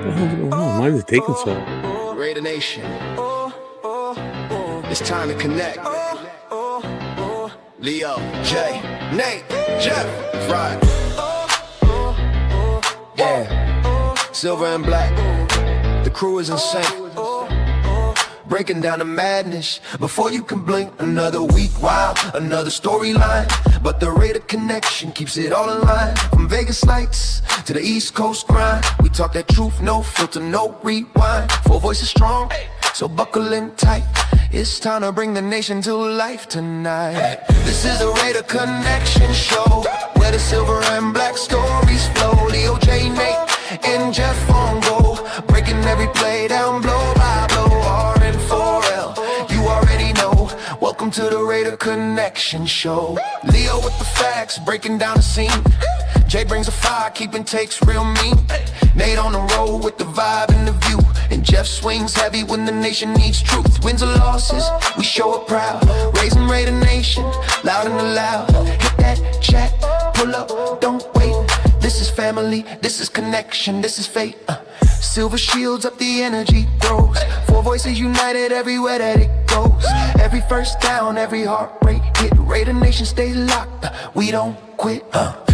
the hell's going on? Why is it taking so long? Raider Nation. It's time to connect. Leo, Jay, Nate, Jeff, right. Yeah, silver and black. The crew is insane. Breaking down the madness before you can blink. Another week, wow, another storyline. But the Raider connection keeps it all in line. From Vegas nights to the East Coast grind, we talk that truth, no filter, no rewind. Four voices strong, so buckle in tight. It's time to bring the nation to life tonight. This is the Raider Connection Show, where the silver and black stories flow. Leo, J, Nate, and Jeff on go, breaking every play down blow by blow. R-N-4-L, you already know. Welcome to the Raider Connection Show. Leo with the facts, breaking down the scene. Jay brings a fire, keeping takes real mean. Nate on the road with the vibe and the view. And Jeff swings heavy when the nation needs truth. Wins or losses, we show up proud. Raising Raider Nation, loud and loud. Hit that chat, pull up, don't wait. This is family, this is connection, this is fate. Silver shields up, the energy grows. Four voices united everywhere that it goes. Every first down, every heart rate hit. Raider Nation stays locked, we don't quit.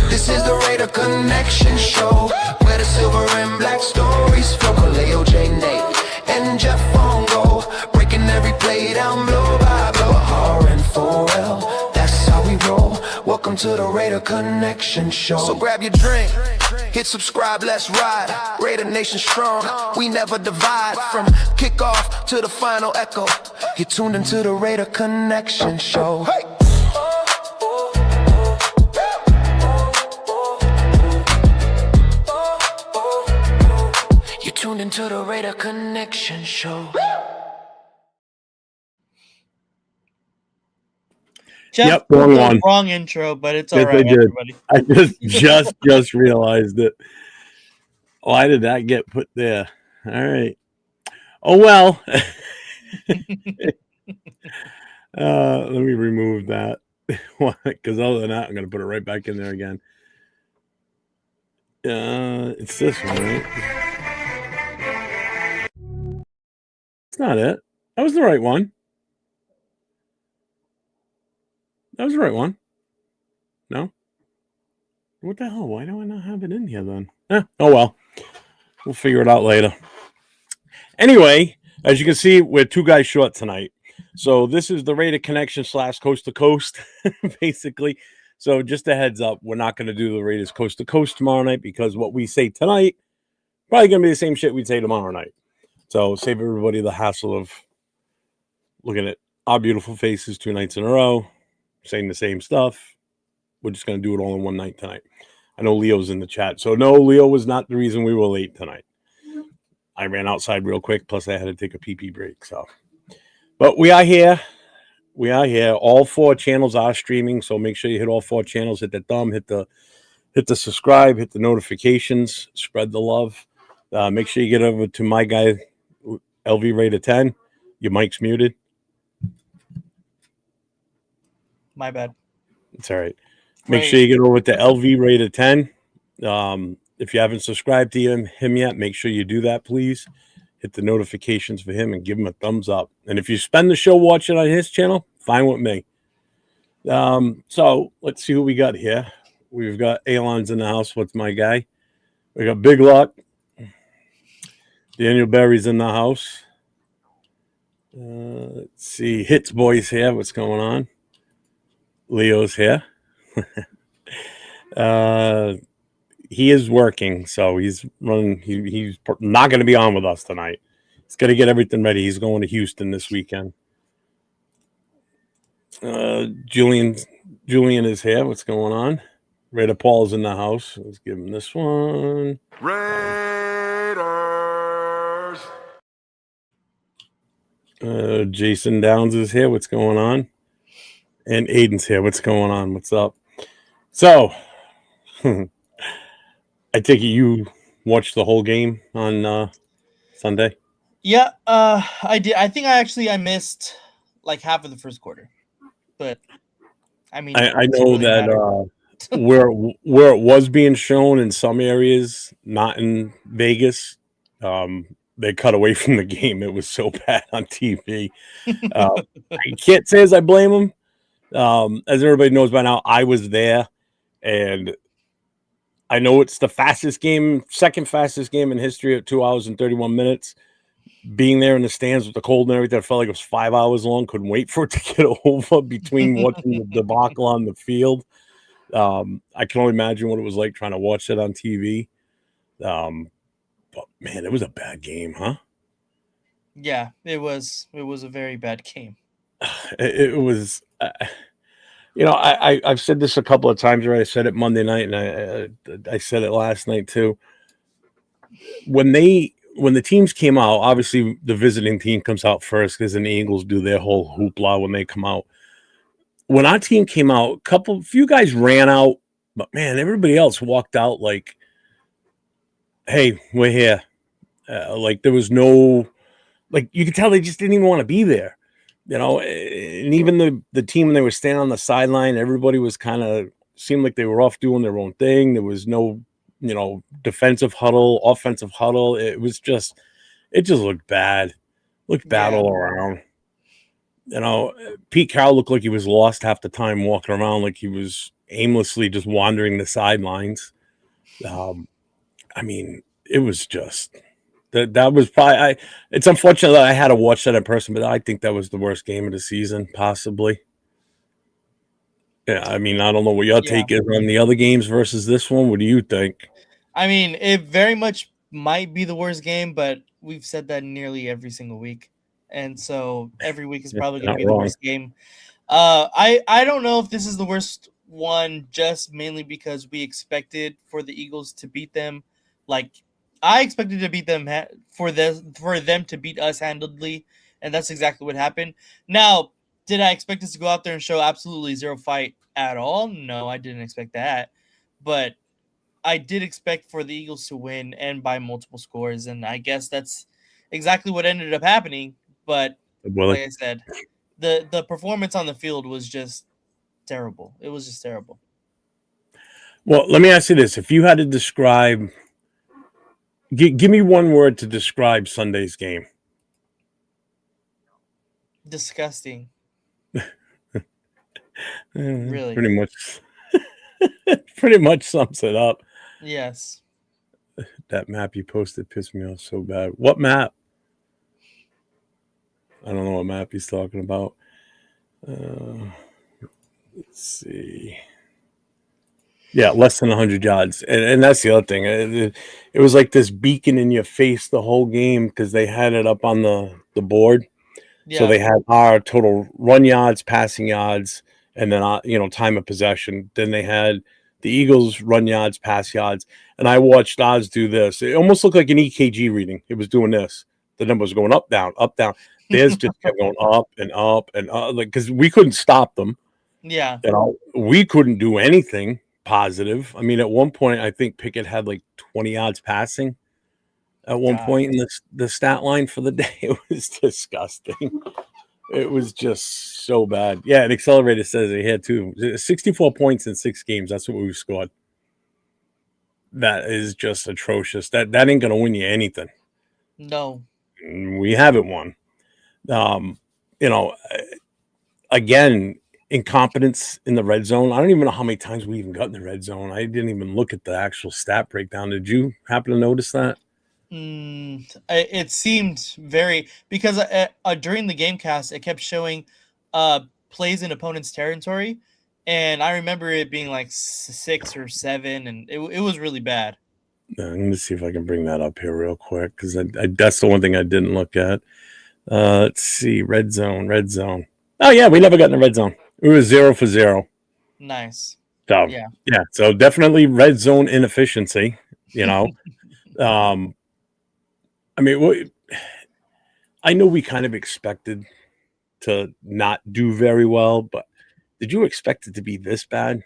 This is the Raider Connection Show, where the silver and black stories flow. Leo, J, Nate, and Jeff on go, breaking every play down blow by blow. R-N-4-L, that's how we roll. Welcome to the Raider Connection Show. So grab your drink, hit subscribe, let's ride. Raider Nation strong, we never divide. From kickoff to the final echo, you're tuned into the Raider Connection Show. Hey! You're tuned into the Raider Connection Show. Jeff put the wrong intro, but it's all right, everybody. I just realized it. Why did that get put there? All right. Oh, well. Let me remove that. Because other than that, I'm going to put it right back in there again. It's this one, right? It's not it. That was the right one. That was the right one. No? What the hell? Why do I not have it in here then? Oh, well. We'll figure it out later. Anyway, as you can see, we're two guys short tonight. So this is the Raider Connection / Coast to Coast, basically. So just a heads up, we're not going to do the Raiders Coast to Coast tomorrow night because what we say tonight probably going to be the same shit we'd say tomorrow night. So save everybody the hassle of looking at our beautiful faces 2 nights in a row, saying the same stuff. We're just going to do it all in one night tonight. I know Leo's in the chat. So no, Leo was not the reason we were late tonight. I ran outside real quick. Plus I had to take a pee break. So, but we are here. We are here. All 4 channels are streaming. So make sure you hit all 4 channels. Hit the thumb, hit the subscribe, hit the notifications, spread the love. Make sure you get over to my guy, LV Raider 10. Your mic's muted. My bad. It's all right. Make sure you get over to LV Raider 10. If you haven't subscribed to him yet, make sure you do that, please. Hit the notifications for him and give him a thumbs up. And if you spend the show watching on his channel, fine with me. So let's see who we got here. We've got Alon's in the house. What's my guy? We got Big Luck. Daniel Berry's in the house. Let's see. Hits Boy's here. What's going on? Leo's here. He is working, so he's running. He's not going to be on with us tonight. He's got to get everything ready. He's going to Houston this weekend. Julian is here. What's going on? Raider Paul's in the house. Let's give him this one. Raiders. Jason Downs is here. What's going on? And Aiden's here. What's going on? What's up? So, I take it you watched the whole game on Sunday? Yeah, I did. I think I missed like half of the first quarter. But, I mean... I know that where it was being shown in some areas, not in Vegas, They cut away from the game. It was so bad on TV. I can't say as I blame them. As everybody knows by now, I was there, and I know it's the fastest game, second fastest game in history at 2 hours and 31 minutes. Being there in the stands with the cold and everything, I felt like it was 5 hours long. Couldn't wait for it to get over between watching the debacle on the field. I can only imagine what it was like trying to watch it on TV. But man, it was a bad game, huh? Yeah, it was a very bad game. It was. I've said this a couple of times. Right, I said it Monday night, and I said it last night too. When the teams came out, obviously the visiting team comes out first because the Eagles do their whole hoopla when they come out. When our team came out, few guys ran out, but man, everybody else walked out like, "Hey, we're here." Like there was no, like you could tell they just didn't even want to be there. And even the team when they were standing on the sideline, everybody was kind of seemed like they were off doing their own thing. There was no, defensive huddle, offensive huddle. It just looked bad. Looked bad Yeah. all around. Pete Carroll looked like he was lost half the time walking around, like he was aimlessly just wandering the sidelines. I mean, it was just that was probably it's unfortunate that I had to watch that in person, but I think that was the worst game of the season, possibly. Yeah, I mean, I don't know what your Yeah. take is on the other games versus this one. What do you think? I mean, it very much might be the worst game, but we've said that nearly every single week. And so every week is Yeah, probably going to not be the wrong. worst game. I don't know if this is the worst one, just mainly because we expected for the Eagles to beat them. Like I expected to beat them for them to beat us handedly, and that's exactly what happened. Now, did I expect us to go out there and show absolutely zero fight at all? No, I didn't expect that. But I did expect for the Eagles to win and by multiple scores, and I guess that's exactly what ended up happening. But like Willie. I said, the performance on the field was just terrible. It was just terrible. Well, let me ask you this: if you had to describe, give me one word to describe Sunday's game. Disgusting. Really. Pretty much, pretty much sums it up. Yes. That map you posted pissed me off so bad. What map? I don't know what map he's talking about. Let's see. Yeah, less than 100 yards. And that's the other thing. It was like this beacon in your face the whole game because they had it up on the board. So Yeah. they had our total run yards, passing yards, and then, time of possession. Then they had the Eagles run yards, pass yards. And I watched Oz do this. It almost looked like an EKG reading. It was doing this. The number was going up, down, up, down. Theirs just kept going up and up and up, like because we couldn't stop them. Yeah. We couldn't do anything positive. I mean, at one point, I think Pickett had like 20 yards passing. At one God. point in the stat line for the day, it was disgusting. It was just so bad. Yeah, and Accelerator says he had 64 points in 6 games. That's what we scored. That is just atrocious. That ain't gonna win you anything. No. We haven't won. Um, you know, again, incompetence in the red zone. I don't even know how many times we even got in the red zone. I didn't even look at the actual stat breakdown. Did you happen to notice that? It seemed very because during the game cast it kept showing plays in opponent's territory, and I remember it being like 6 or 7, and it was really bad. Let me see if I can bring that up here real quick because that's the one thing I didn't look at. Let's see, red zone. Oh yeah, we never got in the red zone. It was 0 for 0. Nice. So Yeah. yeah, so definitely red zone inefficiency. Um, I mean, I know we kind of expected to not do very well, but did you expect it to be this bad?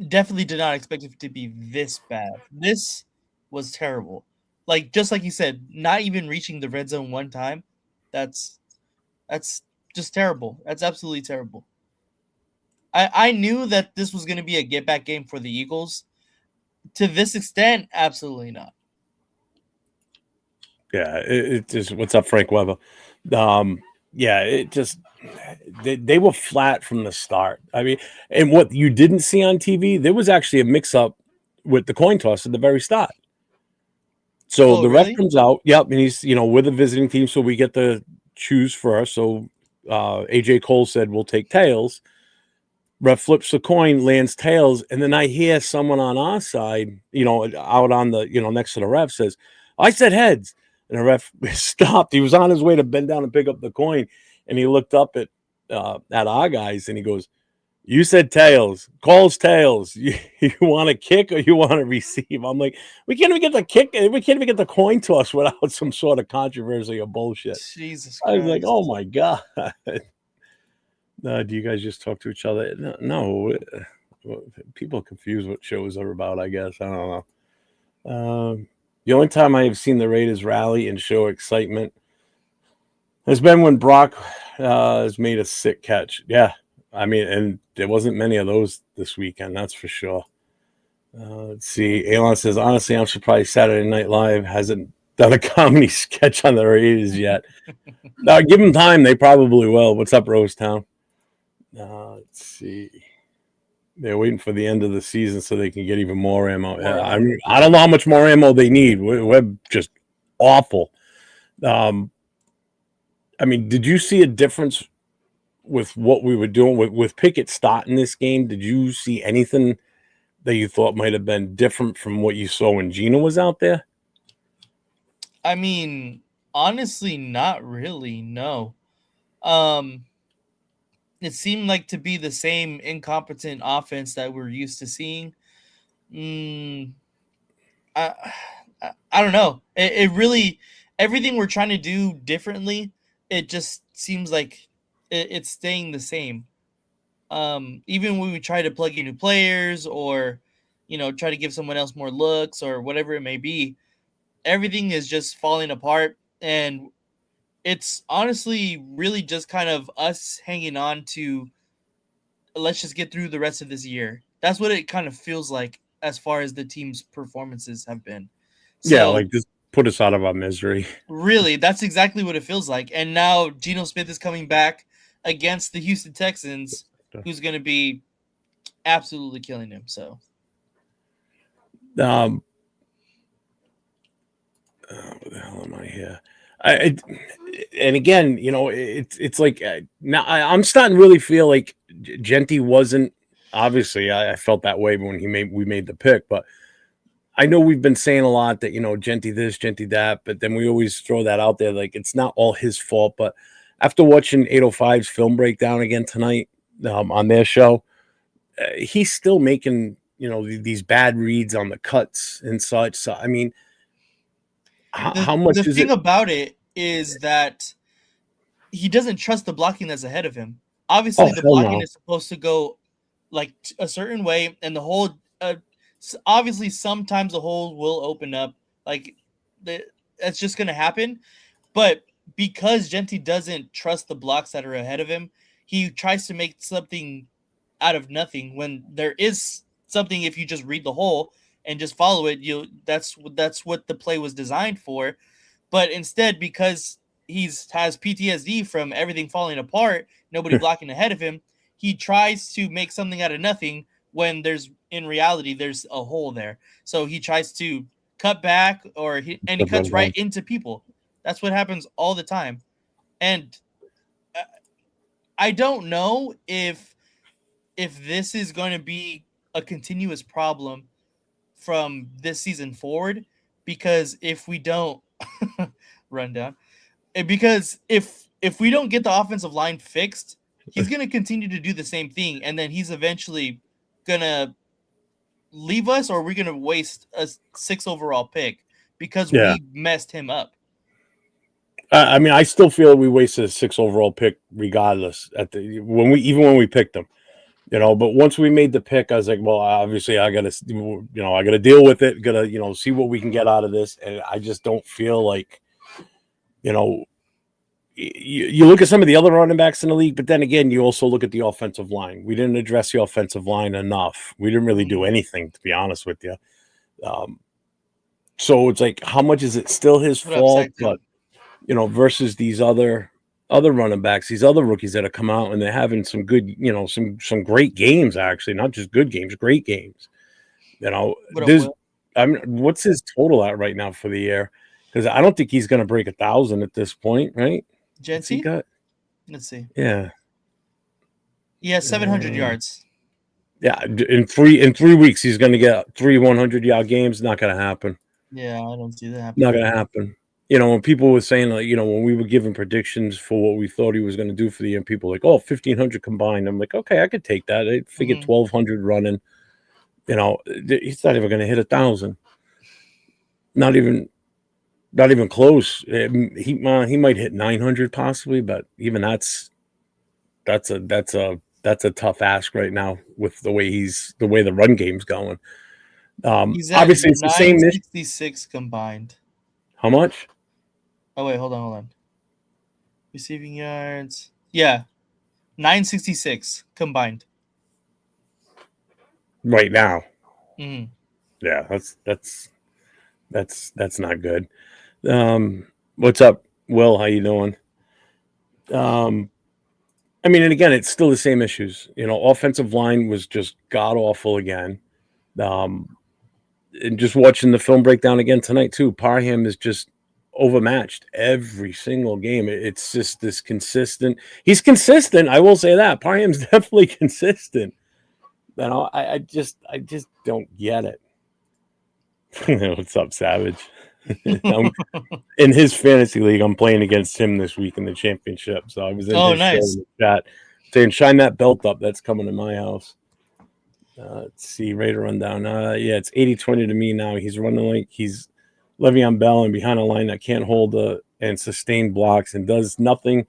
Definitely did not expect it to be this bad. This was terrible. Like just like you said, not even reaching the red zone one time. That's that's just terrible. That's absolutely terrible. I knew that this was going to be a get back game for the Eagles. To this extent, absolutely not. Yeah, it just what's up, Frank Weber? Um, yeah, it just they were flat from the start. I mean, and what you didn't see on TV, there was actually a mix up with the coin toss at the very start. So Oh, the ref really? comes out, yep, and he's with the visiting team, so we get to choose first. So AJ Cole said we'll take tails. Ref flips the coin, lands tails, and then I hear someone on our side, out on the, next to the ref says, I said heads. And the ref stopped. He was on his way to bend down and pick up the coin. And he looked up at our guys and he goes, you said tails. Calls tails. You want to kick or you want to receive? I'm like, we can't even get the kick. We can't even get the coin toss without some sort of controversy or bullshit. Jesus I was like, Christ. oh my God. Do you guys just talk to each other? No. People confuse what shows are about, I guess. I don't know. The only time I have seen the Raiders rally and show excitement has been when Brock has made a sick catch. Yeah. I mean, and there wasn't many of those this weekend, that's for sure. Let's see. Elon says, honestly, I'm surprised Saturday Night Live hasn't done a comedy sketch on the Raiders yet. Give them time. They probably will. What's up, Rosetown? Let's see. They're waiting for the end of the season so they can get even more ammo. I mean, I don't know how much more ammo they need. We're just awful. I mean, did you see a difference with what we were doing with Pickett starting this game? Did you see anything that you thought might have been different from what you saw when Gina was out there? I mean, honestly, not really. No. Um, it seemed like to be the same incompetent offense that we're used to seeing. Mm, I, I don't know. It really everything we're trying to do differently. It just seems like it's staying the same. Even when we try to plug in new players or try to give someone else more looks or whatever it may be, everything is just falling apart, and it's honestly really just kind of us hanging on to let's just get through the rest of this year. That's what it kind of feels like as far as the team's performances have been. Yeah, So like just put us out of our misery. really, that's exactly what it feels like. And now Geno Smith is coming back against the Houston Texans, who's going to be absolutely killing him. So, What the hell am I here? And again, it's like now I'm starting to really feel like Genty wasn't. Obviously, I felt that way when we made the pick, but I know we've been saying a lot that Genty this, Genty that, but then we always throw that out there like it's not all his fault. But after watching 805's film breakdown again tonight on their show, he's still making these bad reads on the cuts and such. So I mean, how much the is thing it? about it is that he doesn't trust the blocking that's ahead of him. Oh Obviously, the hell blocking no! is supposed to go like a certain way, and the hole. Obviously, sometimes the hole will open up. Like that's just gonna happen. But because Genty doesn't trust the blocks that are ahead of him, he tries to make something out of nothing when there is something. If you just read the hole and just follow it, that's what the play was designed for. But instead, because has PTSD from everything falling apart, nobody blocking ahead of him, he tries to make something out of nothing when in reality there's a hole there. So he tries to cut back and he cuts right into people. That's what happens all the time. And I don't know if this is going to be a continuous problem from this season forward, because if we don't run down, because if we don't get the offensive line fixed, he's going to continue to do the same thing, and then he's eventually going to leave us, or we're going to waste a 6 overall pick because Yeah, we messed him up. I mean, I still feel we wasted a 6 overall pick, regardless. When we picked him, But once we made the pick, I was like, well, obviously, I gotta deal with it. Gotta see what we can get out of this. And I just don't feel like, you know, you look at some of the other running backs in the league, but then again, you also look at the offensive line. We didn't address the offensive line enough. We didn't really do anything, to be honest with you. So it's like, how much is it still his What up, fault? Sack But Two? versus these other running backs, these other rookies that have come out and they're having some good, some great games actually, not just good games, great games. What up, There's, Will? what's his total at right now for the year? Because I don't think he's going to break 1,000 at this point, right? What's he Genty? got? Let's see. Yeah, He has 700 uh, yards. yeah. In 3 weeks, he's going to get 3 100-yard games. Not going to happen. Yeah, I don't see that Not happening. going to happen. When people were saying, like, when we were giving predictions for what we thought he was going to do for the year, people were like, oh, 1,500 combined. I'm like, okay, I could take that. I figured Mhm. 1,200 running. He's not even going to hit 1,000. Not even, not even close. He might hit 900 possibly, but even that's a tough ask right now with the way the run game's going. He's at Obviously, it's the same issue. 966 combined. How much? Oh wait, hold on. Receiving yards. Yeah, 966 combined. Right now? Mm-hmm. Yeah, that's not good. What's up, Will? How you doing? Um, and again, it's still the same issues. Offensive line was just god awful again. Um, and just watching the film breakdown again tonight too, Parham is just overmatched every single game. It's just this consistent. He's consistent. I will say that Parham's definitely consistent. I just don't get it. What's up, Savage? I'm, in his fantasy league, I'm playing against him this week in the championship. So I was in Oh, his show nice. in the chat saying, "Shine that belt up. That's coming to my house." Let's see, Raider rundown. Yeah, it's 80-20 to me now. He's running like he's Le'Veon Bell and behind a line that can't hold and sustain blocks and does nothing.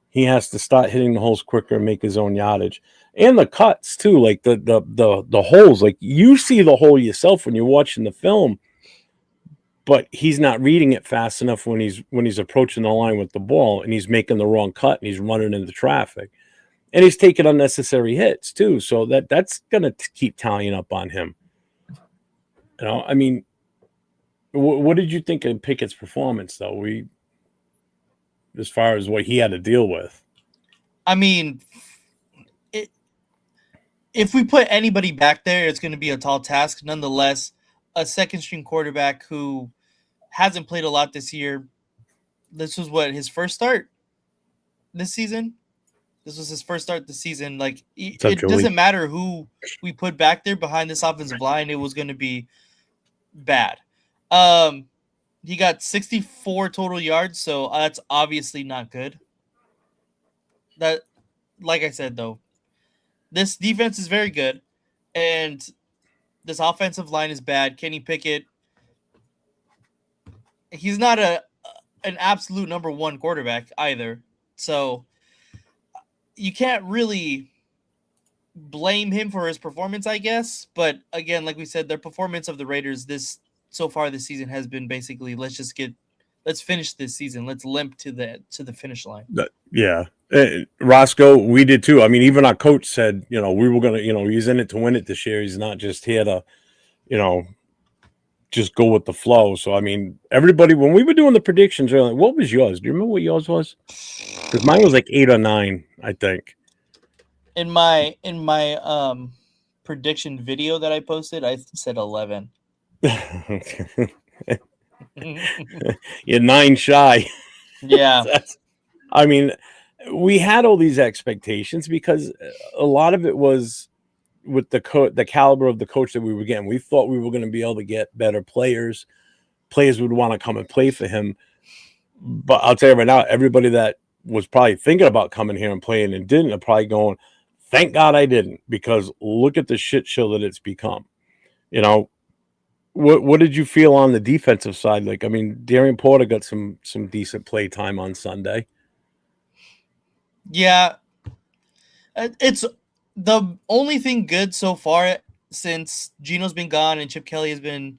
He has to start hitting the holes quicker and make his own yardage. And the cuts too, like the holes. Like you see the hole yourself when you're watching the film, but he's not reading it fast enough when he's approaching the line with the ball and he's making the wrong cut and he's running into traffic. And he's taking unnecessary hits too. So that's gonna keep tallying up on him. What did you think of Pickett's performance though? As far as what he had to deal with. I mean, if we put anybody back there, it's going to be a tall task. Nonetheless, a second string quarterback who hasn't played a lot this year. This was his first start this season. This was his first start this season. Like What's up, it Julie? doesn't matter who we put back there behind this offensive line, it was going to be bad. He got 64 total yards, so that's obviously not good. That, like I said though, this defense is very good, and this offensive line is bad. Kenny Pickett, he's not an absolute number one quarterback either, so you can't really blame him for his performance, I guess. But again, like we said, their performance of the Raiders so far this season has been basically let's finish this season. Let's limp to the finish line. Yeah. Roscoe, we did too. Even our coach said, we were gonna, he's in it to win it this year. He's not just here to, you know, just go with the flow. So everybody, when we were doing the predictions, we were like, what was yours? Do you remember what yours was? Because mine was like 8 or 9, I think. In my prediction video that I posted, I said 11. You're 9 shy. Yeah. We had all these expectations because a lot of it was with the caliber of the coach that we were getting. We thought we were going to be able to get better players. Players would want to come and play for him. But I'll tell you right now, everybody that was probably thinking about coming here and playing and didn't are probably going, thank God I didn't, because look at the shit show that it's become. What did you feel on the defensive side? Darian Porter got some decent play time on Sunday. Yeah. It's the only thing good so far since Gino's been gone and Chip Kelly has been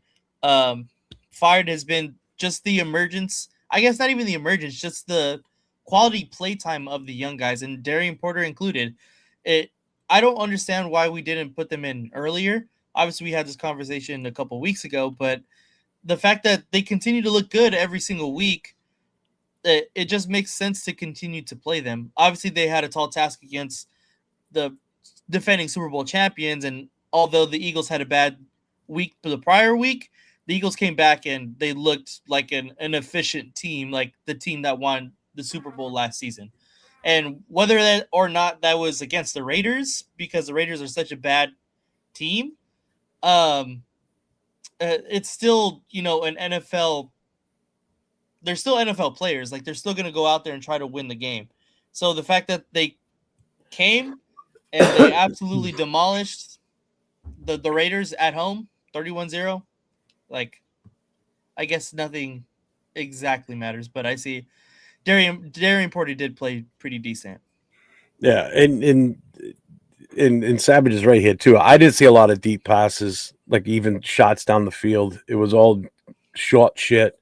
fired has been just the emergence. I guess not even the emergence, just the quality playtime of the young guys, and Darian Porter included. I don't understand why we didn't put them in earlier. Obviously, we had this conversation a couple weeks ago, but the fact that they continue to look good every single week, it just makes sense to continue to play them. Obviously, they had a tall task against the defending Super Bowl champions, and although the Eagles had a bad week the prior week, the Eagles came back and they looked like an efficient team, like the team that won the Super Bowl last season. And whether that or not that was against the Raiders, because the Raiders are such a bad team, it's still, an NFL. They're still NFL players. Like, they're still going to go out there and try to win the game. So the fact that they came and they absolutely demolished the Raiders at home, 31-0, like, I guess nothing exactly matters. But I see Darian Porter did play pretty decent. Yeah, and Savage is right here too. I didn't see a lot of deep passes, like even shots down the field. It was all short shit.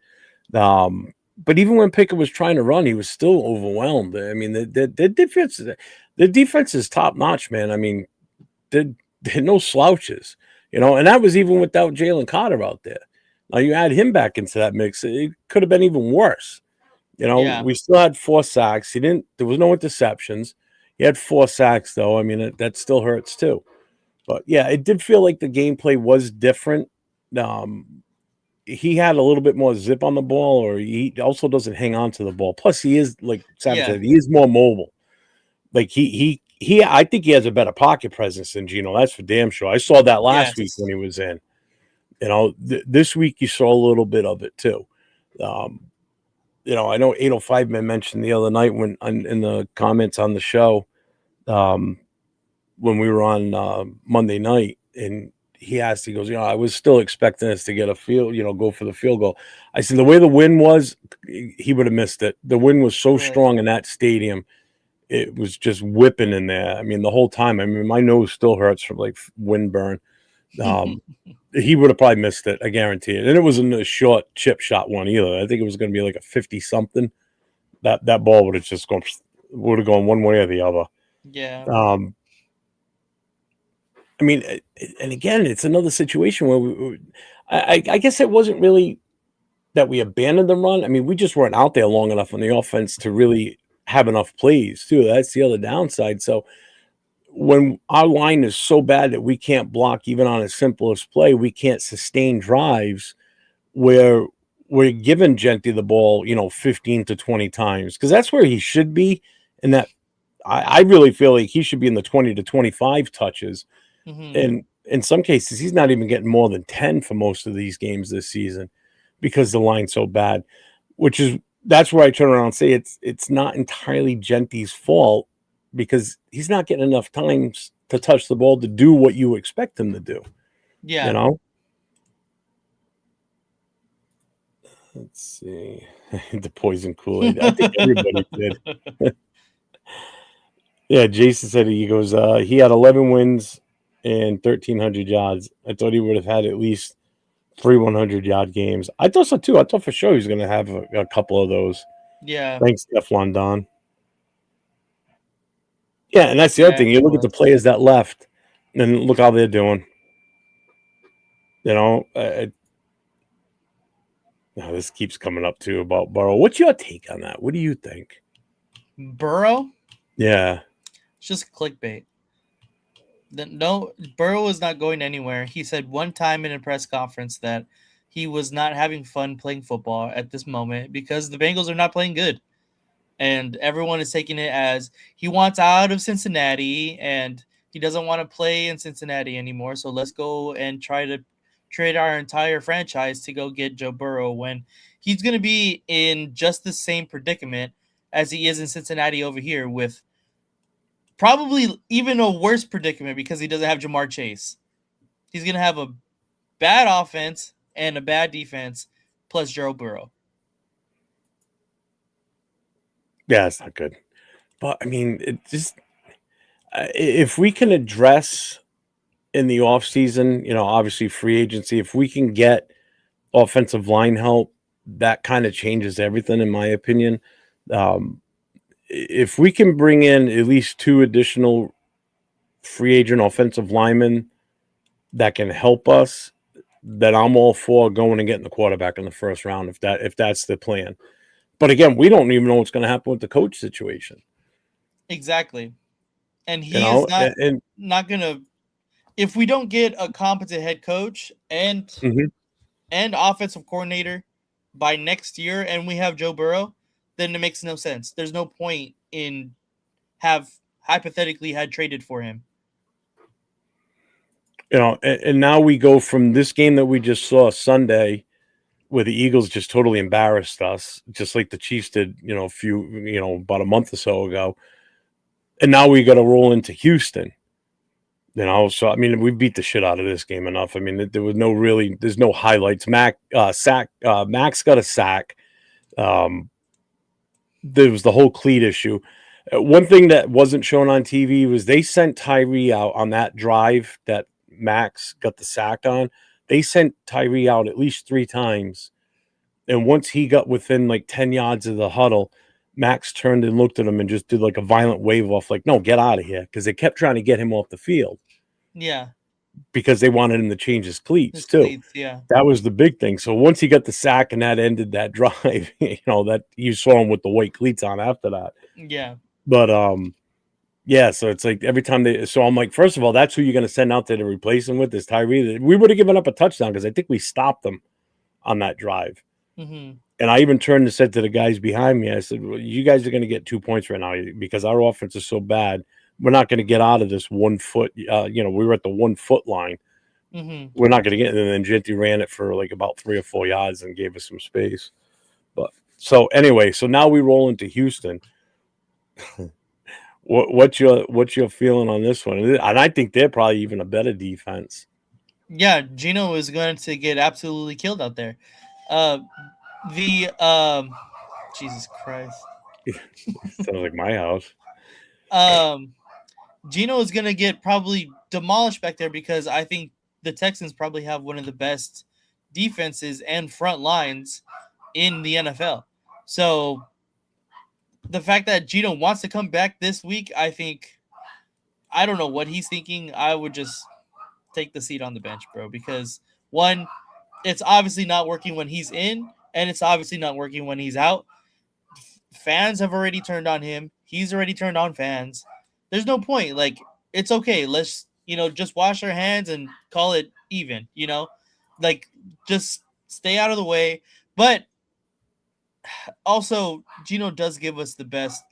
But even when Pickett was trying to run, he was still overwhelmed. I mean, the defense is top notch, man. I mean, they're no slouches, and that was even without Jalen Carter out there. Now you add him back into that mix, it could have been even worse. Yeah. We still had 4 sacks. There was no interceptions. He had 4 sacks, though. I mean, that still hurts too. But yeah, it did feel like the gameplay was different. He had a little bit more zip on the ball, or he also doesn't hang on to the ball. Plus, he is, like Savage said, he is more mobile. Like I think he has a better pocket presence than Geno. That's for damn sure. I saw that last week when he was in. This week you saw a little bit of it too. I know 805 man mentioned the other night when in the comments on the show, when we were on Monday night, and he goes, I was still expecting us to get a field, go for the field goal. I said, the way the wind was, he would have missed it. The wind was so strong in that stadium. It was just whipping in there. I mean, the whole time, my nose still hurts from like wind burn. He would have probably missed it. I guarantee it. And it wasn't a short chip shot one either. I think it was going to be like a 50 something. That ball would have gone one way or the other. Yeah. I mean, and again, it's another situation where I guess it wasn't really that we abandoned the run. I mean, we just weren't out there long enough on the offense to really have enough plays too. That's the other downside. So when our line is so bad that we can't block even on the simplest play, we can't sustain drives where we're giving Gentry the ball, 15 to 20 times, because that's where he should be. And that I really feel like he should be in the 20 to 25 touches. Mm-hmm. And in some cases, he's not even getting more than 10 for most of these games this season because the line's so bad, that's where I turn around and say it's not entirely Gentry's fault, because he's not getting enough times to touch the ball to do what you expect him to do. Yeah. Let's see. The poison Kool-Aid. I think everybody did. Yeah, Jason said he goes, he had 11 wins and 1,300 yards. I thought he would have had at least 3 100-yard games. I thought so too. I thought for sure he was going to have a couple of those. Yeah. Thanks, Teflon Don. Yeah, and that's the other thing. You look at the players that left, and look how they're doing. Now this keeps coming up too about Burrow. What's your take on that? What do you think? Burrow? Yeah. It's just clickbait. No, Burrow is not going anywhere. He said one time in a press conference that he was not having fun playing football at this moment because the Bengals are not playing good. And everyone is taking it as he wants out of Cincinnati and he doesn't want to play in Cincinnati anymore. So let's go and try to trade our entire franchise to go get Joe Burrow, when he's going to be in just the same predicament as he is in Cincinnati over here, with probably even a worse predicament because he doesn't have Jamar Chase. He's going to have a bad offense and a bad defense plus Joe Burrow. Yeah, it's not good. But, I mean, it just if we can address in the offseason, obviously free agency, if we can get offensive line help, that kind of changes everything, in my opinion. If we can bring in at least 2 additional free agent offensive linemen that can help us, then I'm all for going and getting the quarterback in the first round if that's the plan. But again, we don't even know what's going to happen with the coach situation. Exactly. And You he is know, and not gonna, if we don't get a competent head coach and mhm. offensive coordinator by next year, and we have Joe Burrow, then it makes no sense. There's no point in have hypothetically had traded for him. You know, and now we go from this game that we just saw Sunday, where the Eagles just totally embarrassed us, just like the Chiefs did, about a month or so ago. And now we got to roll into Houston. You know, so I mean, we beat the shit out of this game enough. I mean, there's no highlights. Max got a sack. Um, there was the whole cleat issue. One thing that wasn't shown on TV was they sent Tyree out on that drive that Max got the sack on. They sent Tyree out at least 3 times. And once he got within like 10 yards of the huddle, Max turned and looked at him and just did like a violent wave off, like, no, get out of here. Because they kept trying to get him off the field Yeah. because they wanted him to change his cleats His too. cleats, yeah. That was the big thing. So once he got the sack and that ended that drive, that you saw him with the white cleats on after that. Yeah. But yeah, so it's like every time I'm like, first of all, that's who you're going to send out there to replace him with is Tyree. We would have given up a touchdown because I think we stopped them on that drive. Mm-hmm. And I even turned and said to the guys behind me, I said, well, you guys are going to get 2 points right now because our offense is so bad. We're not going to get out of this 1 foot. We were at the 1 foot line. Mm-hmm. We're not going to get. And then Genty ran it for like about 3 or 4 yards and gave us some space. But so anyway, so now we roll into Houston. What's your feeling on this one? And I think they're probably even a better defense. Yeah, Gino is going to get absolutely killed out there. Jesus Christ. Sounds like my house. Gino is going to get probably demolished back there because I think the Texans probably have one of the best defenses and front lines in the NFL. So the fact that Gino wants to come back this week, I don't know what he's thinking. I would just take the seat on the bench, bro, because one, it's obviously not working when he's in, and it's obviously not working when he's out. Fans have already turned on him. He's already turned on fans. There's no point. Like, it's okay. Let's, just wash our hands and call it even, like, just stay out of the way. But also, Gino does give us the best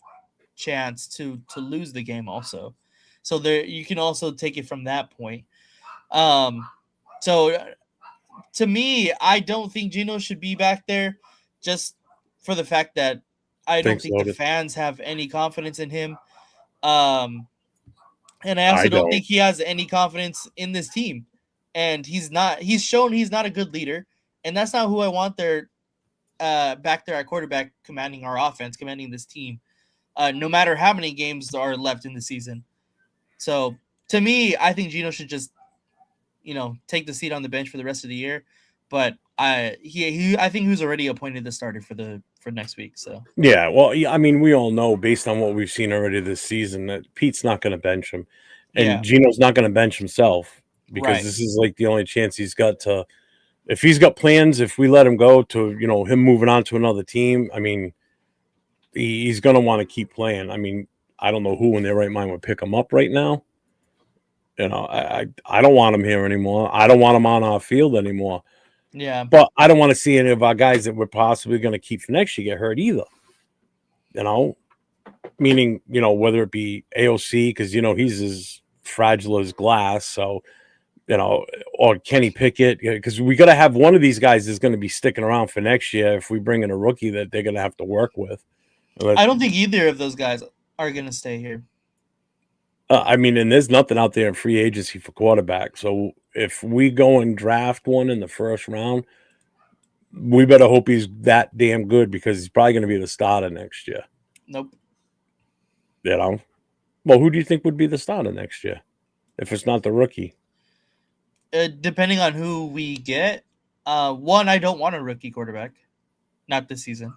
chance to lose the game also. So there, you can also take it from that point. So to me, I don't think Gino should be back there just for the fact that I don't think the fans have any confidence in him. And I also don't think he has any confidence in this team. And he's shown he's not a good leader. And that's not who I want there back there at quarterback, commanding our offense, commanding this team, no matter how many games are left in the season. So to me, I think Gino should just, take the seat on the bench for the rest of the year. But I think he's already appointed the starter for next week. So yeah, well, I mean, we all know based on what we've seen already this season that Pete's not going to bench him, and Gino's not going to bench himself because this is like the only chance he's got to. If he's got plans, if we let him go to him moving on to another team, I mean, he's going to want to keep playing. I mean, I don't know who in their right mind would pick him up right now. I don't want him here anymore. I don't want him on our field anymore. Yeah. But I don't want to see any of our guys that we're possibly going to keep for next year get hurt either. Meaning, whether it be AOC, because, he's as fragile as glass. So, or Kenny Pickett, because we got to have one of these guys is going to be sticking around for next year if we bring in a rookie that they're going to have to work with. I don't think either of those guys are going to stay here. I mean, and there's nothing out there in free agency for quarterback. So if we go and draft one in the first round, we better hope he's that damn good because he's probably going to be the starter next year. Nope. Well, who do you think would be the starter next year if it's not the rookie? Depending on who we get. One, I don't want a rookie quarterback. Not this season.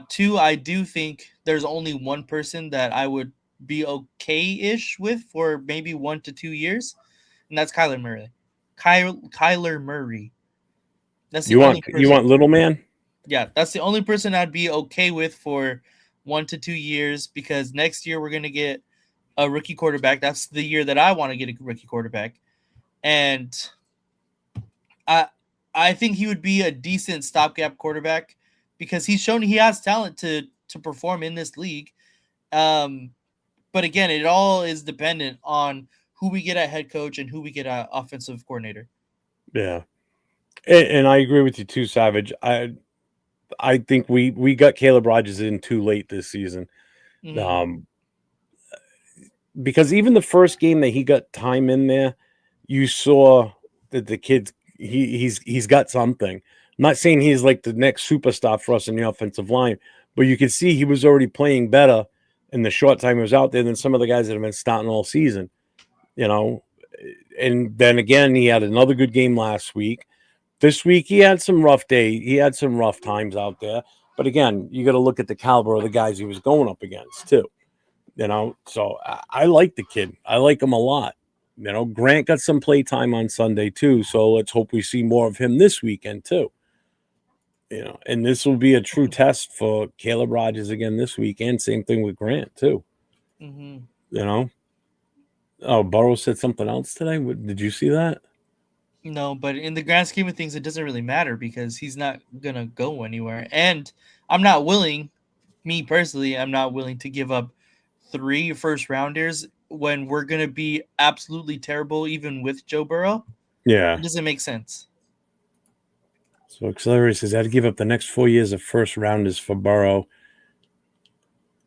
Two, I do think there's only one person that I would be okay-ish with for maybe 1 to 2 years, and that's Kyler Murray. Kyler Murray. That's the You only person. want little man? Yeah, that's the only person I'd be okay with for 1 to 2 years, because next year we're gonna get a rookie quarterback. That's the year that I want to get a rookie quarterback, and I I think he would be a decent stopgap quarterback because he's shown he has talent to perform in this league. Um, but again, it all is dependent on who we get at head coach and who we get at offensive coordinator. Yeah. And I agree with you too, Savage. I think we got Caleb Rogers in too late this season. Mm-hmm. Because even the first game that he got time in there, you saw that the kid he's got something. I'm not saying he's like the next superstar for us in the offensive line, but you could see he was already playing better in the short time he was out there than some of the guys that have been starting all season. You know, and then again, he had another good game last week. This week he had some rough day. He had some rough times out there. But again, you got to look at the caliber of the guys he was going up against too. You know, so I like the kid. I like him a lot. You know, Grant got some play time on Sunday too. So let's hope we see more of him this weekend too. You know, and this will be a true test for Caleb Rogers again this weekend. Same thing with Grant too. Mm-hmm. You know. Oh, Burrow said something else today. Did you see that? No, but in the grand scheme of things, it doesn't really matter because he's not gonna go anywhere. And I'm not willing, me personally, I'm not willing to give up 3 first rounders when we're gonna be absolutely terrible, even with Joe Burrow. Yeah. It doesn't make sense. So Accelerate says I'd give up the next 4 years of first rounders for Burrow.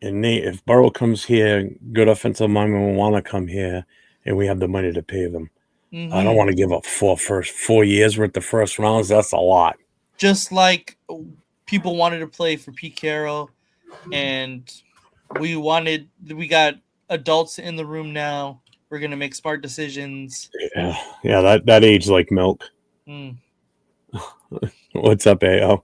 And Nate, if Burrow comes here, good offensive linemen will want to come here, and we have the money to pay them. Mm-hmm. I don't want to give up 4 years worth of first rounds. That's a lot. Just like people wanted to play for Pete Carroll, and we got adults in the room now. We're gonna make smart decisions. Yeah, that age like milk. Mm. What's up, AO?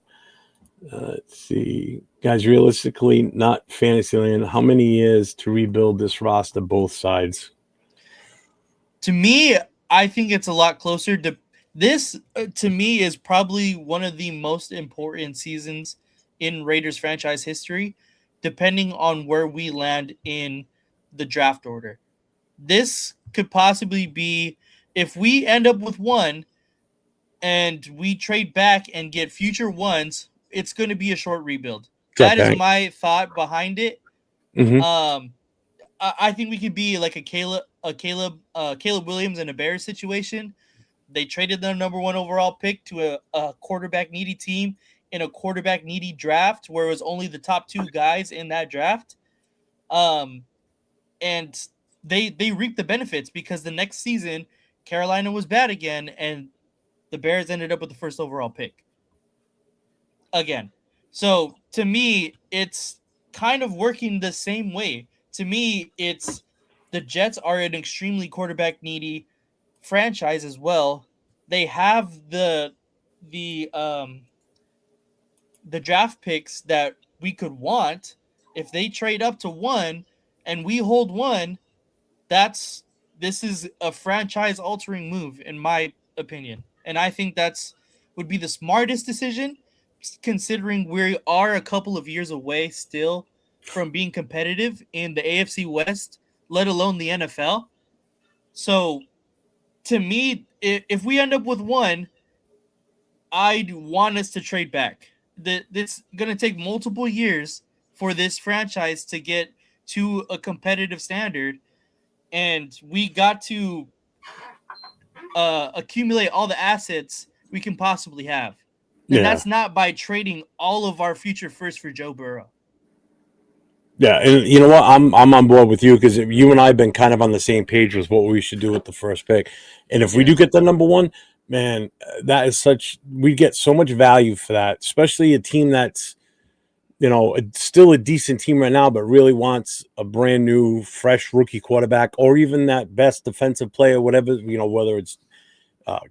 Let's see. Guys, realistically, not Fantasyland, how many years to rebuild this roster, both sides? To me, I think it's a lot closer to this. To me, is probably one of the most important seasons in Raiders franchise history, depending on where we land in the draft order. This could possibly be, if we end up with 1 and we trade back and get future 1s, it's going to be a short rebuild. That is my thought behind it. Mm-hmm. I think we could be like a Caleb Williams in a Bears situation. They traded their number 1 overall pick to a quarterback needy team in a quarterback needy draft where it was only the top 2 guys in that draft. And they reaped the benefits because the next season Carolina was bad again and the Bears ended up with the first overall pick again. So to me, it's kind of working the same way. To me, it's the Jets are an extremely quarterback needy franchise as well. They have the draft picks that we could want. If they trade up to 1 and we hold 1, this is a franchise altering move in my opinion. And I think that's would be the smartest decision considering we are a couple of years away still from being competitive in the AFC West, let alone the NFL. So to me, if we end up with 1, I'd want us to trade back. This going to take multiple years for this franchise to get to a competitive standard, and we got to accumulate all the assets we can possibly have. And that's not by trading all of our future first for Joe Burrow. Yeah, and you know what? I'm on board with you because you and I have been kind of on the same page with what we should do with the first pick. And if we do get the number 1, man, that is we get so much value for that, especially a team that's, you know, still a decent team right now, but really wants a brand new, fresh rookie quarterback or even that best defensive player, whatever, you know, whether it's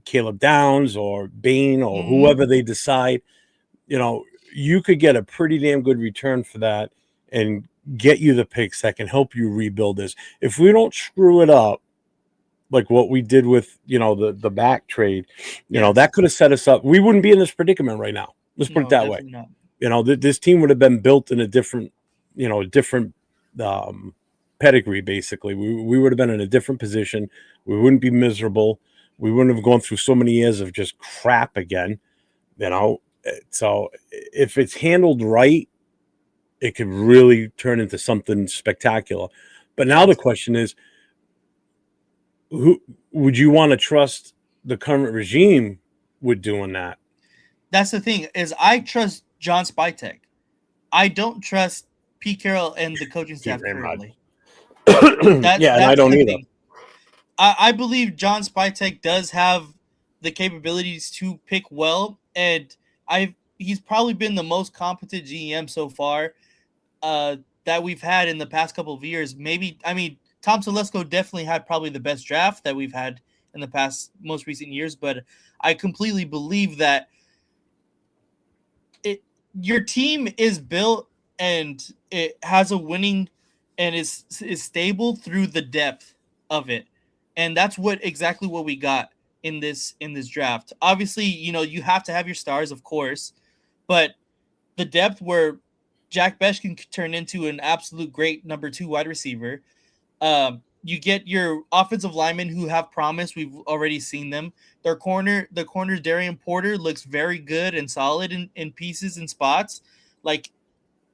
Caleb Downs or Bain or whoever they decide, you know, you could get a pretty damn good return for that and get you the picks that can help you rebuild this. If we don't screw it up like what we did with the back trade, Yes. that could have set us up. We wouldn't be in this predicament right now. Let's put it that way. Definitely not. This team would have been built in a different, pedigree. Basically, we would have been in a different position. We wouldn't be miserable. We wouldn't have gone through so many years of just crap again. So if it's handled right, it could really turn into something spectacular. But now the question is, who would you want to trust the current regime with doing that? That's the thing, is I trust John Spytek. I don't trust Pete Carroll and the coaching staff currently. Yeah, and I don't either. Thing. I believe John Spytek does have the capabilities to pick well, and he's probably been the most competent GM so far that we've had in the past couple of years. Tom Telesco definitely had probably the best draft that we've had in the past most recent years, but I completely believe that your team is built and it has a winning and is stable through the depth of it. And that's exactly what we got in this draft. Obviously, you have to have your stars, of course, but the depth where Jack Besh can turn into an absolute great number 2 wide receiver. You get your offensive linemen who have promise. We've already seen them. The corner Darian Porter looks very good and solid in pieces and spots. Like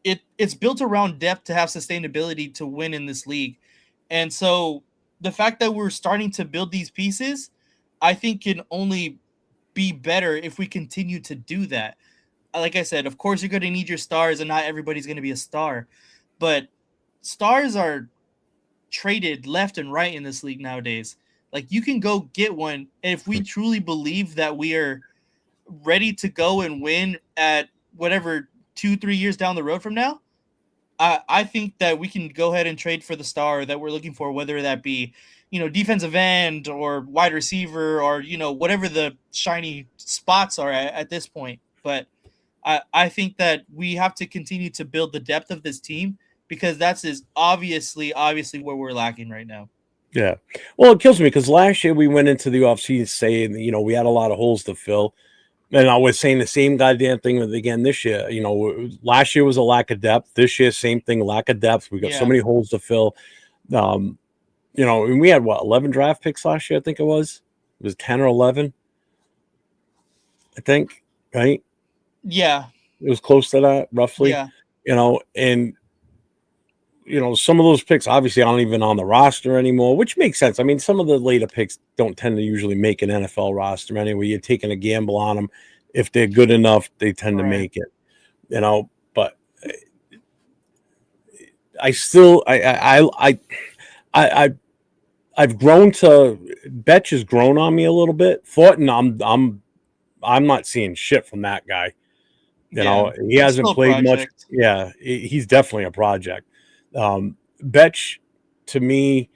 it's built around depth to have sustainability to win in this league. And so the fact that we're starting to build these pieces, I think can only be better if we continue to do that. Like I said, of course you're going to need your stars, and not everybody's going to be a star, but stars are traded left and right in this league nowadays. Like, you can go get one, and if we truly believe that we are ready to go and win at whatever 2-3 years down the road from now, I think that we can go ahead and trade for the star that we're looking for, whether that be defensive end or wide receiver or whatever the shiny spots are at this point. But I think that we have to continue to build the depth of this team, because that's obviously where we're lacking right now. Yeah. Well, it kills me because last year we went into the offseason saying, we had a lot of holes to fill. And I was saying the same goddamn thing again this year. Last year was a lack of depth. This year, same thing, lack of depth. We got so many holes to fill. And we had 11 draft picks last year, I think it was. It was 10 or 11. I think, right? Yeah. It was close to that, roughly. Yeah. And some of those picks obviously aren't even on the roster anymore, which makes sense. I mean, some of the later picks don't tend to usually make an NFL roster anyway. You're taking a gamble on them. If they're good enough, they tend to make it. But I've grown to Betch has grown on me a little bit. Thornton, I'm not seeing shit from that guy. He hasn't played much. Yeah, he's definitely a project. Betch, to me,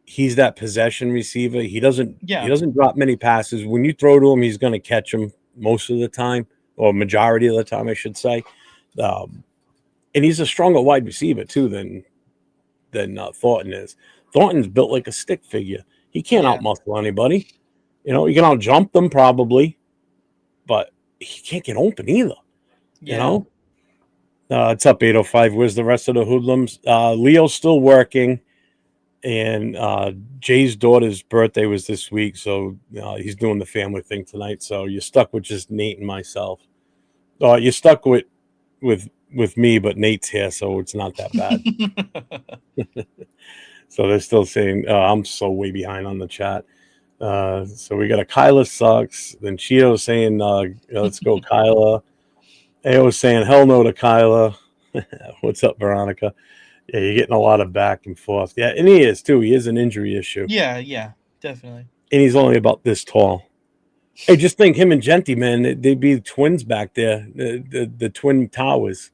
he's that possession receiver. He doesn't drop many passes. When you throw to him, he's going to catch them most of the time, or majority of the time, I should say. And he's a stronger wide receiver too than Thornton is. Thornton's built like a stick figure. He can't outmuscle anybody. He can outjump them probably, but he can't get open either. It's up 8:05. Where's the rest of the hoodlums? Leo's still working, and Jay's daughter's birthday was this week, so he's doing the family thing tonight. So you're stuck with just Nate and myself. You're stuck with me, but Nate's here, so it's not that bad. So they're still saying, I'm so way behind on the chat. So we got a Kyla sucks. Then Cheeto's saying, let's go Kyla. AO saying, hell no to Kyla. What's up, Veronica? Yeah, you're getting a lot of back and forth. Yeah, and he is, too. He is an injury issue. Yeah, definitely. And he's only about this tall. Hey, just think, him and Genty, man, they'd be twins back there, the twin towers.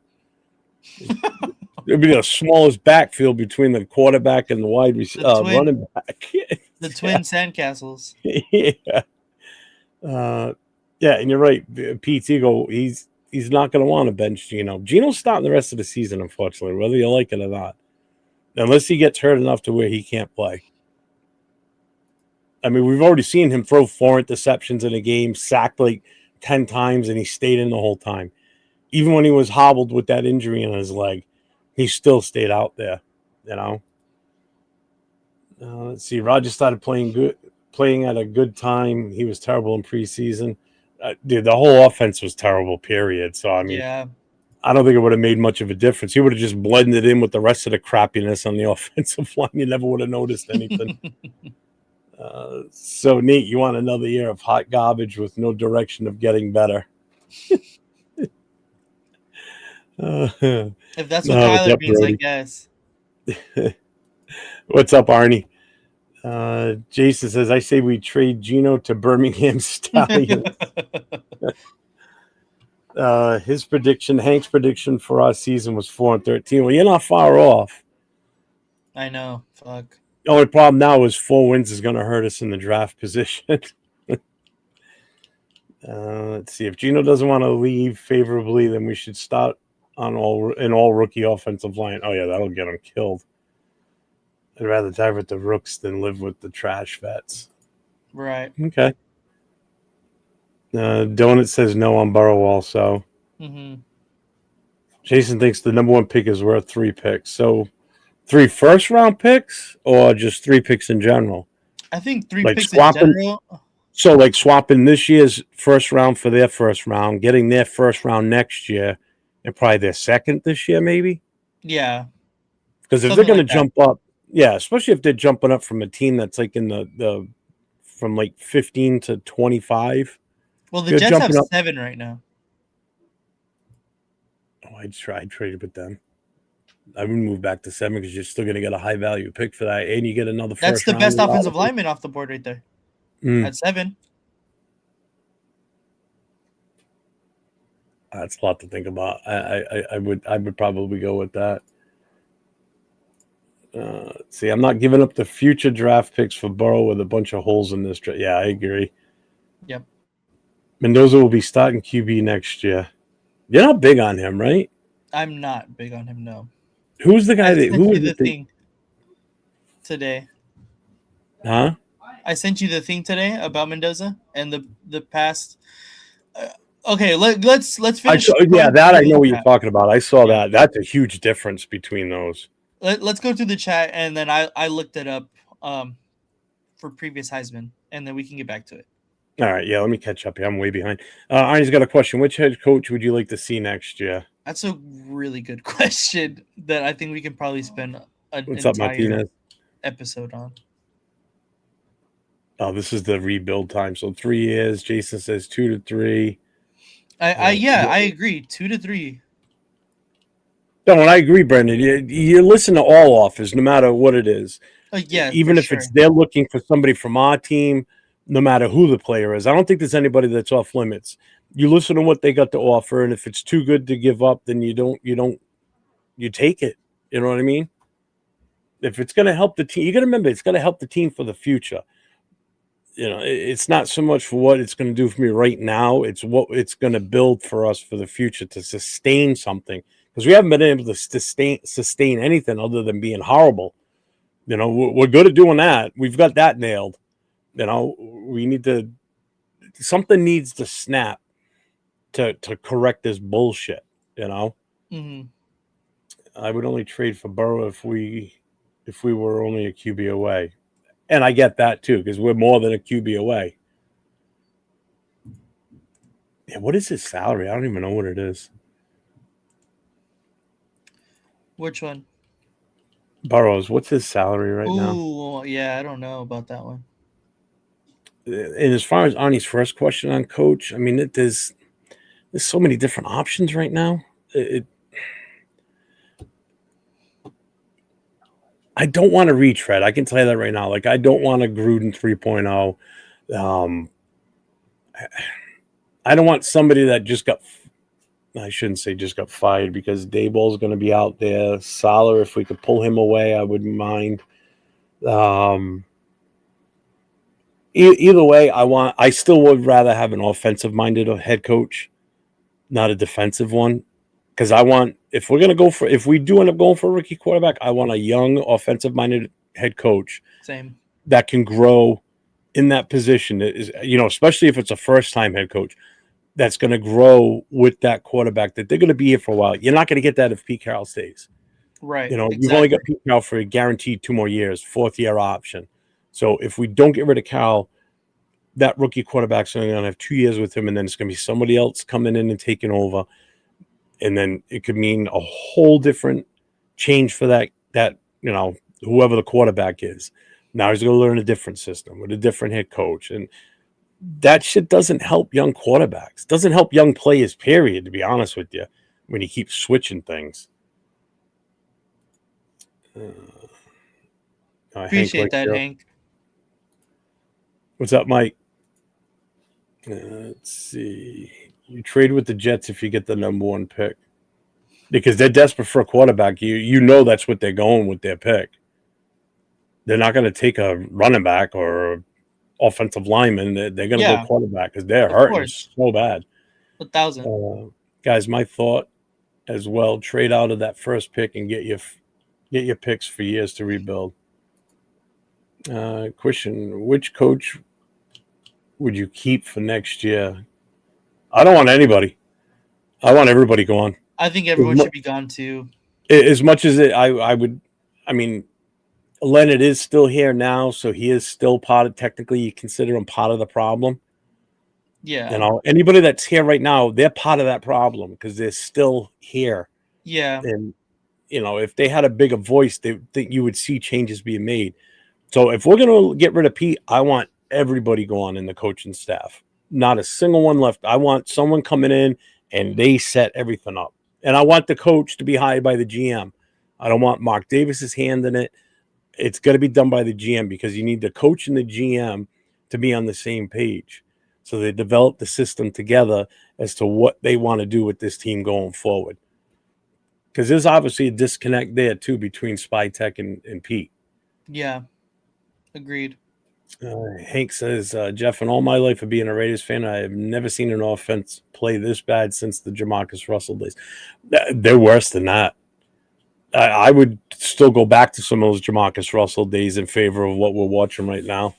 It'd be the smallest backfield between the quarterback and the running back. The twin sandcastles. Yeah. And you're right. Pete's ego, he's not going to want to bench Geno. Geno's starting the rest of the season, unfortunately, whether you like it or not. Unless he gets hurt enough to where he can't play. I mean, we've already seen him throw 4 interceptions in a game, sacked like 10 times, and he stayed in the whole time. Even when he was hobbled with that injury in his leg, he still stayed out there, you know. Let's see. Roger started playing at a good time. He was terrible in preseason. Dude, the whole offense was terrible, period. So, I mean, Yeah. I don't think it would have made much of a difference. He would have just blended in with the rest of the crappiness on the offensive line. You never would have noticed anything. So neat. You want another year of hot garbage with no direction of getting better. If that's what what's Kyler up, means, I Brody? guess. What's up, Arnie? Jason says, I say we trade Gino to Birmingham Stallions. Hank's prediction for our season was 4-13. Well, you're not far off. I know. Fuck. The only problem now is 4 wins is going to hurt us in the draft position. Let's see. If Gino doesn't want to leave favorably, then we should start on all rookie offensive line. Oh yeah, that'll get him killed. I'd rather die with the rooks than live with the trash vets. Right. Okay. Donut says no on Burrow also. Mm-hmm. Jason thinks the number 1 pick is worth 3 picks. So 3 first-round picks or just 3 picks in general? I think 3 Like picks swapping, in general. So like swapping this year's first round for their first round, getting their first round next year, and probably their second this year, maybe? Yeah. Because if Something they're going like to that. jump up, yeah, especially if they're jumping up from a team that's like in the from like 15 to 25. Well, the You're Jets have jumping up. 7 right now. Oh, I'd trade with them. I would move back to 7 because you're still going to get a high value pick for that, and you get another first. That's the round best without offensive it. lineman off the board right there. At 7. That's a lot to think about. I would probably go with that. See, I'm not giving up the future draft picks for Burrow with a bunch of holes in this draft. Yeah, I agree. Yep. Mendoza will be starting QB next year. You're not big on him, right? I'm not big on him, no. Who's the guy I that? sent Who you is the it? thing today. Huh? I sent you the thing today about Mendoza and the past. Okay, let's finish. Yeah, that I know what you're chat. talking about. I saw Yeah. that. That's a huge difference between those. Let's go through the chat, and then I looked it up for previous Heisman, and then we can get back to it. All right, yeah, let me catch up here. I'm way behind. Arnie's got a question. Which head coach would you like to see next year? That's a really good question that I think we can probably spend an What's up, entire Martinez? episode on. Oh, this is the rebuild time. So 3 years. Jason says 2 to 3. I agree. 2 to 3. No, and I agree, Brendan. You listen to all offers, no matter what it is. Yeah, even if it's they're looking for somebody from our team, no matter who the player is. I don't think there's anybody that's off limits. You listen to what they got to offer, and if it's too good to give up, then you take it. You know what I mean? If it's going to help the team, you got to remember it's going to help the team for the future. You know, it's not so much for what it's going to do for me right now. It's what it's going to build for us for the future to sustain something, because we haven't been able to sustain anything other than being horrible. You know, we're good at doing that. We've got that nailed. You know, something needs to snap to correct this bullshit. You know, I would only trade for Burrow if we were only a QB away. And I get that too, because we're more than a QB away. Yeah, what is his salary? I don't even know what it is. Which one? Burrows. What's his salary right now? Ooh, yeah, I don't know about that one. And as far as Arnie's first question on coach, I mean, there's so many different options right now. I don't want to retread. I can tell you that right now. Like, I don't want a Gruden 3.0. I don't want somebody that I shouldn't say just got fired, because Daboll's going to be out there. Salah, if we could pull him away, I wouldn't mind. Either way, I still would rather have an offensive-minded head coach, not a defensive one. Because if we do end up going for a rookie quarterback, I want a young offensive-minded head coach. Same. That can grow in that position is, especially if it's a first-time head coach that's going to grow with that quarterback, that they're going to be here for a while. You're not going to get that if Pete Carroll stays. Right. You've only got Exactly. Pete Carroll for a guaranteed 2 more years, fourth-year option. So if we don't get rid of Carroll, that rookie quarterback's only going to have 2 years with him, and then it's going to be somebody else coming in and taking over, and then it could mean a whole different change for that whoever the quarterback is. Now he's going to learn a different system with a different head coach, and that shit doesn't help young quarterbacks. Doesn't help young players. Period. To be honest with you, when you keep switching things. Hank, Appreciate that, Hank. what's up, Mike? Let's see. You trade with the Jets if you get the number 1 pick because they're desperate for a quarterback. You know that's what they're going with their pick. They're not going to take a running back or offensive lineman. They're going to go quarterback because they're hurting so bad. 1,000. Guys, my thought as well: trade out of that first pick and get your picks for years to rebuild. Question: which coach would you keep for next year? I don't want anybody. I want everybody gone. I think everyone should be gone too. As much as I would. I mean, Leonard is still here now, so he is still technically you consider him part of the problem. Yeah. Anybody that's here right now, they're part of that problem because they're still here. Yeah. And, if they had a bigger voice, you would see changes being made. So if we're going to get rid of Pete, I want everybody gone in the coaching staff. Not a single one left. I want someone coming in and they set everything up. And I want the coach to be hired by the GM. I don't want Mark Davis's hand in it. It's got to be done by the GM because you need the coach and the GM to be on the same page. So they develop the system together as to what they want to do with this team going forward. Because there's obviously a disconnect there, too, between Spytek and Pete. Yeah. Agreed. Hank says, Jeff, in all my life of being a Raiders fan, I have never seen an offense play this bad since the Jamarcus Russell days. They're worse than that. I would still go back to some of those Jamarcus Russell days in favor of what we're watching right now.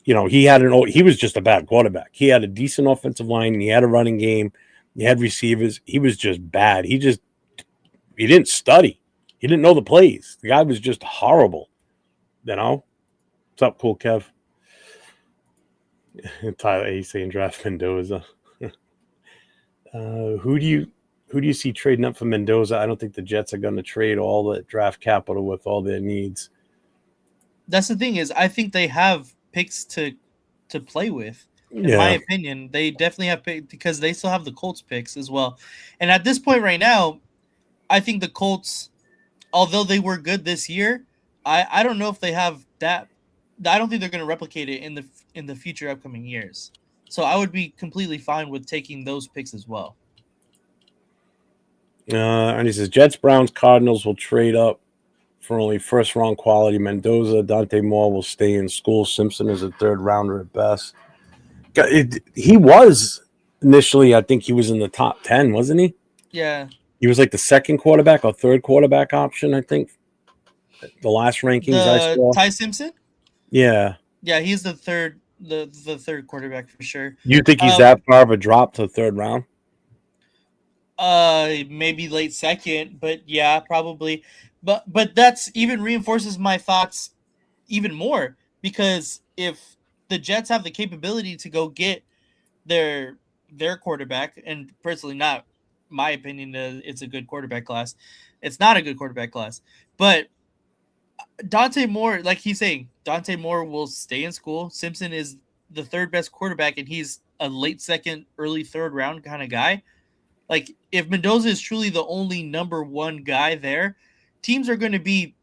He was just a bad quarterback. He had a decent offensive line. He had a running game. He had receivers. He was just bad. He didn't study. He didn't know the plays. The guy was just horrible. What's up, Cool Kev? Tyler A saying draft Mendoza. Who do you see trading up for Mendoza? I don't think the Jets are going to trade all the draft capital with all their needs. That's the thing is, I think they have picks to play with. In my opinion, they definitely have picks because they still have the Colts picks as well. And at this point right now, I think the Colts, although they were good this year, I don't know if they have that. I don't think they're going to replicate it in the future upcoming years. So I would be completely fine with taking those picks as well. And he says Jets, Browns, Cardinals will trade up for only first round quality. Mendoza, Dante Moore will stay in school. Simpson is a third rounder at best. He was initially, I think he was in the top 10, wasn't he? Yeah. He was like the second quarterback or third quarterback option, I think. The last rankings I saw. Ty Simpson? Yeah. Yeah, he's the third third quarterback for sure. You think he's that far of a drop to the third round? Maybe late second, but yeah, probably. But that's even reinforces my thoughts even more because if the Jets have the capability to go get their quarterback, and personally, not my opinion, it's a good quarterback class. It's not a good quarterback class, but Dante Moore, like he's saying, Dante Moore will stay in school. Simpson is the third best quarterback, and he's a late second, early third round kind of guy. Like, if Mendoza is truly the only number one guy there, teams are going to be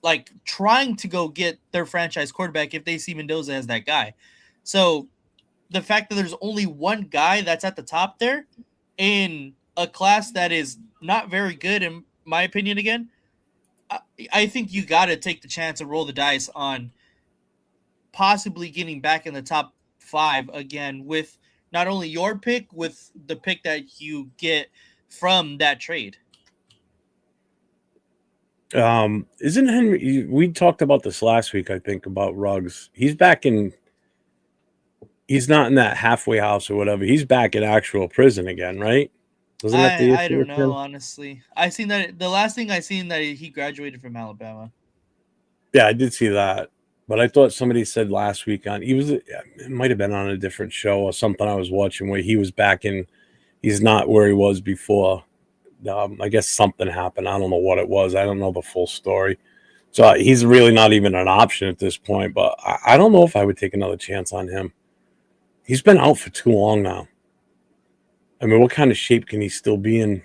like trying to go get their franchise quarterback if they see Mendoza as that guy. So the fact that there's only one guy that's at the top there in a class that is not very good, in my opinion, again, I think you got to take the chance and roll the dice on possibly getting back in the top 5 again with not only your pick, with the pick that you get from that trade. Isn't Henry? We talked about this last week, I think, about Ruggs. He's back in. He's not in that halfway house or whatever. He's back in actual prison again, right? Wasn't that the I issue don't with know, him? honestly. I seen that the last thing I seen that he graduated from Alabama. Yeah, I did see that, but I thought somebody said last week on he was. It might have been on a different show or something I was watching where he was back in. He's not where he was before. I guess something happened. I don't know what it was. I don't know the full story. So he's really not even an option at this point. But I don't know if I would take another chance on him. He's been out for too long now. I mean, what kind of shape can he still be in?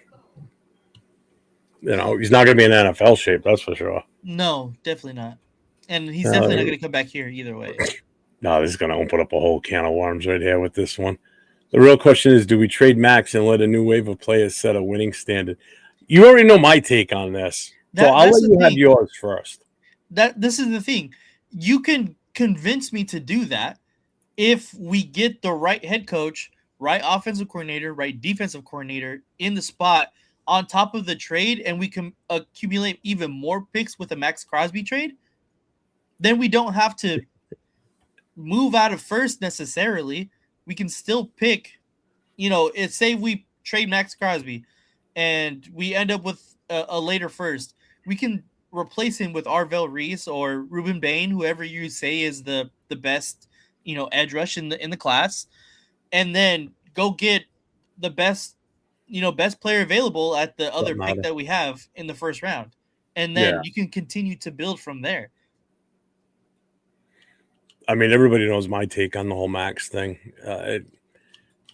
You know, he's not going to be in NFL shape, that's for sure. No, definitely not. And he's Uh, definitely not going to come back here either way. no, this is going to open up a whole can of worms right here with this one. The real question is, do we trade Max and let a new wave of players set a winning standard? You already know my take on this, so I'll That's let the you have thing. yours first. This is the thing. You can convince me to do that if we get the right head coach, right offensive coordinator, right defensive coordinator in the spot on top of the trade, and we can accumulate even more picks with a Max Crosby trade. Then we don't have to move out of first necessarily. We can still pick. It's say we trade Max Crosby, and we end up with a later first. We can replace him with Arvell Reese or Ruben Bain, whoever you say is the best, edge rush in the class, and then go get the best, best player available at the other Doesn't pick matter. that we have in the first round, and Yeah. then you can continue to build from there. I mean, everybody knows my take on the whole Max thing.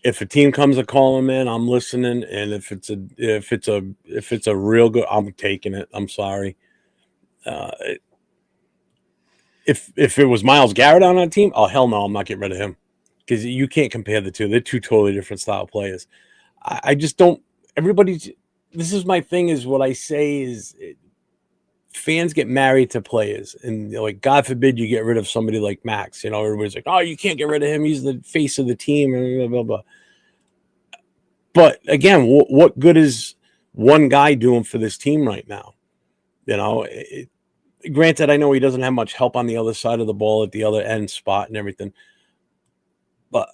If a team comes to call him in, I'm listening, and if it's a real good, I'm taking it. I'm sorry. Uh, if it was Miles Garrett on that team, oh hell no, I'm not getting rid of him because you can't compare the two. They're two totally different style players. I just don't. Everybody's. This is my thing. Is what I say is fans get married to players, and like God forbid you get rid of somebody like Max. You know, everybody's like, oh, you can't get rid of him. He's the face of the team, and blah blah blah. But again, what good is one guy doing for this team right now? You know, granted, I know he doesn't have much help on the other side of the ball at the other end spot and everything, but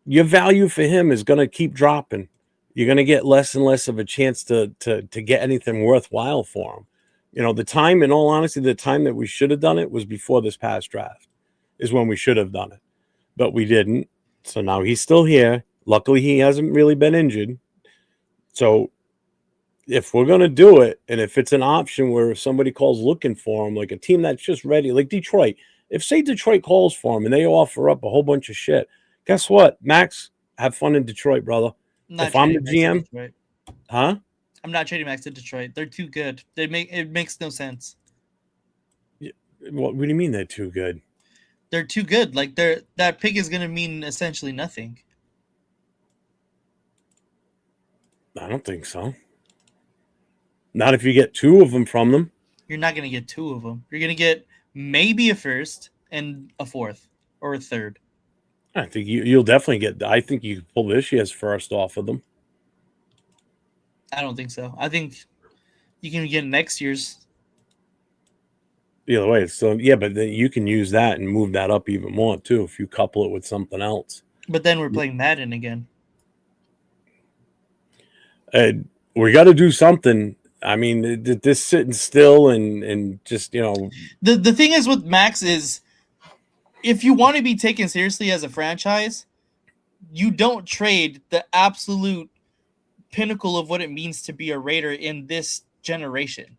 your value for him is going to keep dropping. You're going to get less and less of a chance to get anything worthwhile for him. You know, the time, in all honesty, the time that we should have done it was before this past draft, is when we should have done it, but we didn't. So now he's still here. Luckily, he hasn't really been injured. So if we're going to do it, and if it's an option where if somebody calls looking for him, like a team that's just ready, like Detroit, if say Detroit calls for him and they offer up a whole bunch of shit, guess what? Max, have fun in Detroit, brother. I'm not If I'm the trading Max to GM, Detroit. huh? I'm not trading Max to Detroit. They're too good. It makes no sense. What do you mean they're too good? They're too good. Like that pick is gonna mean essentially nothing. I don't think so. Not if you get two of them from them. You're not gonna get two of them. You're gonna get maybe a first and a fourth or a third. I think you'll definitely get. I think you can pull this year's first off of them. I don't think so. I think you can get next year's. Either way, so yeah, but then you can use that and move that up even more too if you couple it with something else. But then we're playing Madden again. We got to do something. I mean, this sitting still and just The thing is with Max is if you want to be taken seriously as a franchise, you don't trade the absolute pinnacle of what it means to be a Raider in this generation.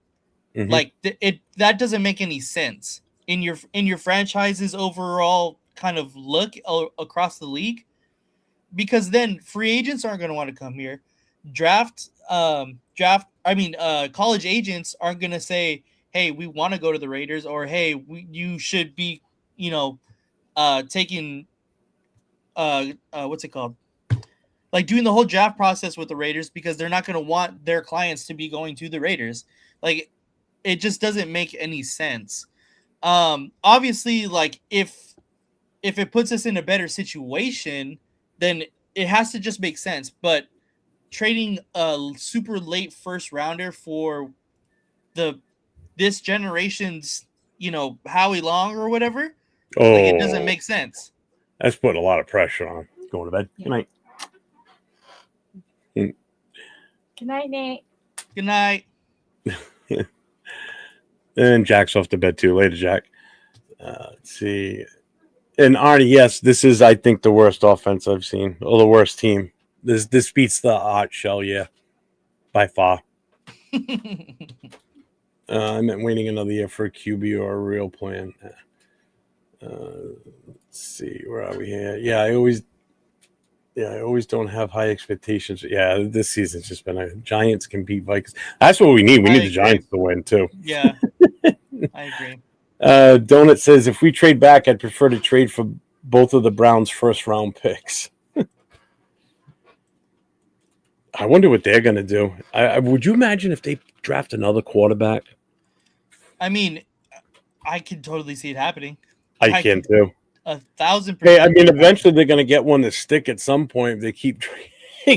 mhm. Like it that doesn't make any sense in your franchise's overall kind of look across the league, because then free agents aren't going to want to come here. College agents aren't going to say, hey, we want to go to the Raiders, or hey, you should be, taking what's it called, like doing the whole draft process with the Raiders, because they're not going to want their clients to be going to the Raiders. Like it just doesn't make any sense. Obviously, like if it puts us in a better situation, then it has to just make sense. But trading a super late first rounder for the this generation's, Howie Long or whatever. Oh, Like, it doesn't make sense. That's putting a lot of pressure on. Going to bed. Yeah. Good night. Good night, Nate. Good night. And Jack's off to bed too. Later, Jack. Let's see. And Arnie, yes, this is, I think, the worst offense I've seen, or the worst team. This beats the Art Shell, yeah, by far. I meant waiting another year for a QB or a real plan. Let's see, where are we here? Yeah, I always don't have high expectations. Yeah, this season's just been a Giants can beat Vikings. That's what we need. We I need the agree. Giants to win too. Yeah, I agree. Donut says if we trade back, I'd prefer to trade for both of the Browns' first round picks. I wonder what they're going to do. Would you imagine if they draft another quarterback? I mean, I can totally see it happening. I can too. 1,000%. Hey, I mean, eventually they're going to get one to stick at some point. If they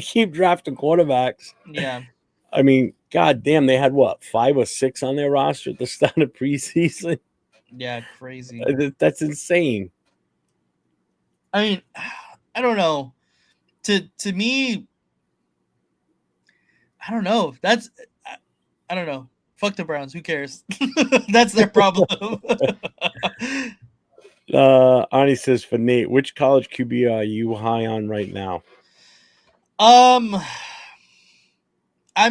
keep drafting quarterbacks. Yeah. I mean, god damn, they had what, 5 or 6 on their roster at the start of preseason. Yeah, crazy. That's insane. I mean, I don't know. To me, I don't know. I don't know. Fuck the Browns. Who cares? That's their problem. Arnie says for Nate, which college QB are you high on right now? I'm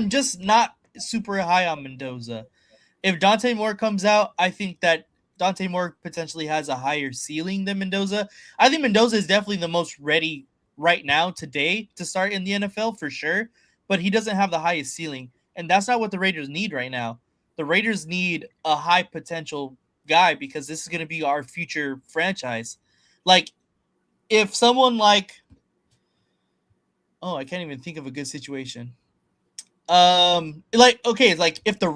just not super high on Mendoza. If Dante Moore comes out, I think that Dante Moore potentially has a higher ceiling than Mendoza. I think Mendoza is definitely the most ready right now today to start in the NFL for sure, but he doesn't have the highest ceiling, and that's not what the Raiders need right now. The Raiders need a high potential guy because this is going to be our future franchise. Like, if someone like, I can't even think of a good situation. Like if the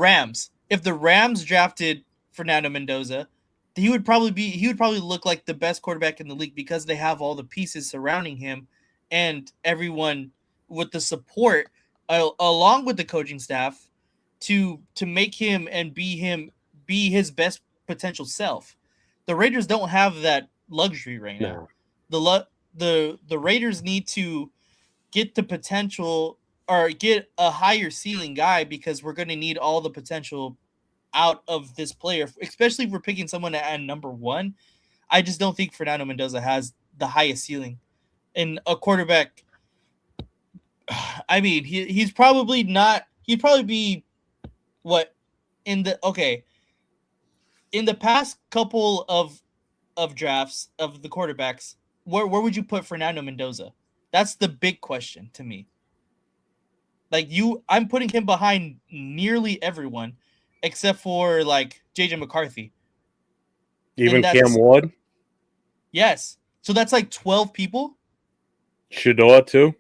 Rams drafted Fernando Mendoza, he would probably look like the best quarterback in the league because they have all the pieces surrounding him and everyone with the support along with the coaching staff to make him and be his best potential self. The Raiders don't have that luxury right now. The Raiders need to get the potential or get a higher ceiling guy because we're going to need all the potential out of this player, especially if we're picking someone at number 1. I just don't think Fernando Mendoza has the highest ceiling in a quarterback. I mean, he's probably not. He'd probably be what in the past couple of drafts of the quarterbacks. Where would you put Fernando Mendoza? That's the big question to me. Like I'm putting him behind nearly everyone except for like JJ McCarthy. Even Cam Ward? Yes. So that's like 12 people. Shador too?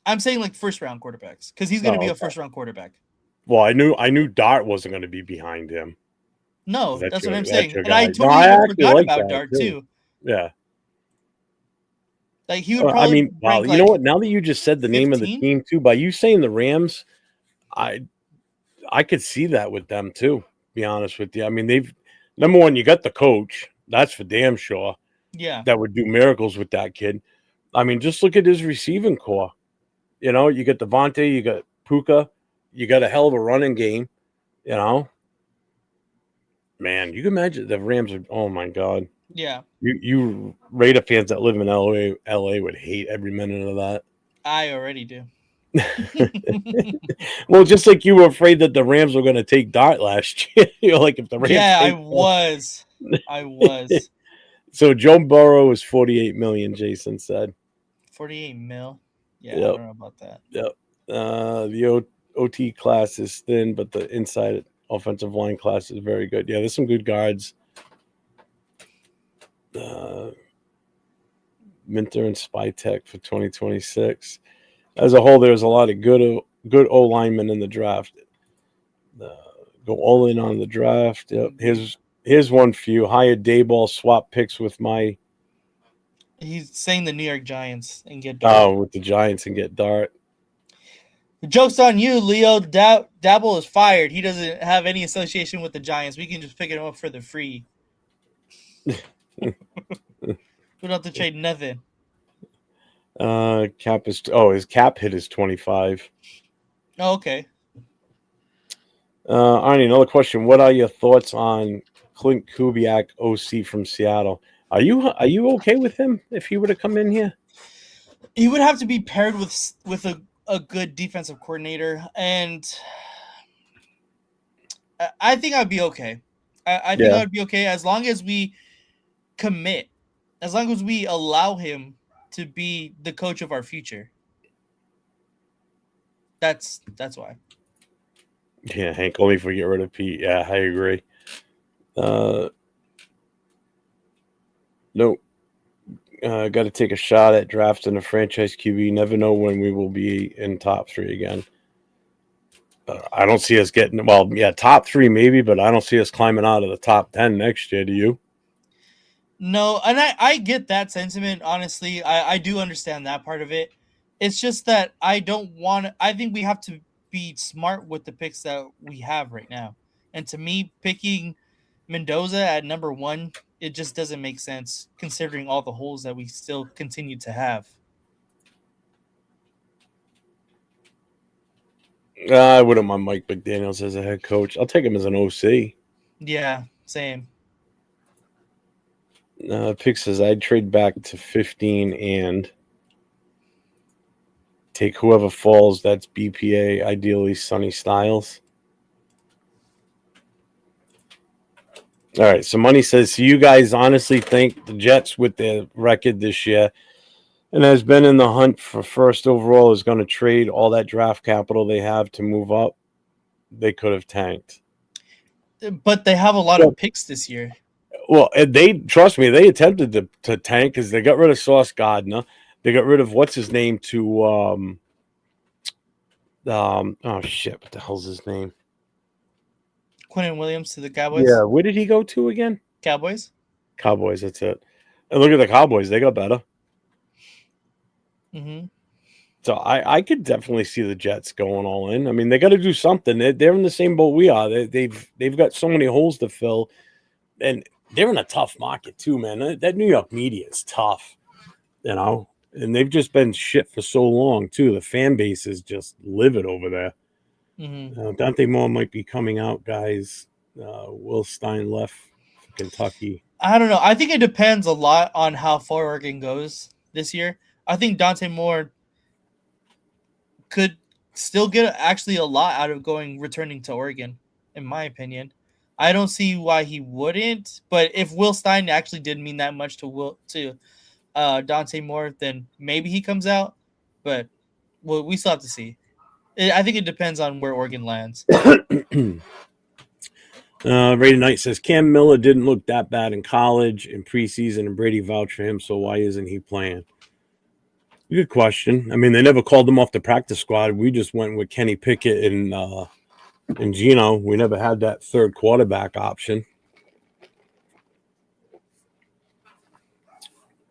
I'm saying like first round quarterbacks because he's going to be a first round quarterback. Well, I knew Dart wasn't going to be behind him. No, that's what I'm saying. And I totally forgot about Dart too. Yeah. Like he would probably. Wow. You know what? Now that you just said the 15? Name of the team too, by you saying the Rams, I could see that with them too. Be honest with you. I mean, number one, you got the coach. That's for damn sure. Yeah. That would do miracles with that kid. I mean, just look at his receiving core. You know, you got Devontae, you got Puka, you got a hell of a running game. You know, man, you can imagine the Rams are. Oh my God. Yeah. You Raider fans that live in LA would hate every minute of that. I already do. Well, just like you were afraid that the Rams were going to take Dart last year. Like if the Rams. Yeah, I was. So Joe Burrow is $48 million. Jason said. 48 mil. Yeah, yep. I don't know about that. Yep. The OT class is thin, but the inside offensive line class is very good. Yeah, there's some good guards. Minter and Spytech for 2026. As a whole, there's a lot of good O linemen in the draft. Go all in on the draft. Yep. Here's one for you. Hire Dayball, swap picks with my. He's saying the New York Giants and get Dart. Oh, with the Giants and get Dart. Joke's on you, Leo. Dabble is fired. He doesn't have any association with the Giants. We can just pick him up for the free. We don't have to trade nothing. Cap is his cap hit is 25. Oh, okay. Arnie, another question. What are your thoughts on Clint Kubiak, OC from Seattle? Are you okay with him if he were to come in here? He would have to be paired with a good defensive coordinator, and I think I'd be okay. I think I'd be okay as long as we commit, as long as we allow him to be the coach of our future. That's why. Yeah, Hank, only if we get rid of Pete. Yeah, I agree. Nope. Got to take a shot at drafting a franchise QB. Never know when we will be in top 3 again. I don't see us getting, top 3 maybe, but I don't see us climbing out of the top 10 next year. Do you? No, and I get that sentiment, honestly. I do understand that part of it. It's just that I think we have to be smart with the picks that we have right now. And to me, picking Mendoza at number 1, it just doesn't make sense considering all the holes that we still continue to have. I wouldn't mind Mike McDaniels as a head coach. I'll take him as an OC. Yeah, same. Pick says I'd trade back to 15 and take whoever falls. That's BPA, ideally Sonny Styles. All right, so Money says, so you guys honestly think the Jets with their record this year and has been in the hunt for first overall is going to trade all that draft capital they have to move up? They could have tanked. But they have a lot of picks this year. Well, they trust me, they attempted to tank because they got rid of Sauce Gardner. They got rid of what's his name to oh shit, what the hell's his name? Quinnen Williams to the Cowboys. Yeah, where did he go to again? Cowboys. Cowboys, that's it. And look at the Cowboys, they got better. Mm-hmm. So I could definitely see the Jets going all in. I mean, they got to do something. They're in the same boat we are. They've got so many holes to fill, and they're in a tough market too, man. That New York media is tough, and they've just been shit for so long too. The fan base is just livid over there. Mm-hmm. Dante Moore might be coming out, guys. Will Stein left for Kentucky. I don't know. I think it depends a lot on how far Oregon goes this year. I think Dante Moore could still get actually a lot out of returning to Oregon, in my opinion. I don't see why he wouldn't, but if Will Stein actually did mean that much to Dante Moore, then maybe he comes out. But we still have to see. I think it depends on where Oregon lands. Ray Knight says Cam Miller didn't look that bad in college in preseason, and Brady vouched for him. So why isn't he playing? Good question. I mean, they never called him off the practice squad. We just went with Kenny Pickett and Gino. We never had that third quarterback option.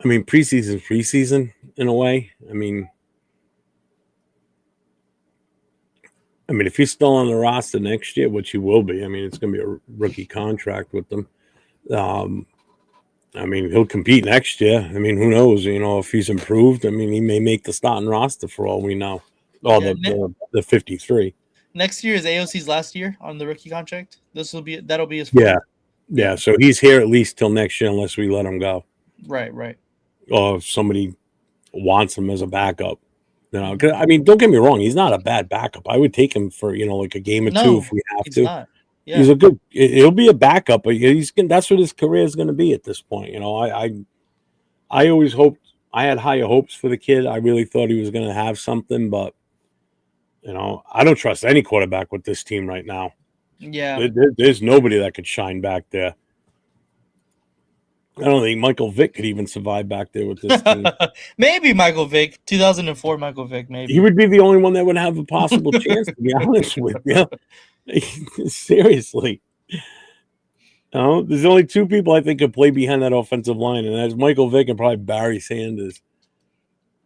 I mean, preseason in a way. I mean, if he's still on the roster next year, which he will be, I mean, it's going to be a rookie contract with them. I mean, he'll compete next year. I mean, who knows? If he's improved, I mean, he may make the starting roster for all we know. The 53. Next year is AOC's last year on the rookie contract. That'll be his first. Yeah. So he's here at least till next year, unless we let him go. Right. Or if somebody wants him as a backup. I mean, don't get me wrong. He's not a bad backup. I would take him for like a game or two if we have to. Not. Yeah. He's he'll be a backup, but that's what his career is going to be at this point. I always hoped, I had higher hopes for the kid. I really thought he was going to have something, but I don't trust any quarterback with this team right now. Yeah. There's nobody that could shine back there. I don't think Michael Vick could even survive back there with this team. Maybe Michael Vick, 2004 Michael Vick, maybe. He would be the only one that would have a possible chance, to be honest with you. Seriously. There's only two people I think could play behind that offensive line, and that's Michael Vick and probably Barry Sanders.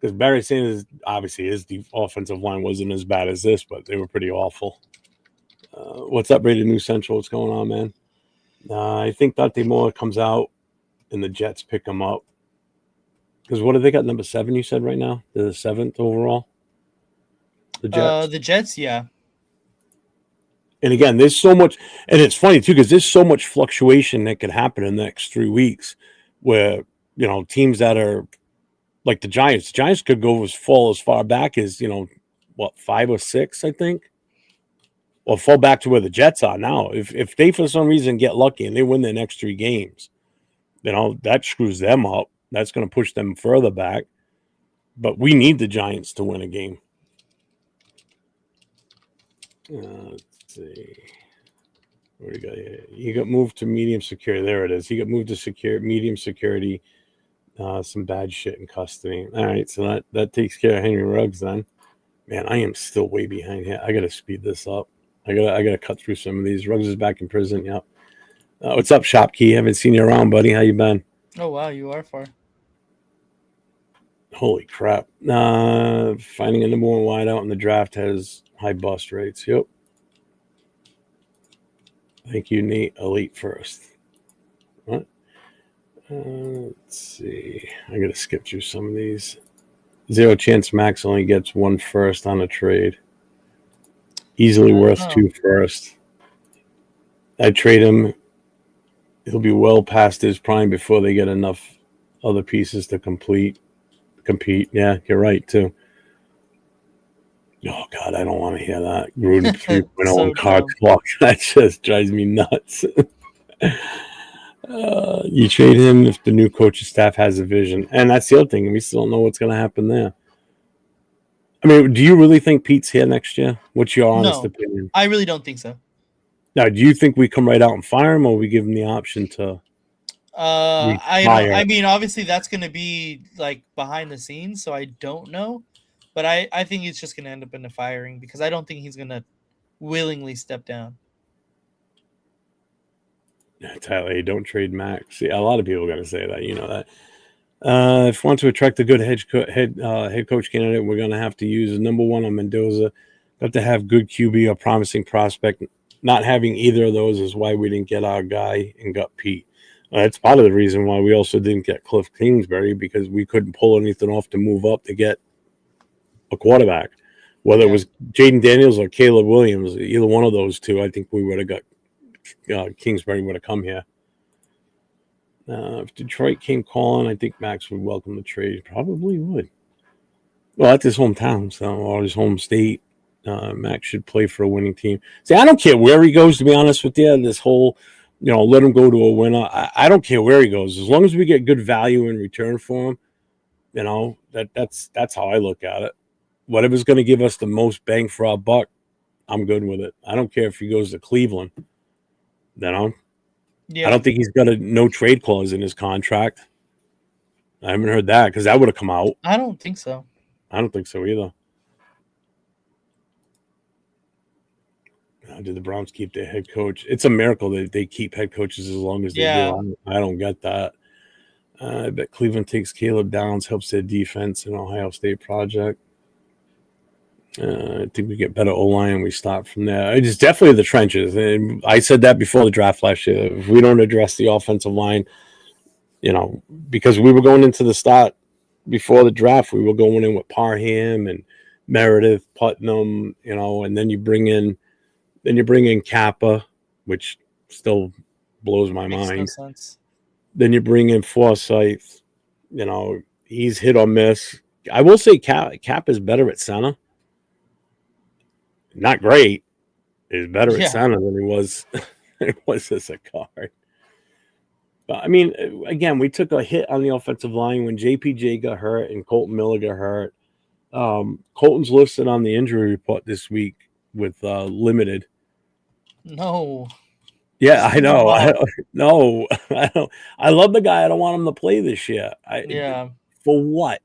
Because Barry Sanders, obviously, his offensive line wasn't as bad as this, but they were pretty awful. What's up, Rated New Central? What's going on, man? I think Dante Moore comes out and the Jets pick him up. Because what have they got? Number 7, you said right now? They're the 7th overall? The Jets? The Jets, yeah. And again, there's so much, and it's funny too, because there's so much fluctuation that could happen in the next 3 weeks where, teams that are like the Giants could go fall as far back as, 5 or 6, I think. Or fall back to where the Jets are now. If they, for some reason, get lucky and they win their next 3 games, that screws them up. That's going to push them further back. But we need the Giants to win a game. Let's see. What do we got here? He got moved to medium security. There it is. He got moved to medium security. Some bad shit in custody. All right, so that takes care of Henry Ruggs then. Man, I am still way behind here. I got to speed this up. I gotta cut through some of these. Ruggs is back in prison. Yep. What's up, Shopkey? Haven't seen you around, buddy. How you been? Oh wow, you are far. Holy crap. Finding a number 1 wideout in the draft has high bust rates. Yep. Thank you, Nate. Elite first. What? Let's see. I got to skip through some of these. 0 chance Max only gets 1 first on a trade. Easily worth 2 first. I trade him. He'll be well past his prime before they get enough other pieces to compete. Yeah, you're right, too. Oh, God, I don't want to hear that. Gruden 3.0 So on card clock. That just drives me nuts. You trade him if the new coaching staff has a vision. And that's the other thing. We still don't know what's going to happen there. I mean, do you really think Pete's here next year? What's your honest opinion? I really don't think so. Now, do you think we come right out and fire him, or we give him the option to I mean, obviously that's going to be like behind the scenes, so I don't know. But I think it's just going to end up in a firing because I don't think he's going to willingly step down. Tyler, don't trade Max. See, a lot of people are going to say that. You know that. If we want to attract a good head coach candidate, we're going to have to use number 1 on Mendoza. Got to have good QB or promising prospect. Not having either of those is why we didn't get our guy and got Pete. That's part of the reason why we also didn't get Cliff Kingsbury, because we couldn't pull anything off to move up to get a quarterback. Whether it was Jaden Daniels or Caleb Williams, either one of those two, I think we would have got Kingsbury would have come here. If Detroit came calling, I think Max would welcome the trade. Probably would. Well, that's his hometown, or his home state. Max should play for a winning team. See, I don't care where he goes, to be honest with you. This whole, let him go to a winner. I don't care where he goes. As long as we get good value in return for him, that's how I look at it. Whatever's going to give us the most bang for our buck, I'm good with it. I don't care if he goes to Cleveland. Yeah. I don't think he's got a no trade clause in his contract. I haven't heard that, because that would have come out. I don't think so. I don't think so either. Did the Browns keep their head coach? It's a miracle that they keep head coaches as long as they do. I don't get that. I bet Cleveland takes Caleb Downs, helps their defense in Ohio State project. I think we get better O-line and we start from there. It's definitely the trenches. And I said that before the draft last year. If we don't address the offensive line, because we were going into the start before the draft, we were going in with Parham and Meredith, Putnam, and then you bring in Kappa, which still blows my mind. Makes no sense. Then you bring in Forsyth. He's hit or miss. I will say Cap is better at center. Not great. He's better at center than he was as a guard. But, I mean, again, we took a hit on the offensive line when JPJ got hurt and Colton Miller got hurt. Colton's listed on the injury report this week with limited. No. Yeah, I know. I don't. I love the guy. I don't want him to play this year. For what?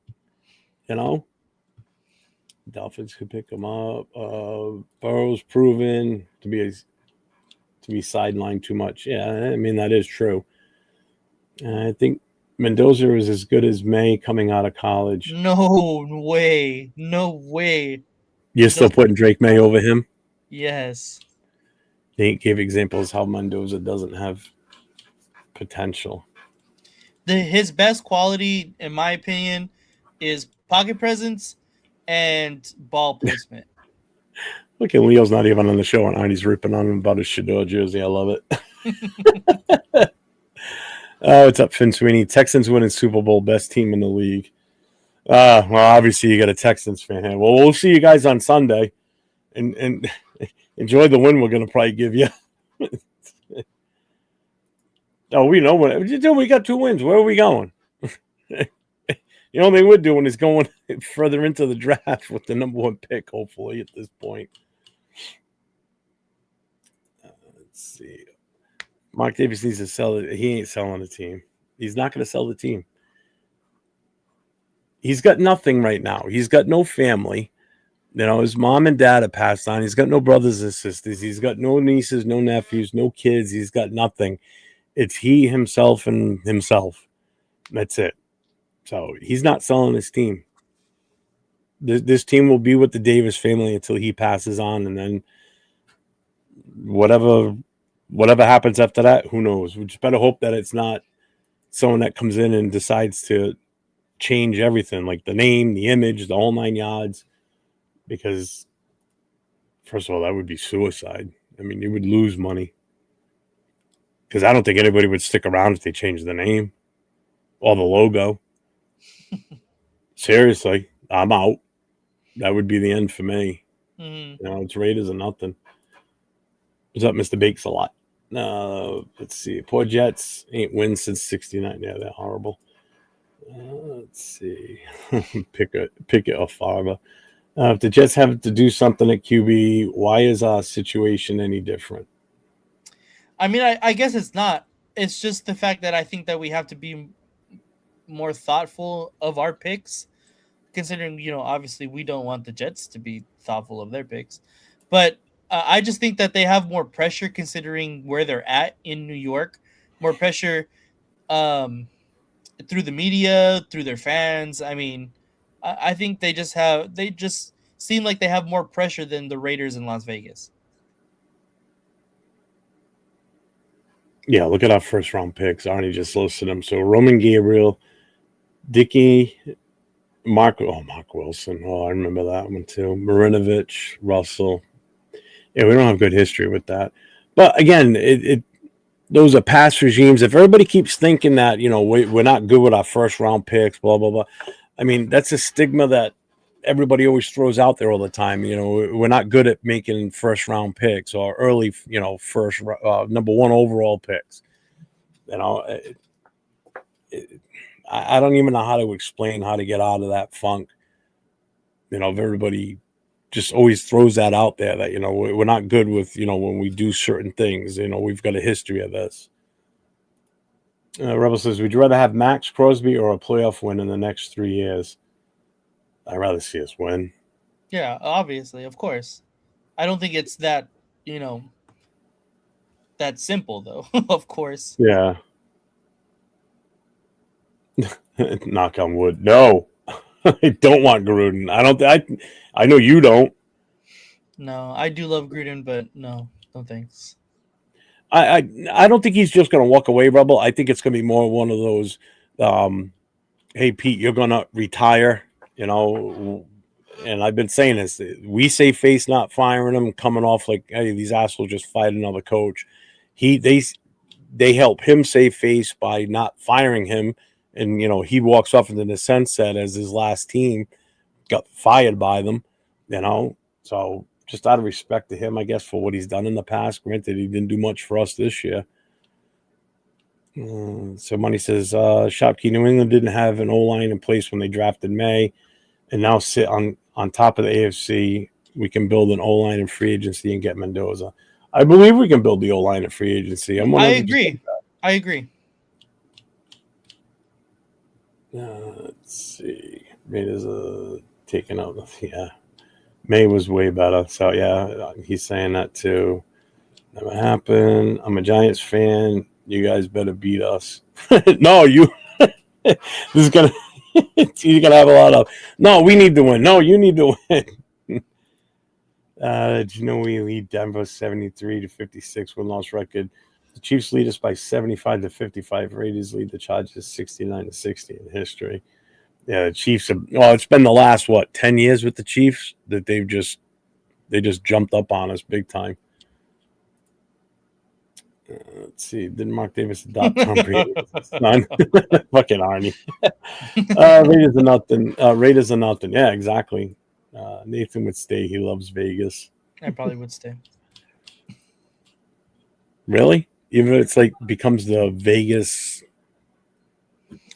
Dolphins could pick him up. Burrow's proven to be sidelined too much. Yeah, I mean that is true. I think Mendoza is as good as May coming out of college. No way. No way. You're still putting Drake May over him? Yes. Nate gave examples how Mendoza doesn't have potential. His best quality, in my opinion, is pocket presence and ball placement. Look at Leo's not even on the show, and Arnie's ripping on him about his Shutout jersey. I love it. Oh, what's up, Finn Sweeney? Texans winning Super Bowl, best team in the league. Well, obviously you got a Texans fan here. Well, we'll see you guys on Sunday, and enjoy the win we're going to probably give you. Oh, we know what we got 2 wins. Where are we going? The only thing we're doing is going further into the draft with the number 1 pick, hopefully, at this point. Let's see. Mark Davis needs to sell it. He ain't selling the team. He's not going to sell the team. He's got nothing right now. He's got no family. You know, his mom and dad have passed on. He's got no brothers and sisters. He's got no nieces, no nephews, no kids. He's got nothing. It's he, himself, and himself. That's it. So he's not selling his team. This team will be with the Davis family until he passes on, and then whatever happens after that, who knows? We just better hope that it's not someone that comes in and decides to change everything, like the name, the image, the whole 9 yards. Because, first of all, that would be suicide. I mean, you would lose money. Because I don't think anybody would stick around if they changed the name or the logo. Seriously, I'm out. That would be the end for me. Mm-hmm. You know, it's Raiders or nothing. What's up, Mr. Bakes a lot? Let's see. Poor Jets ain't win since '69. Yeah, they're horrible. Let's see. pick it off Farva. If the Jets have to do something at QB, why is our situation any different? I mean, I guess it's not. It's just the fact that I think that we have to be more thoughtful of our picks, considering, you know, obviously we don't want the Jets to be thoughtful of their picks. But I just think that they have more pressure considering where they're at in New York, more pressure through the media, through their fans. I mean, I think they just seem like they have more pressure than the Raiders in Las Vegas. Yeah, look at our first round picks. Arnie just listed them. So Roman Gabriel, Dickey, Mark Wilson. Oh, I remember that one too. Marinovich, Russell. Yeah, we don't have good history with that. But again, those are past regimes. If everybody keeps thinking that, you know, we're not good with our first round picks, blah, blah, blah. I mean, that's a stigma that everybody always throws out there all the time. You know, we're not good at making first round picks or early, you know, first number 1 overall picks. You know, I don't even know how to explain how to get out of that funk. You know, if everybody just always throws that out there that, you know, we're not good with, you know, when we do certain things. You know, we've got a history of this. Rebel says, would you rather have Max Crosby or a playoff win in the next 3 years? I'd rather see us win. Yeah, obviously, of course. I don't think it's that, you know, that simple, though, of course. Yeah. Knock on wood. No. I don't want Gruden. I know you don't. No, I do love Gruden, but no thanks. I don't think he's just going to walk away, Rebel. I think it's going to be more one of those, hey, Pete, you're going to retire, you know. And I've been saying this. We save face not firing him, coming off like, hey, these assholes just fired another coach. They help him save face by not firing him. And, you know, he walks off into the sunset as his last team got fired by them, you know. So just out of respect to him, I guess, for what he's done in the past. Granted, he didn't do much for us this year. So Money says, Shopkey, New England didn't have an O-line in place when they drafted May, and now sit on top of the AFC. We can build an O-line in free agency and get Mendoza. I believe we can build the O-line in free agency. I agree. I agree. Let's see. Raiders taking out. Yeah, May was way better. So yeah, he's saying that too. Never happened. I'm a Giants fan. You guys better beat us. No, you. This is gonna. You're gonna have a lot of. No, we need to win. No, you need to win. Did you know we lead Denver 73-56 win-loss record? The Chiefs lead us by 75-55. Raiders lead the Chargers 69-60 in history. Yeah, the Chiefs. Well, it's been the last 10 years with the Chiefs that they just jumped up on us big time. Let's see. Didn't Mark Davis adopt Tom Brady as his son? Fucking Arnie. Raiders are nothing. Raiders are nothing. Yeah, exactly. Nathan would stay. He loves Vegas. I probably would stay. Really? Even if it's like becomes the Vegas.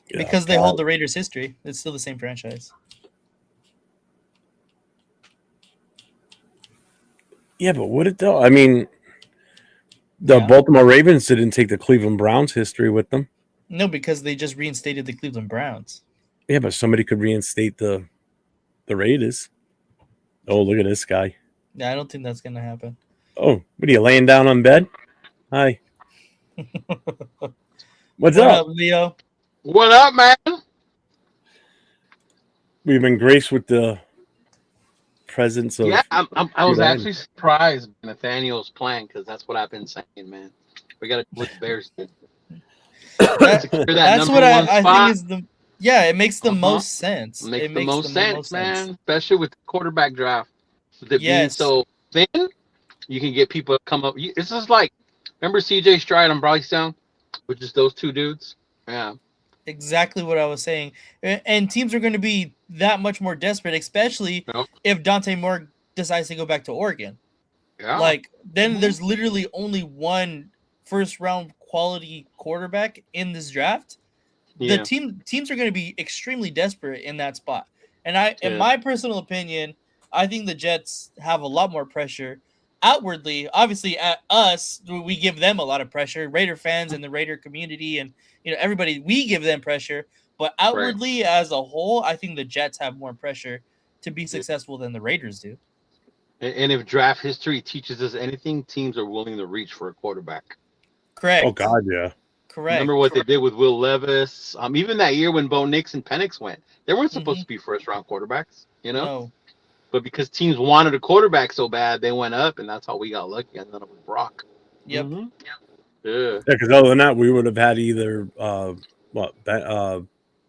Because they hold the Raiders' history. It's still the same franchise. Yeah, but would it though? I mean, the Baltimore Ravens didn't take the Cleveland Browns history with them. No, because they just reinstated the Cleveland Browns. Yeah, but somebody could reinstate the Raiders. Oh, look at this guy. Yeah, I don't think that's going to happen. Oh, what are you laying down on bed? Hi. What's What up? Leo? What up, man? We've been graced with the presence of. Yeah, I was actually surprised Nathaniel's playing because that's what I've been saying, man. We got to what the Bears did. That's what I think is the. Yeah, it makes the most sense. It makes the most sense, man. Especially with the quarterback draft. With it being so thin, you can get people to come up. It's just like, remember CJ Stroud and Bryce Young? With just those two dudes? Yeah. Exactly what I was saying. And teams are going to be that much more desperate, especially if Dante Moore decides to go back to Oregon. Yeah. Like, then there's literally only one first-round quality quarterback in this draft. The teams are going to be extremely desperate in that spot. And in my personal opinion, I think the Jets have a lot more pressure outwardly. Obviously, at us, we give them a lot of pressure. Raider fans and the Raider community and everybody, we give them pressure. But outwardly, as a whole, I think the Jets have more pressure to be successful than the Raiders do. And if draft history teaches us anything, teams are willing to reach for a quarterback. Correct. Oh God, yeah. Correct. Remember what they did with Will Levis? Even that year when Bo Nix and Penix went, they weren't supposed to be first-round quarterbacks, No. But because teams wanted a quarterback so bad, they went up, and that's how we got lucky. And then it was Brock. Yep. Yeah. Yeah, because other than that, we would have had either Bo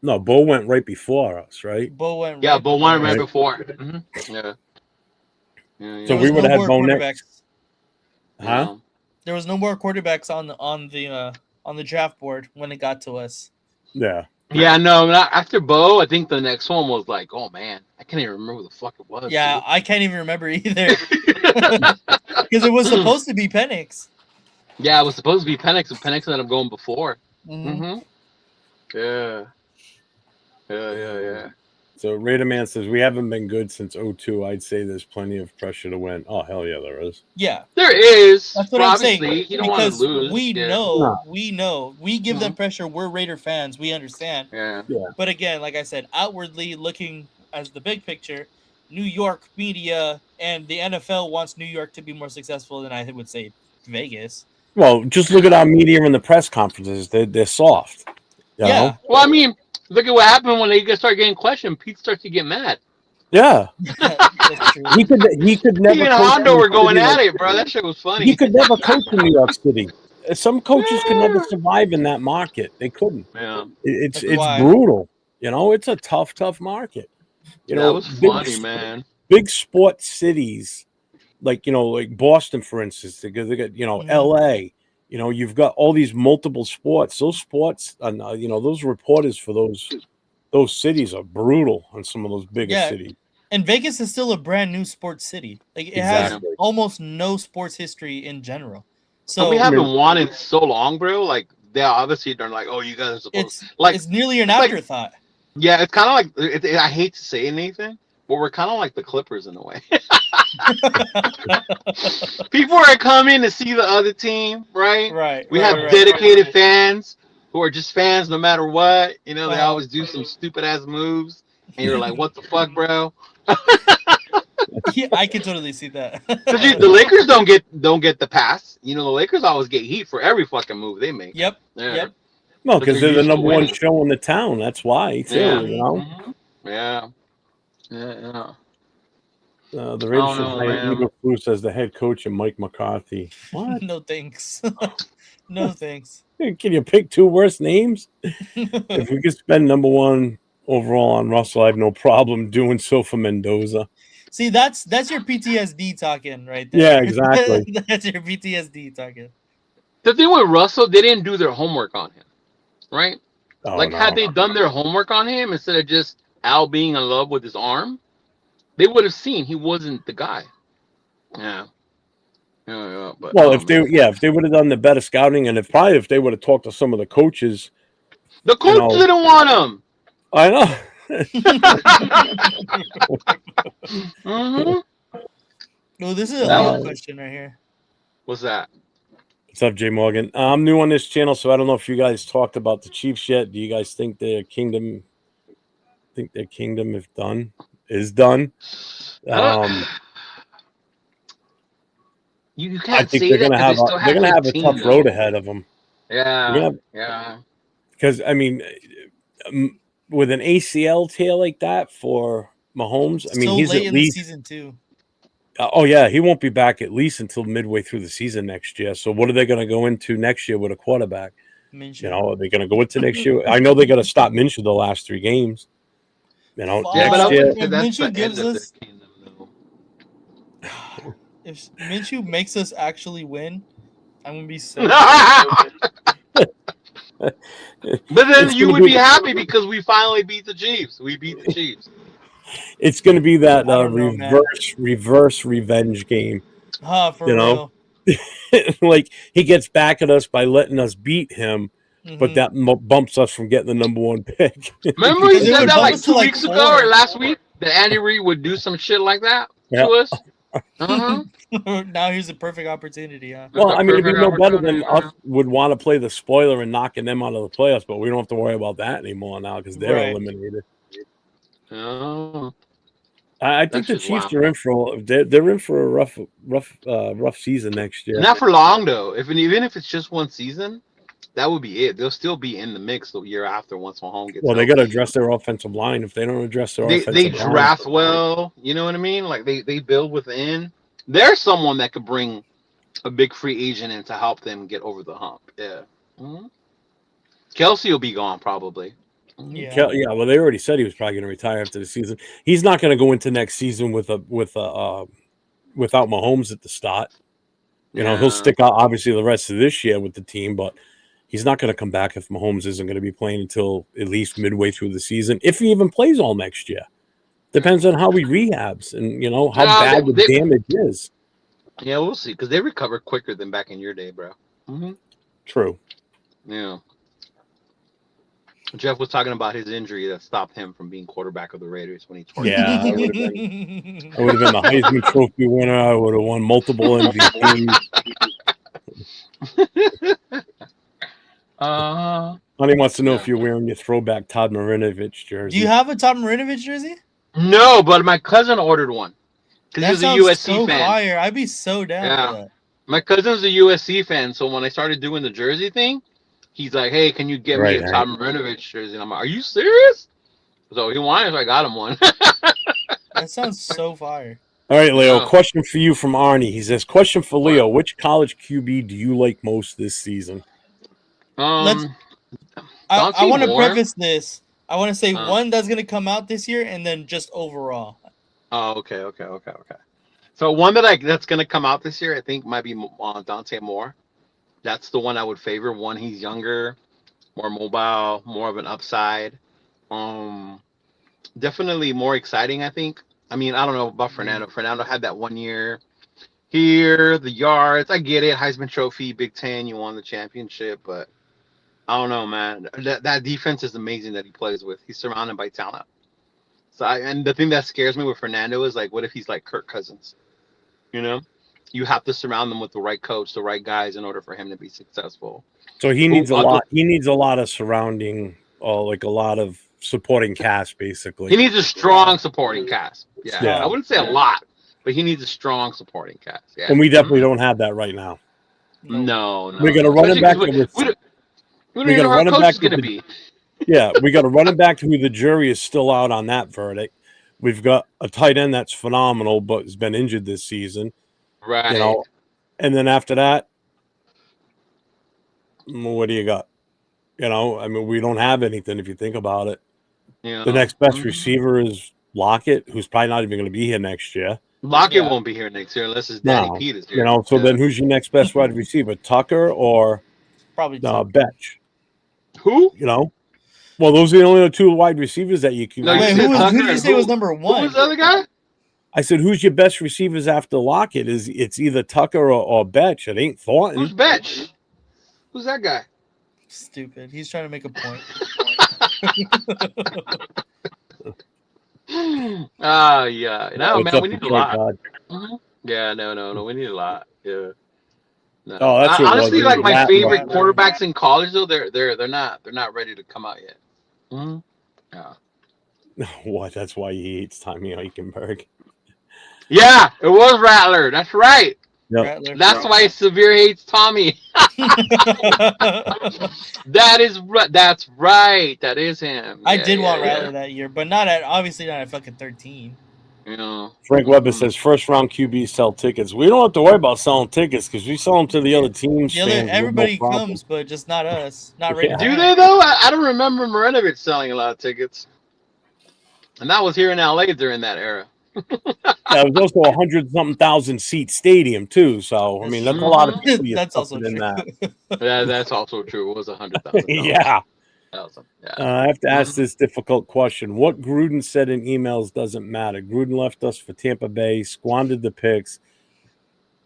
went right before us, right? Bo went. Yeah, Bo went right before. Mm-hmm. Yeah. So we would have had Bo Nix. Huh? There was no more quarterbacks on the draft board when it got to us. Yeah. Yeah, no. After Bo, I think the next one was like, oh man, I can't even remember what the fuck it was. Yeah, I can't even remember either. Because it was supposed to be Penix. Yeah, it was supposed to be Penix, and Penix ended up going before. Mm-hmm. Yeah. So Raider Man says we haven't been good since 2002. I'd say there's plenty of pressure to win. Oh hell yeah, there is. Yeah, there is. That's what I'm saying. You don't want to lose. We know. We give them pressure. We're Raider fans. We understand. Yeah. But again, like I said, outwardly looking as the big picture, New York media and the NFL wants New York to be more successful than I would say Vegas. Well, just look at our media in the press conferences. They're soft. You know? Well, I mean, look at what happened when they start getting questioned. Pete starts to get mad. Yeah. he could never. He and Hondo were going at it, bro. That shit was funny. He could never coach in New York City. Some coaches could never survive in that market. They couldn't. Yeah. It's brutal. It's a tough market. That was funny, man. Big sports cities, like Boston, for instance, they got L.A. You've got all these multiple sports. Those sports, and those reporters for those cities are brutal on some of those bigger cities. And Vegas is still a brand new sports city. Like it has almost no sports history in general. So we haven't won in so long, bro. Like they're like, oh, you guys are supposed. It's nearly an afterthought. Yeah, it's kind of like I hate to say anything, but we're kind of like the Clippers in a way. People are coming to see the other team, right? Right. We have dedicated fans who are just fans no matter what. They always do some stupid ass moves, and you're like, "What the fuck, bro?" Yeah, I can totally see that. The Lakers don't get the pass. The Lakers always get heat for every fucking move they make. Yep. Yeah. Yep. No, because they're the used to number one winning. show in the town. That's why, too. Yeah. You know. Mhm. Yeah. The I Raiders don't should know, hire man. Eberflus as the head coach and Mike McCarthy. What? No thanks. No thanks. Can you pick two worse names? If we could spend number one overall on Russell, I have no problem doing so for Mendoza. See, that's your PTSD talking right Yeah, there. exactly. That's your PTSD talking. The thing with Russell, they didn't do their homework on him, right? Oh, Like, no. had they done their homework on him instead of just Al being in love with his arm, they would have seen he wasn't the guy. Yeah. But, Well, if they would have done the better scouting, and if they would have talked to some of the coaches, the coach didn't want him. I know. Mm-hmm. Oh, this is a Leo question right here. What's that? What's up, Jay Morgan? I'm new on this channel, so I don't know if you guys talked about the Chiefs yet. Do you guys think their kingdom is done? You can't I think say they're that gonna have they're gonna have a tough road ahead of them. Yeah. Because I mean, with an ACL tear like that for Mahomes, I mean, so he's late at in least the season too. Oh yeah, he won't be back at least until midway through the season next year. So what are they going to go into next year with a quarterback? Minshew. You know, are they going to go into next year? I know they got to stop Minshew the last 3 games. You know, but next year, if Minshew gives us, if Minshew makes us actually win, I'm gonna be so. But then you would be happy because we finally beat the Chiefs. We beat the Chiefs. It's going to be that reverse revenge game. For real. Like he gets back at us by letting us beat him, but that bumps us from getting the number 1 pick. Remember he said that like 2 weeks ago or last week that Andy Reid would do some shit like that to us. Now here's the perfect opportunity. Well, I mean, it'd be no better than us would want to play the spoiler and knocking them out of the playoffs, but we don't have to worry about that anymore now because they're eliminated. Oh. I think the Chiefs are in for they're in for a rough season next year. Not for long though. Even if it's just 1 season, that would be it. They'll still be in the mix the year after once Mahomes gets. Well, they got to address their offensive line. If they don't address their offensive line, they draft well. You know what I mean? Like they build within. There's someone that could bring a big free agent in to help them get over the hump. Yeah. Mm-hmm. Kelsey will be gone probably. Yeah. Well, they already said he was probably going to retire after the season. He's not going to go into next season without Mahomes at the start. You know, he'll stick out obviously the rest of this year with the team, but he's not going to come back if Mahomes isn't going to be playing until at least midway through the season, if he even plays all next year. Depends on how he rehabs and how bad the damage is. Yeah, we'll see because they recover quicker than back in your day, bro. Mm-hmm. True. Yeah. Jeff was talking about his injury that stopped him from being quarterback of the Raiders when he tore. Yeah, I would have been the Heisman Trophy winner. I would have won multiple MVPs. Honey wants to know if you're wearing your throwback Todd Marinovich jersey. Do you have a Todd Marinovich jersey? No, but my cousin ordered one because he's a USC fan. Fire. I'd be so down for that. My cousin's a USC fan, so when I started doing the jersey thing, he's like, "Hey, can you get me a Todd Marinovich jersey?" And I'm like, "Are you serious?" So he wanted, so I got him one. That sounds so fire. All right, Leo. Question for you from Arnie. He says, "Question for Leo: which college QB do you like most this season?" I want to preface this. I want to say one that's going to come out this year, and then just overall. Oh, okay. So one that's going to come out this year, I think, might be Dante Moore. That's the one I would favor. One, he's younger, more mobile, more of an upside. Definitely more exciting, I think. I mean, I don't know about Fernando. Fernando had that 1 year here, the yards. I get it. Heisman Trophy, Big Ten, you won the championship, but I don't know, man. That defense is amazing that he plays with. He's surrounded by talent. So, and the thing that scares me with Fernando is like, what if he's like Kirk Cousins? You know, you have to surround them with the right coach, the right guys, in order for him to be successful. So he needs a lot. He needs a lot of surrounding, like a lot of supporting cast, basically. He needs a strong supporting cast. Yeah, I wouldn't say a lot, but he needs a strong supporting cast. Yeah, and we definitely don't have that right now. No. We're gonna run it back. We don't even know who our coach is going to be. Yeah, we got a running back who the jury is still out on that verdict. We've got a tight end that's phenomenal, but has been injured this season. Right. You know, and then after that, what do you got? You know, I mean, we don't have anything if you think about it. You know? The next best receiver is Lockett, who's probably not even going to be here next year. Lockett won't be here next year unless it's Danny Pete is here. You know, so then who's your next best wide receiver? Tucker or probably Betch? Who? You know? Well, those are the only two wide receivers that you can. No, wait, who did you say was number one? Who was the other guy? I said, who's your best receivers after Lockett? It's either Tucker or Betch. It ain't Thornton. Who's Betch? Who's that guy? Stupid. He's trying to make a point. Yeah. No, man, we need a lot. Mm-hmm. Yeah, no. We need a lot. Yeah. No. Oh, that's honestly like my favorite quarterbacks in college though. They're not ready to come out yet. Mm-hmm. Yeah. What? That's why he hates Tommy Eichenberg. Yeah, it was Rattler. That's right. Yep. That's why Severe hates Tommy. That's right. That is him. I did want Rattler that year, but obviously not at fucking 13. You know. Frank Weber says first round QB sell tickets. We don't have to worry about selling tickets because we sell them to the other teams. Everybody comes, but just not us. Not ready. Do they though? I don't remember Marinovich selling a lot of tickets, and that was here in LA during that era. That was also 100-something seat stadium too. So I mean, that's a lot of people. That's also true. Yeah, that's also true. It was 100,000. Yeah. I have to ask Mm-hmm. this difficult question. What Gruden said in emails doesn't matter. Gruden left us for Tampa Bay, squandered the picks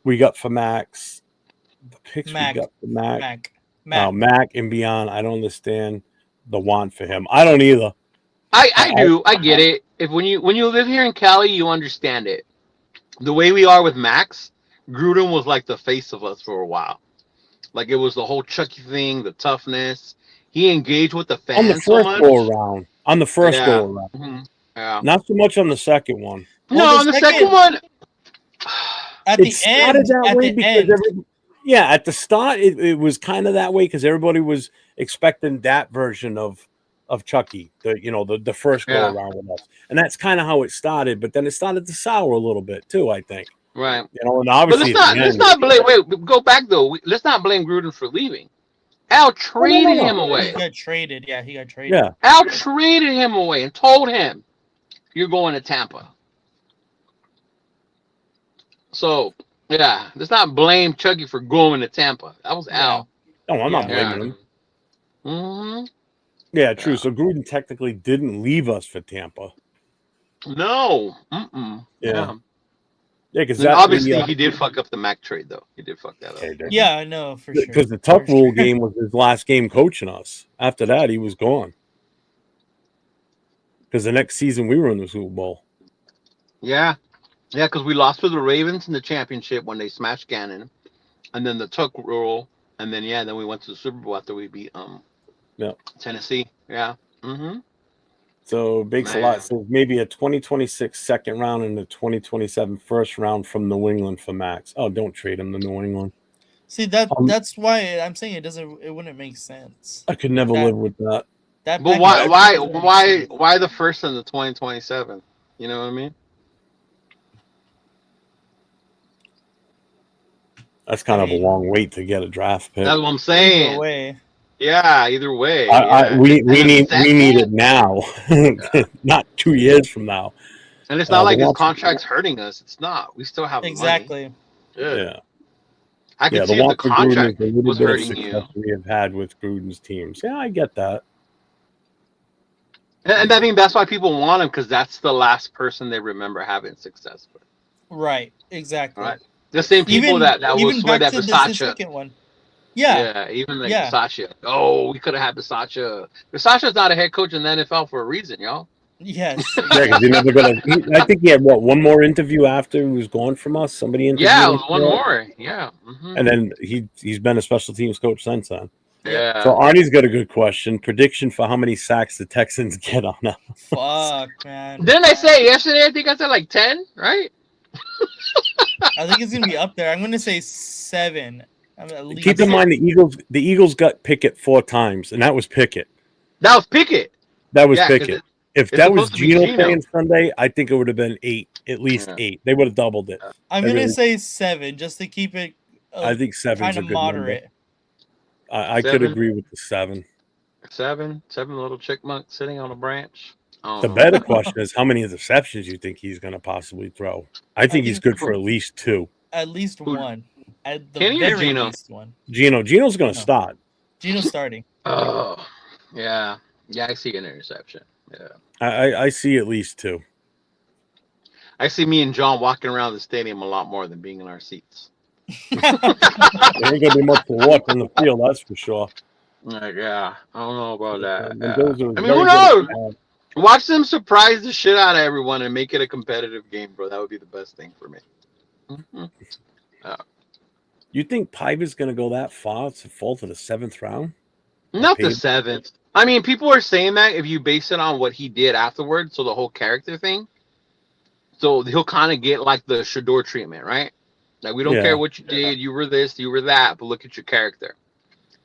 we got for Max. The picks we got for Mac. Mac and beyond. I don't understand the want for him. I don't either. I do. I get it. If when you live here in Cali, you understand it. The way we are with Max, Gruden was like the face of us for a while. Like it was the whole Chucky thing, the toughness. He engaged with the fans on the first go around. On the first go around. Mm-hmm. Yeah. Not so much on the second one. No, on the second one. At the end. At the start, it was kind of that way because everybody was expecting that version of Chucky, the first go around with us, and that's kind of how it started. But then it started to sour a little bit too, I think. Right. And obviously, let's not blame. Wait, go back though. Let's not blame Gruden for leaving. Al traded him away. He got traded. Yeah, he got traded. Yeah. Al traded him away and told him, "You're going to Tampa." So yeah, let's not blame Chucky for going to Tampa. That was Al. No, I'm not blaming him. Mm-hmm. Yeah, true. So Gruden technically didn't leave us for Tampa. No. Yeah. Yeah, because obviously he did fuck up the Mac trade, though. He did fuck that up. Yeah, I know for sure. Because the Tuck Rule game was his last game coaching us. After that, he was gone. Because the next season we were in the Super Bowl. Yeah, because we lost to the Ravens in the championship when they smashed Gannon, and then the Tuck Rule, and then then we went to the Super Bowl after we beat Tennessee. Yeah. Mm-hmm. So Bakes a lot says maybe a 2026 second round and a 2027 first round from New England for Max. Oh, don't trade him to New England. See that's why I'm saying it wouldn't make sense. I could never live with that. But why the first and the 2027? You know what I mean? That's kind of a long wait to get a draft pick. That's what I'm saying. Either way. Yeah, either way. We need it now, not 2 years from now. And it's not like his contract's hurting us. It's not. We still have exactly. Money. Yeah. I can see if the contract was hurting you. We have had with Gruden's teams. Yeah, I get that. And I think that's why people want him because that's the last person they remember having success with. Right. Exactly. Right. The same people that will swear that Versace. Second one. Yeah. Even like Versace. Oh, we could have had Versace. Versace's not a head coach in the NFL for a reason, y'all. Yes. Because he never got I think he had one more interview after he was gone from us. Somebody interviewed him. Yeah, one more. Yeah. Mm-hmm. And then he's been a special teams coach since then. Yeah. So Arnie's got a good question. Prediction for how many sacks the Texans get on them. Fuck, man. Didn't I say yesterday? I think I said like 10, right? I think it's gonna be up there. I'm gonna say 7. I mean, at least. Keep in mind the Eagles got Pickett 4 times, and that was Pickett. That was Pickett. That was Pickett. If that was Geno Geno playing Sunday, I think it would have been 8, at least 8. They would have doubled it. I'm going to say 7 just to keep it I think 7's kind a of good moderate. Number. I could agree with the 7. 7 little chickmunks sitting on a branch. The better question is how many interceptions you think he's going to possibly throw. I think he's good for at least 2. At least 1. At the Kenny or very Geno? least 1. Geno's going to start. Geno's starting. Oh, yeah. Yeah, I see an interception. Yeah. I see at least 2. I see me and John walking around the stadium a lot more than being in our seats. There ain't going to be much to watch on the field, that's for sure. Yeah, I don't know about that. I mean, who knows? Watch them surprise the shit out of everyone and make it a competitive game, bro. That would be the best thing for me. Mm-hmm. You think Piva's going to go that far to fall to the 7th round? Not the 7th. I mean, people are saying that if you base it on what he did afterwards, so the whole character thing. So he'll kind of get like the Shador treatment, right? Like, we don't care what you did. You were this, you were that, but look at your character.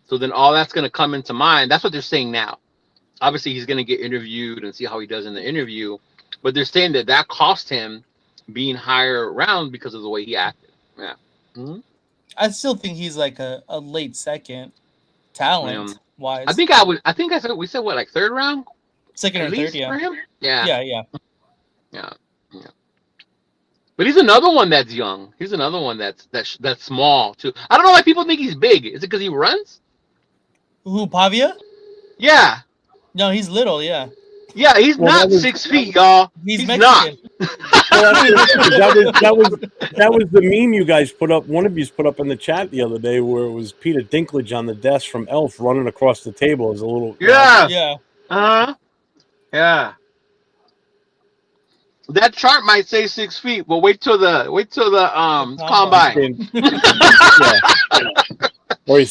So then all that's going to come into mind. That's what they're saying now. Obviously, he's going to get interviewed and see how he does in the interview. But they're saying that cost him being higher round because of the way he acted. Yeah. Mm-hmm. I still think he's like a late second talent wise. I think I said we said what, like 3rd round? 2nd or 3rd, yeah. For him? Yeah. Yeah. But he's another one that's young. He's another one that's small too. I don't know why people think he's big. Is it because he runs? Who, Pavia? Yeah. No, he's little. Yeah. Yeah, he's not 6 feet, y'all. He's Mexican. That was the meme you guys put up. One of you put up in the chat the other day where it was Peter Dinklage on the desk from Elf running across the table as a little. Yeah. Yeah. That chart might say 6 feet, but wait till the combine.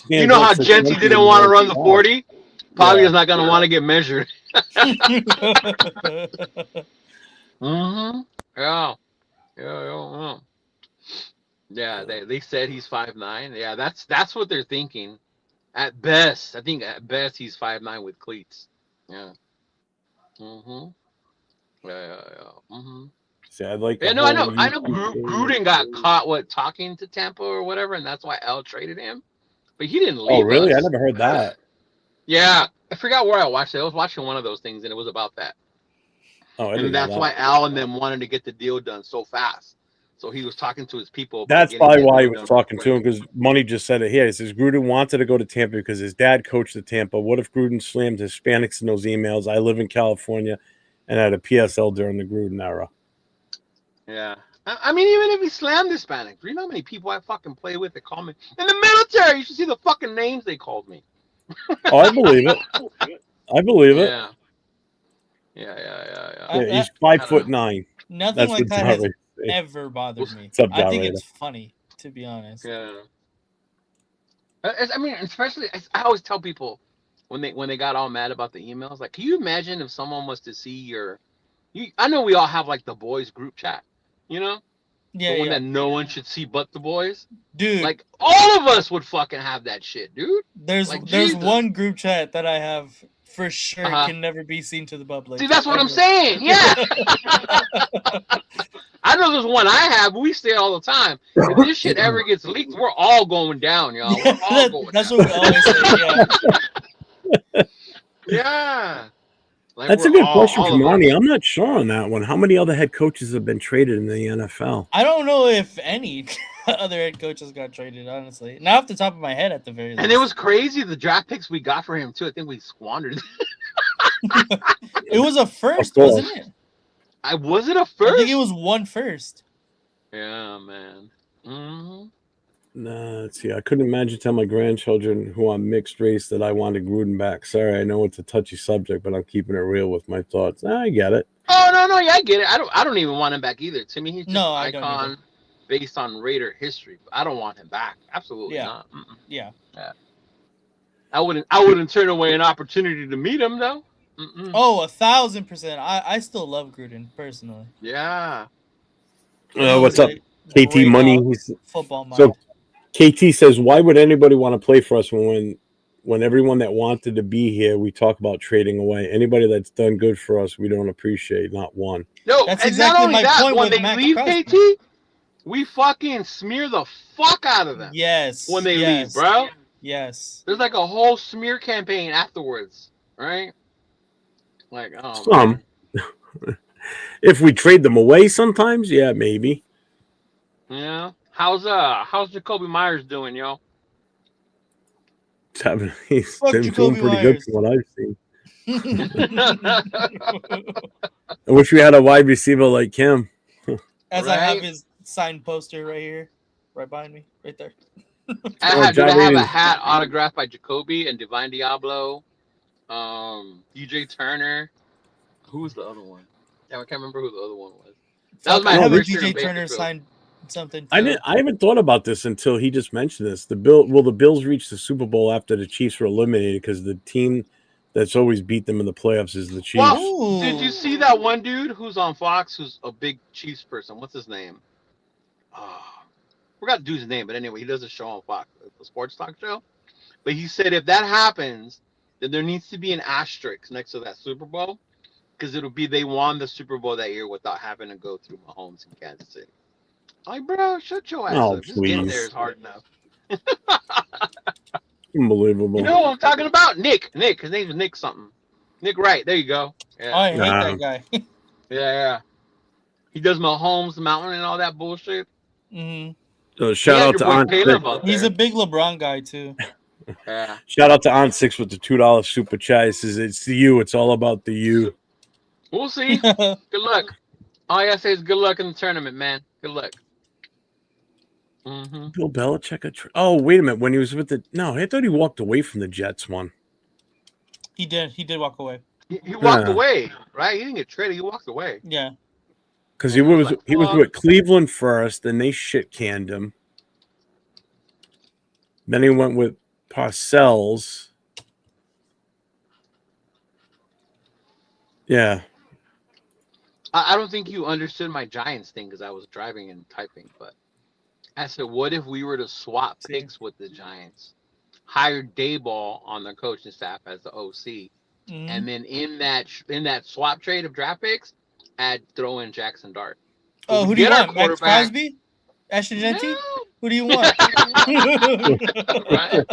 You know how Jency didn't want to run the 40? Pavia's not going to want to get measured. Mm-hmm. Yeah. They said he's 5'9". Yeah, that's what they're thinking. At best, I think he's 5'9" with cleats. Yeah. Mm-hmm. Yeah. Mm-hmm. See, I like. Yeah, no, I know. Gruden got caught talking to Tampa or whatever, and that's why Al traded him. But he didn't leave. Oh, really? us. I never heard that. Yeah, I forgot where I watched it. I was watching one of those things, and it was about that. Oh, and that's why Al and them wanted to get the deal done so fast. So he was talking to his people. That's probably why he was talking to him, because Money just said it here. He says Gruden wanted to go to Tampa because his dad coached at Tampa. What if Gruden slammed Hispanics in those emails? I live in California and had a PSL during the Gruden era. Yeah. I mean, even if he slammed Hispanics, you know how many people I fucking play with that call me in the military? You should see the fucking names they called me. Oh, I believe it. I believe it. Yeah. He's 5'9". Nothing like that has ever bothered me. I think it's funny, to be honest. Yeah. I mean, especially I always tell people when they got all mad about the emails, like, can you imagine if someone was to see I know we all have like the boys group chat, you know? Yeah. The one that no one should see but the boys. Dude. Like, all of us would fucking have that shit, dude. There's one group chat that I have for sure can never be seen to the public. See, that's what I'm saying. Yeah. I know there's one I have, but we say it all the time. If this shit ever gets leaked, we're all going down, y'all. We're all going that's down. what we always say, yeah. Like, that's a good question from Monty. I'm not sure on that one. How many other head coaches have been traded in the NFL? I don't know if any other head coaches got traded, honestly. Not off the top of my head, at the very least. And it was crazy, the draft picks we got for him, too. I think we squandered. It was a first, wasn't it? Was it a first? I think it was 1 first. Yeah, man. Mm-hmm. Nah, let's see. I couldn't imagine telling my grandchildren who are mixed race that I wanted Gruden back. Sorry, I know it's a touchy subject, but I'm keeping it real with my thoughts. I get it. Oh, no, yeah, I get it. I don't even want him back either. To me, he's just an icon based on Raider history. I don't want him back. Absolutely not. Mm-mm. Yeah. I wouldn't turn away an opportunity to meet him, though. Mm-mm. Oh, 1,000%. I still love Gruden, personally. Yeah. What's up? KT Money. Football mind. KT says, why would anybody want to play for us when everyone that wanted to be here, we talk about trading away? Anybody that's done good for us, we don't appreciate, not one. No, That's and exactly not only my that, point when with they Max leave, Crosby. KT, we fucking smear the fuck out of them. Yes. When they leave, bro. Yes. There's like a whole smear campaign afterwards, right? Like, oh Some. man. If we trade them away sometimes, yeah, maybe. Yeah. How's Jacoby Myers doing, yo? He's Fuck been Jacoby doing pretty good Myers. from what I've seen. I wish we had a wide receiver like him. As I have Right? his signed poster right here, right behind me, right there. I John have Raines. a hat autographed by Jacoby and Divine Diablo, DJ Turner. Who's the other one? Yeah, I can't remember who the other one was. That was I my have a first year in DJ Turner Bakersfield. signed something. I haven't thought about this until he just mentioned this. The Bills reach the Super Bowl after the Chiefs were eliminated because the team that's always beat them in the playoffs is the Chiefs. Well, did you see that one dude who's on Fox who's a big Chiefs person? What's his name? Forgot the dude's name, but anyway, he does a show on Fox, the sports talk show. But he said if that happens, then there needs to be an asterisk next to that Super Bowl because it'll be they won the Super Bowl that year without having to go through Mahomes in Kansas City. Like, bro, shut your ass up. Just getting there is hard enough. Unbelievable. You know what I'm talking about? Nick. His name is Nick something. Nick Wright. There you go. Yeah. I hate that guy. Yeah. He does Mahomes Mountain and all that bullshit. Mm-hmm. So shout out to Aunt Six. He's a big LeBron guy too. Yeah. Shout out to Aunt Six with the $2 super chat. It says it's the you. It's all about the you. We'll see. Good luck. All I gotta say is good luck in the tournament, man. Good luck. Mm-hmm. Bill Belichick. Oh, wait a minute. When he was with I thought he walked away from the Jets one. He did. He did walk away. He walked away, right? He didn't get traded. He walked away. Yeah. Because he was with Cleveland first, and they shit canned him. Then he went with Parcells. Yeah. I don't think you understood my Giants thing because I was driving and typing, but I said, what if we were to swap picks with the Giants, hire Dayball on the coaching staff as the OC, and then in that swap trade of draft picks, throw in Jackson Dart. Oh, who do you want? Max Crosby? Ashton Genty? No. Who do you want? Right.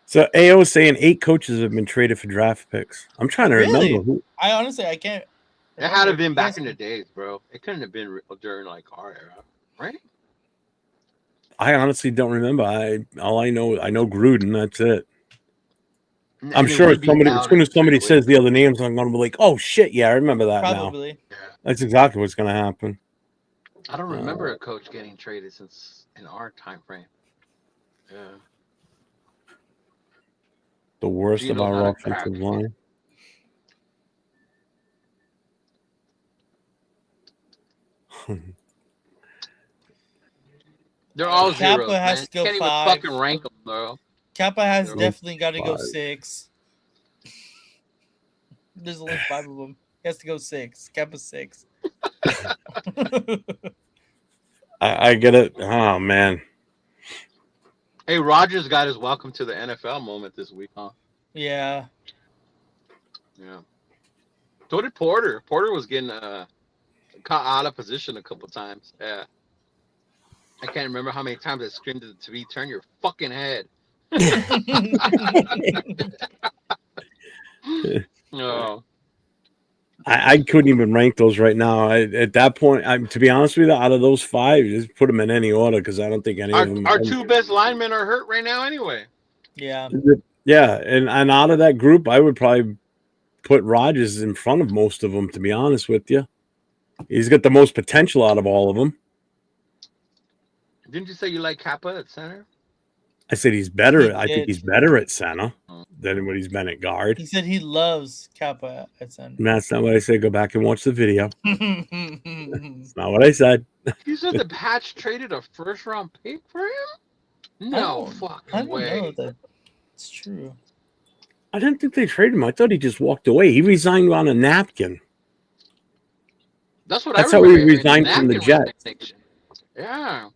So AO saying 8 coaches have been traded for draft picks. I'm trying to remember who. I honestly can't. It had to have been back in the days, bro. It couldn't have been during like our era, right? I honestly don't remember. I know Gruden. That's it. I'm sure as soon as somebody says the other names, I'm going to be like, oh shit, yeah, I remember that Probably. now. That's exactly what's going to happen. I don't remember a coach getting traded since in our time frame. Yeah. The worst of our offensive line. They're all Kappa zeros, has man. to go Can't 5. even fucking rank them, bro. Kappa has They're definitely got to go 5. 6. There's only 5 of them. He has to go 6. Kappa 6. I get it. Oh man. Hey, Rogers got his welcome to the NFL moment this week, huh? Yeah. Yeah. So did Porter. Porter was getting caught out of position a couple times. Yeah. I can't remember how many times I screamed at the TV, turn your fucking head. No. I couldn't even rank those right now. At that point, to be honest with you, out of those 5, just put them in any order because I don't think any of them. Our 2 best linemen are hurt right now anyway. Yeah. Yeah, and out of that group, I would probably put Rodgers in front of most of them, to be honest with you. He's got the most potential out of all of them. Didn't you say you like Kappa at center? I said he's better. I think he's better at center than what he's been at guard. He said he loves Kappa at center. And that's not what I said. Go back and watch the video. That's not what I said. You said the Pats traded a first-round pick for him? No fucking way. I don't know that it's true. I didn't think they traded him. I thought he just walked away. He resigned on a napkin. That's how he resigned from the Jets. Yeah.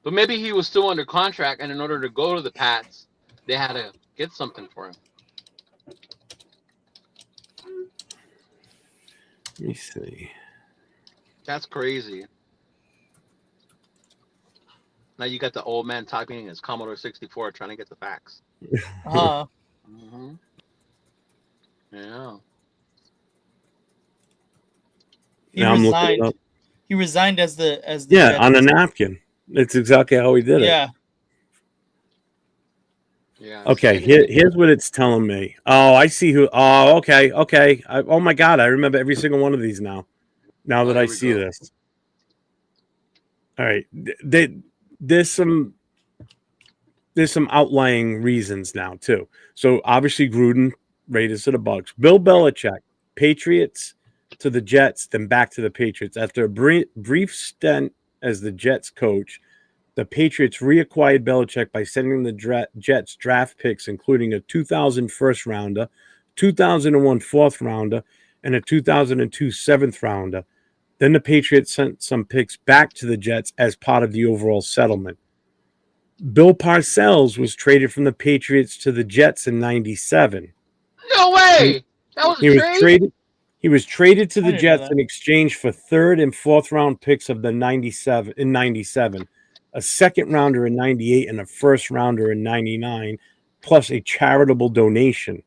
But maybe he was still under contract, and in order to go to the Pats, they had to get something for him. Let me see. That's crazy. Now you got the old man typing in his Commodore 64 trying to get the facts. Mm-hmm. Yeah. He resigned as the on a napkin. That's exactly how he did it. Yeah. Yeah. Okay, here's what it's telling me. Oh, I see who. Oh, okay. Oh my God, I remember every single one of these now. Now that I see this. All right, there's some outlying reasons now too. So obviously Gruden, Raiders to the Bucs. Bill Belichick, Patriots to the Jets, then back to the Patriots. After a brief stint as the Jets coach, the Patriots reacquired Belichick by sending the Jets draft picks, including a 2000 first rounder, 2001 fourth rounder, and a 2002 seventh rounder. Then the Patriots sent some picks back to the Jets as part of the overall settlement. Bill Parcells was traded from the Patriots to the Jets in '97. No way! That was a trade? He was traded to the Jets in exchange for third and fourth round picks of the '97, a second rounder in '98, and a first rounder in '99, plus a charitable donation.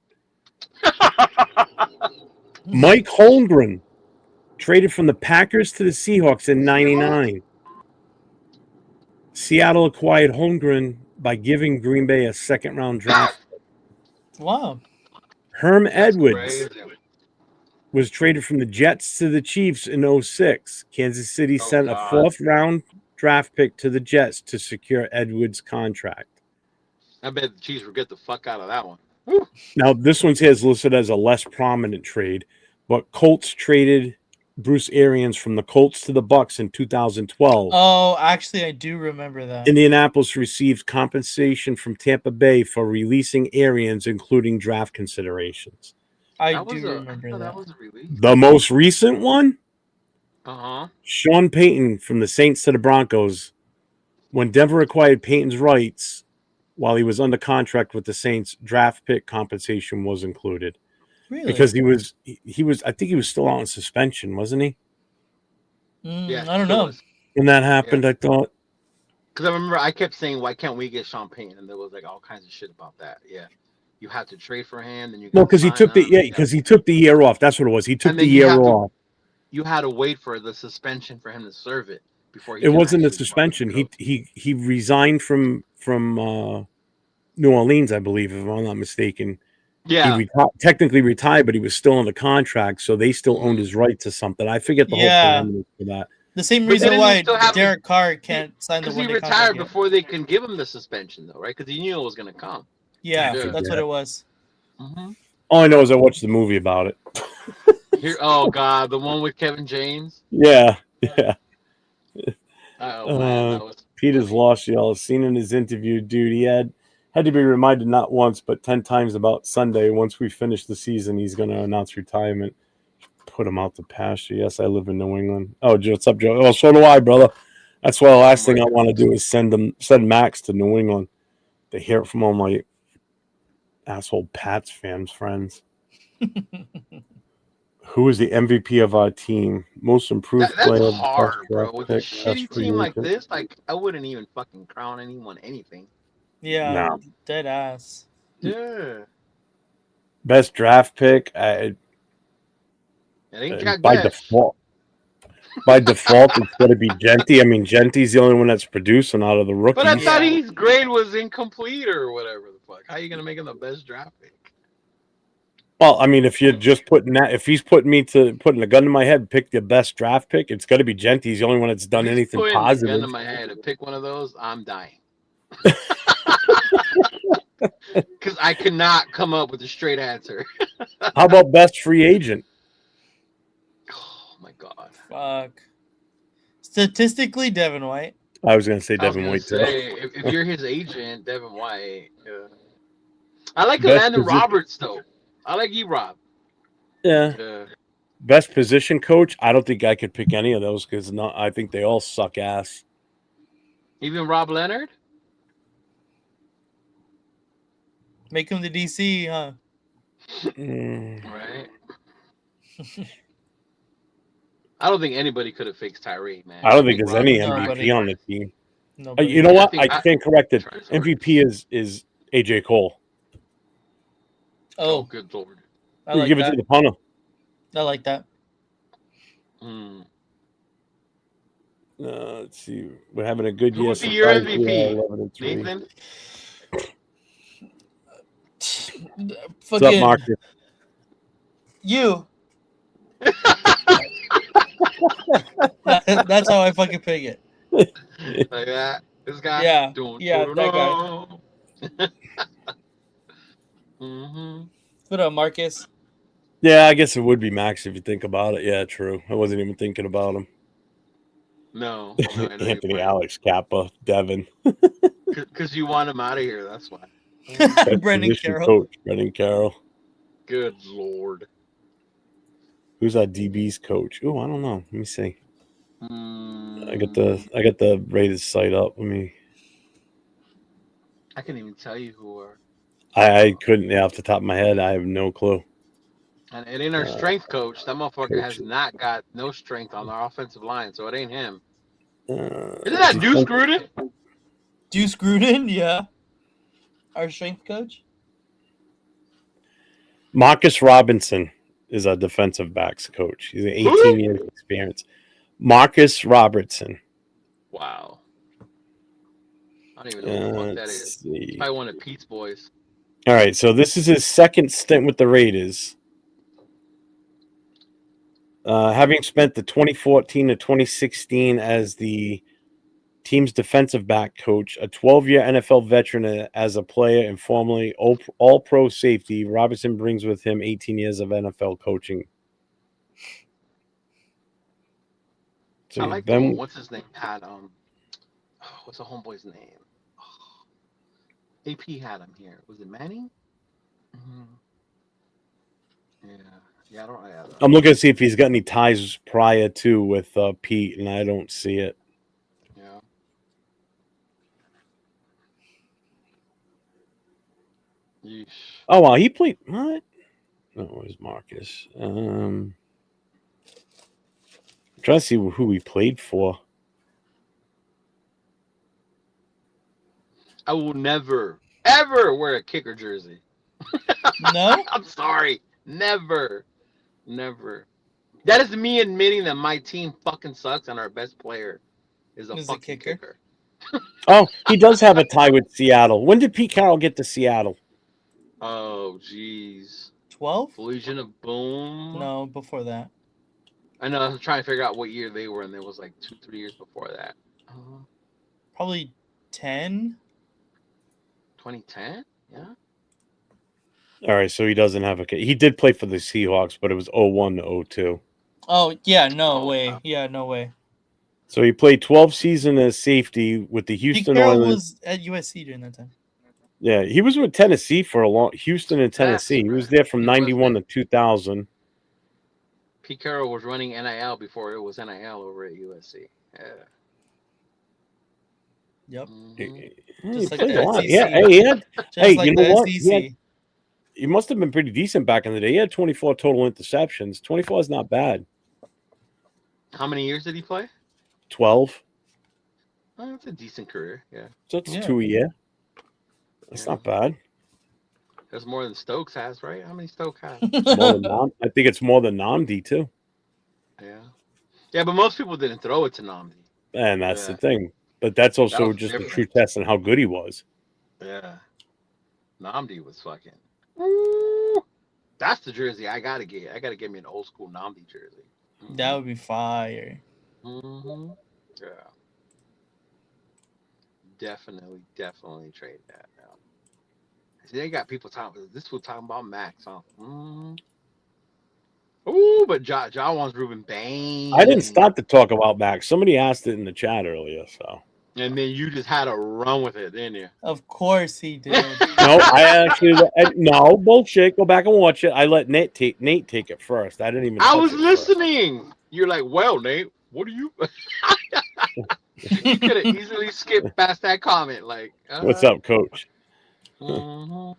Mike Holmgren traded from the Packers to the Seahawks in '99. Seattle acquired Holmgren by giving Green Bay a second round draft. Wow. Herm Edwards was traded from the Jets to the Chiefs in '06. Kansas City sent a fourth round draft pick to the Jets to secure Edwards' contract. I bet the Chiefs will get the fuck out of that one. Now, this one's here is listed as a less prominent trade, but Colts traded Bruce Arians from the Colts to the Bucs in 2012. Oh, actually, I do remember that. Indianapolis received compensation from Tampa Bay for releasing Arians, including draft considerations. I do remember that. Was a release. The most recent one? Uh-huh. Sean Payton from the Saints to the Broncos. When Denver acquired Payton's rights while he was under contract with the Saints, draft pick compensation was included. Really? Because he was I think he was still on suspension, wasn't he? Yeah, I don't know. When that happened, I thought. Because I remember I kept saying, why can't we get Sean Payton? And there was like all kinds of shit about that. Yeah. You have to trade for him, and you because he took he took the year off. That's what it was. He took the year off. You had to wait for the suspension for him to serve it before he. It wasn't a suspension. He resigned from New Orleans, I believe, if I'm not mistaken. Yeah, he technically retired, but he was still under contract, so they still owned his right to something. I forget the whole parameters for that. The same reason why Derek Carr can't sign the one-day contract. He retired before they can give him the suspension, though, right? Because he knew it was going to come. Yeah, that's what it was. Mm-hmm. All I know is I watched the movie about it. Oh God, the one with Kevin James. Yeah. Oh man, Peter's lost y'all. Seen in his interview, dude. He had to be reminded not once but 10 times about Sunday. Once we finish the season, he's going to announce retirement. Put him out to pasture. Yes, I live in New England. Oh, what's up, Joe? Oh, so do I, brother. That's why the last thing I want to do is send Max to New England to hear it from all my asshole Pats fans friends. Who is the MVP of our team? Most improved player. That's hard, bro. With a shitty team like this, like I wouldn't even fucking crown anyone anything. Yeah, dead ass. Yeah. Best draft pick. It ain't by default. By default, it's got to be Genty. I mean, Genty's the only one that's producing out of the rookies. But I thought his grade was incomplete or whatever the fuck. How are you gonna make him the best draft pick? Well, I mean, if you're just if he's putting a gun to my head, pick the best draft pick, it's got to be Genty. He's the only one that's done anything positive. A gun to my head and pick one of those, I'm dying. Because I cannot come up with a straight answer. How about best free agent? Oh my god! Fuck. Statistically, Devin White. I was gonna say Devin White too. If you're his agent, Devin White. I like Landon Roberts though. I like E-Rob. Yeah. Best position coach? I don't think I could pick any of those because I think they all suck ass. Even Rob Leonard? Make him the DC, huh? Right. I don't think anybody could have fixed Tyree, man. I don't think there's any Nobody. MVP on the team. Nobody. You know what? I think I stand corrected. Travis MVP is AJ Cole. Oh, Oh, good lord. I You like give it that. to the punter. I like that. Let's see. We're having a good Who year. would be your Surprise, MVP? 11-3. Nathan? What's up, Fucking Marcus? you. That's how I fucking pick it. Like that. This guy? Yeah. Dun, Yeah, dun, that guy. dun. Mm-hmm. What up, Marcus? Yeah, I guess it would be Max if you think about it. Yeah, true. I wasn't even thinking about him. No. I know you Anthony, weren't. Alex, Kappa, Devin. Because you want him out of here, that's why. Best Brendan position Carroll. coach, Brendan Carroll. Good lord. Who's our DB's coach? Oh, I don't know. Let me see. I got Mm, the Raiders site up. Let me. I can't even tell you who are. I couldn't off the top of my head. I have no clue. And it ain't our strength coach. That motherfucker has coaches. not got no strength on our offensive line, so it ain't him. Isn't Isn't that Deuce Gruden? Deuce Gruden, yeah. Our strength coach. Marcus Robinson is our defensive backs coach. He's an 18 Who? years experience. Marcus Robertson. Wow. I don't even know who the fuck that Let's is. see. It's probably one of Pete's boys. All right, so this is his second stint with the Raiders. Having spent the 2014 to 2016 as the team's defensive back coach, a 12-year NFL veteran as a player and formerly all-pro safety, Robinson brings with him 18 years of NFL coaching. So I like then, what's his name had what's the homeboy's name? AP had him here. Was it Manning? Mm-hmm. Yeah, I don't. I'm looking to see if he's got any ties prior to with Pete, and I don't see it. Yeah. Yeesh. Oh, well, he played what? No, it was Marcus. I'm trying to see who he played for. I will never, ever wear a kicker jersey. No? I'm sorry. Never. That is me admitting that my team fucking sucks and our best player is a fucking kicker. Oh, he does have a tie with Seattle. When did Pete Carroll get to Seattle? Oh, jeez. 12? Legion of Boom? No, before that. I know. I was trying to figure out what year they were, and it was like 2-3 years before that. Probably 10? 2010? Yeah. All right, so he doesn't have a. He did play for the Seahawks, but it was 01 to 02. Oh, yeah, no way. Yeah, no way. So he played 12 seasons as safety with the Houston Pete Carroll Oilers. was at USC during that time. Yeah, he was with Tennessee for a long. Houston and Tennessee. He was there from 91 to 2000. Pete Carroll was running NIL before it was NIL over at USC. Yeah. Yep. Mm-hmm. Just like played the a lot. SEC. Yeah, hey, Just like you know the what? SEC. He must have been pretty decent back in the day. He had 24 total interceptions. 24 is not bad. How many years did he play? 12. Oh, that's a decent career. Yeah. So it's 2 a year. That's not bad. That's more than Stokes has, right? How many Stokes has? More than I think it's more than Namdi too. Yeah. Yeah, but most people didn't throw it to Namdi. And that's the thing. But that's also was just different. a true test on how good he was. Yeah. Namdi was fucking. Ooh, that's the jersey I gotta get. I gotta get me an old school Namdi jersey. Mm-hmm. That would be fire. Mm-hmm. Yeah. Definitely trade that now. See, they got people talking. This was talking about Max, huh? Mm-hmm. Ooh, but Ja wants Ruben Bain. I didn't start to talk about Max. Somebody asked it in the chat earlier, so. And then you just had to run with it, didn't you? Of course he did. No, no bullshit. Go back and watch it. I let Nate take it first. I didn't even. I was listening. You're like, well, Nate, what are you? You could have easily skipped past that comment. Like, What's up, Coach? mhm.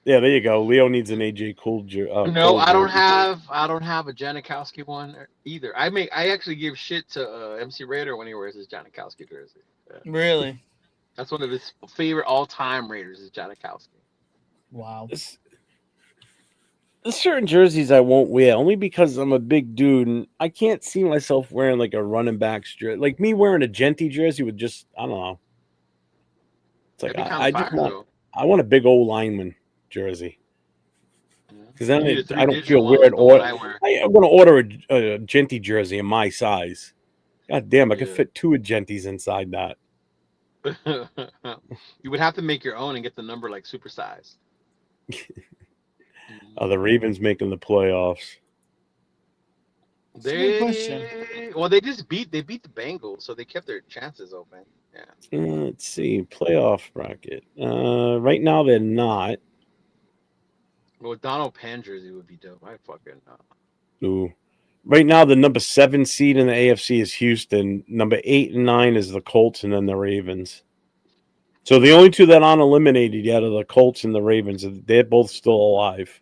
Yeah, there you go. Leo needs an AJ Cole. No, I don't have a Janikowski one either. I actually give shit to MC Raider when he wears his Janikowski jersey. Yeah. Really? That's one of his favorite all-time Raiders is Janikowski. Wow. There's certain jerseys I won't wear only because I'm a big dude and I can't see myself wearing like a running back's jersey. Like me wearing a Genty jersey would just, I don't know. It's like I just want a big old lineman jersey. Because then I don't feel weird. Or I'm going to order a Genty jersey in my size. God damn, I could fit 2 Genties inside that. You would have to make your own and get the number like supersized. The Ravens making the playoffs. They just beat the Bengals, so they kept their chances open. Yeah. Let's see, playoff bracket. Right now they're not. Well, Donald Penn jersey would be dope. I fucking Ooh. Right now, the number 7 seed in the AFC is Houston. Number 8 and 9 is the Colts, and then the Ravens. So the only 2 that aren't eliminated yet are the Colts and the Ravens. They're both still alive.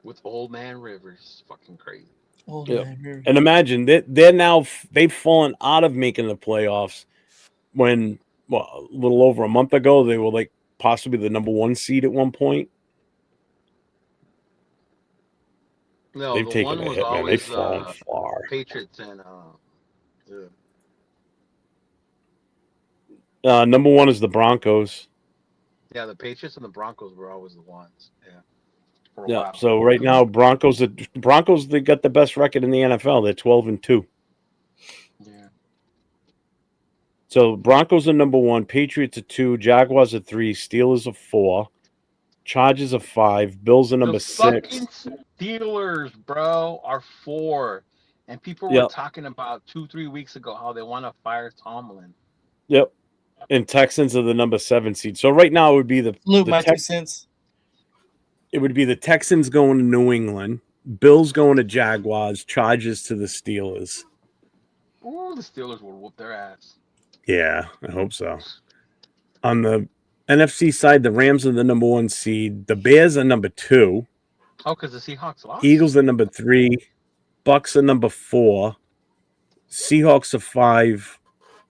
With Old Man Rivers, fucking crazy. Man Rivers. And imagine they've fallen out of making the playoffs when a little over a month ago they were like possibly the number 1 seed at one point. No, they've the taken one a was hit, man. always They've fallen far. Patriots and number 1 is the Broncos. Yeah, the Patriots and the Broncos were always the ones. Yeah. Yeah. So right now, Broncos they got the best record in the NFL. They're 12-2. Yeah. So Broncos are number 1, Patriots are 2, Jaguars are 3, Steelers are 4, Chargers are 5, Bills are number 6. Fucking Steelers, bro, are 4, and people were talking about 2-3 weeks ago how they want to fire Tomlin. Yep. And Texans are the number 7 seed. So right now it would be the 2 cents. It would be the Texans going to New England, Bills going to Jaguars, Chargers to the Steelers. Oh, the Steelers will whoop their ass. Yeah, I hope so. On the NFC side, the Rams are the number 1 seed. The Bears are number 2. Oh, because the Seahawks lost? Eagles are number 3. Bucks are number 4. Seahawks are 5.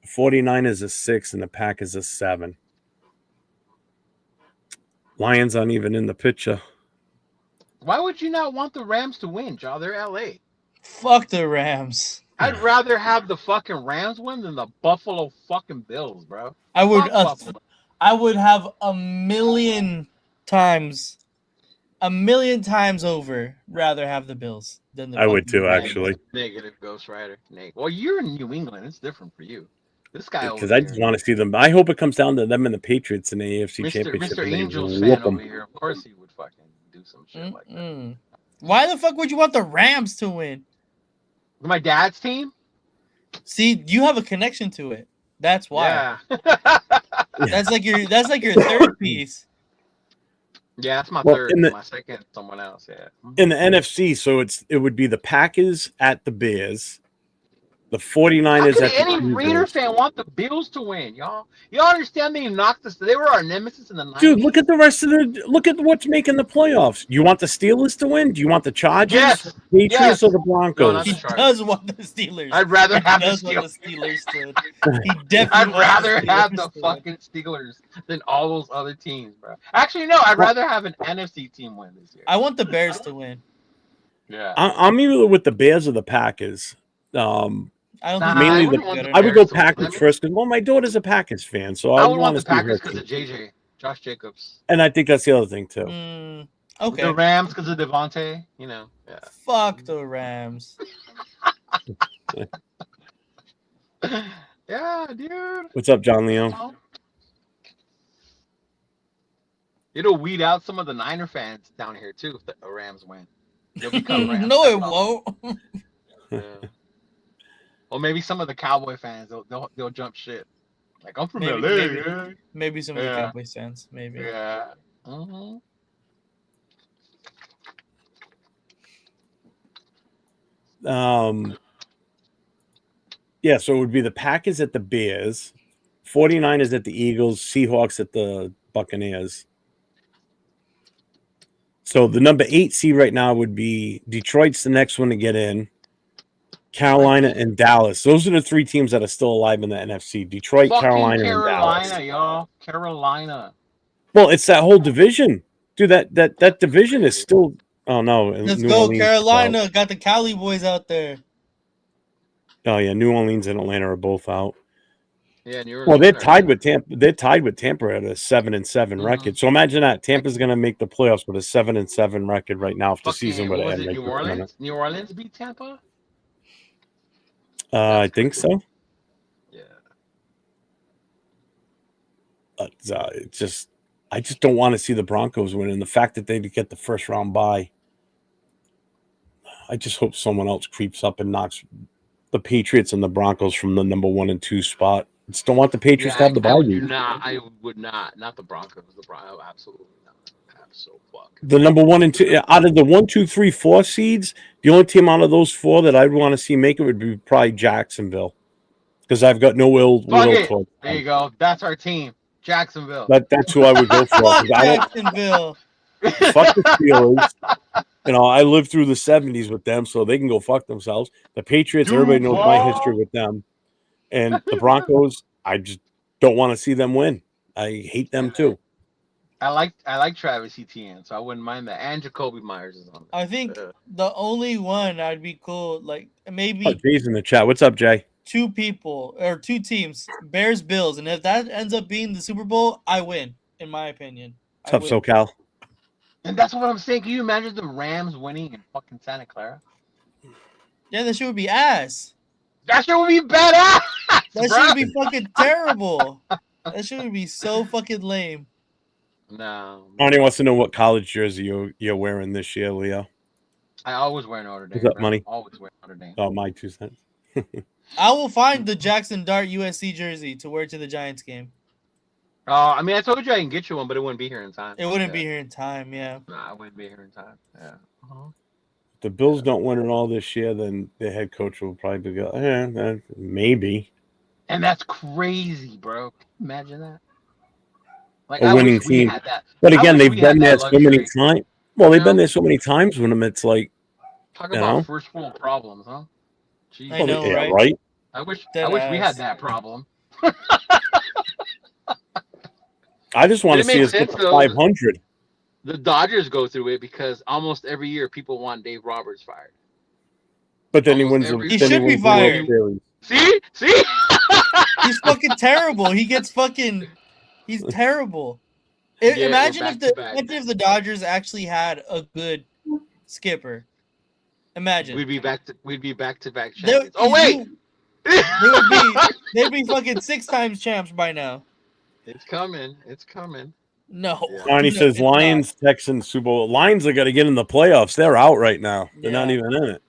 49ers are 6. And the Packers are 7. Lions aren't even in the picture. Why would you not want the Rams to win, Joe? They're LA. Fuck the Rams. I'd rather have the fucking Rams win than the Buffalo fucking Bills, bro. I would have a million times over rather have the Bills than the I would too, actually. Negative Ghost Rider. Well, you're in New England. It's different for you. This guy because I just want to see them. I hope it comes down to them and the Patriots in the AFC Championship. Mr. Angels fan over here. Of course he would fucking do some shit like that. Why the fuck would you want the Rams to win? My dad's team? See, you have a connection to it. That's why. Yeah. That's like your third piece. Yeah, that's my third. My second, someone else. Yeah. In the NFC, so it would be the Packers at the Bears. The 49ers. Any Raider fan want the Bills to win, y'all? Y'all understand they knocked us? They were our nemesis in the 90s. Dude, look at the rest of look at what's making the playoffs. You want the Steelers to win? Do you want the Chargers? Yes. Patriots or the Broncos? He does want the Steelers. I'd rather have the Steelers. He definitely. I'd rather have the fucking Steelers than all those other teams, bro. Actually, no. I'd rather have an NFC team win this year. I want the Bears to win. Yeah. I'm either with the Bears or the Packers. I would go Packers first because my daughter's a Packers fan, so I would want the Packers because of JJ, Josh Jacobs, and I think that's the other thing too. Okay, the Rams because of Devontae, Yeah. Fuck the Rams. Yeah, dude. What's up, John Leo? It'll weed out some of the Niner fans down here too if the Rams win. They'll become Rams. No, it won't. Yeah. Or maybe some of the Cowboy fans, they'll jump shit. Like, I'm from LA. Maybe some of the Cowboy fans. Maybe. Yeah. Mm-hmm. Yeah, so it would be the Packers at the Bears, 49ers at the Eagles, Seahawks at the Buccaneers. So the number 8 seed right now would be Detroit's the next one to get in. Carolina and Dallas. Those are the 3 teams that are still alive in the NFC. Detroit, Fucking Carolina, and Dallas. Carolina, y'all. Carolina. Well, it's that whole division. Dude, that division is still oh no. Let's New go, Orleans Carolina. Got the Cali boys out there. Oh yeah, New Orleans and Atlanta are both out. Yeah, New Orleans. Well, they're tied with Tampa. They're tied with Tampa at a 7-7 record. So imagine that Tampa's going to make the playoffs with a 7-7 record right now if the season would end. New Orleans? New Orleans beat Tampa? I think so. Yeah. I just don't want to see the Broncos win, and the fact that they get the first round bye. I just hope someone else creeps up and knocks the Patriots and the Broncos from the number 1 and 2 spot. I just don't want the Patriots to have the bye week. I would not the Broncos. The Broncos, absolutely not. The number 1 and 2 out of the 1, 2, 3, 4 seeds, the only team out of those 4 that I'd want to see make it would be probably Jacksonville, because I've got no will towards them. There you go. That's our team, Jacksonville. That's who I would go for. Jacksonville. Fuck the Steelers. I lived through the 70s with them, so they can go fuck themselves. The Patriots, everybody knows my history with them. And the Broncos, I just don't want to see them win. I hate them too. I like Travis Etienne, so I wouldn't mind that. And Jacoby Myers is on there. I think the only one I'd be cool, like maybe Jay's in the chat. What's up, Jay? 2 people or 2 teams, Bears, Bills, and if that ends up being the Super Bowl, I win, in my opinion. What's up, SoCal? And that's what I'm saying. Can you imagine the Rams winning in fucking Santa Clara? Yeah, that shit would be ass. That shit would be badass. That shit would be fucking terrible. That shit would be so fucking lame. No. Arnie wants to know what college jersey you're wearing this year, Leo. I always wear Notre Dame. What's up, money? Always wear Notre Dame. Oh, my 2 cents. I will find the Jackson Dart USC jersey to wear to the Giants game. I mean, I told you I can get you one, but it wouldn't be here in time. It wouldn't be here in time, yeah. Nah, it wouldn't be here in time. Yeah. If the Bills don't win it all this year, then the head coach will probably go, maybe. And that's crazy, bro. Imagine that. Like, A winning team. But again, they've been there so many times. Well, they've been there so many times when it's like, talk about first world problems, huh? Jeez. I know, yeah, right? I wish we had that problem. I just want to see us get to 500. The Dodgers go through it because almost every year people want Dave Roberts fired. But then he wins. He should be fired. See? He's fucking terrible. He gets fucking. He's terrible. Imagine if the Dodgers actually had a good skipper. Imagine. We'd be back to back champions. Wait. They'd be fucking 6 times champs by now. It's coming. No. Yeah. Arnie says Lions, Texans, Super Bowl. Lions are going to get in the playoffs. They're out right now. They're not even in it.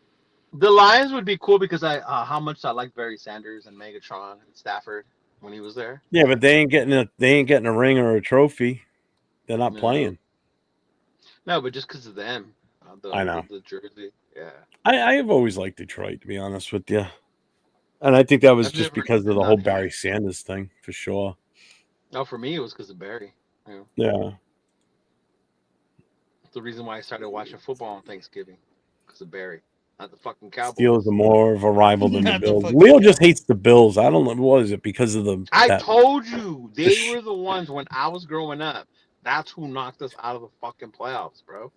The Lions would be cool because how much I like Barry Sanders and Megatron and Stafford when he was there. Yeah, but they ain't getting a ring or a trophy. They're not playing. No, but just because of them. I know. The jersey. Yeah. I have always liked Detroit, to be honest with you. And I think that was just because of the whole Barry Sanders thing, for sure. No, for me, it was because of Barry. Yeah. The reason why I started watching football on Thanksgiving, because of Barry, not the fucking Cowboys. Steelers are more of a rival than the Bills. Leo just hates the Bills. I don't know. What is it? Because of the. I told you they were the ones when I was growing up. That's who knocked us out of the fucking playoffs, bro.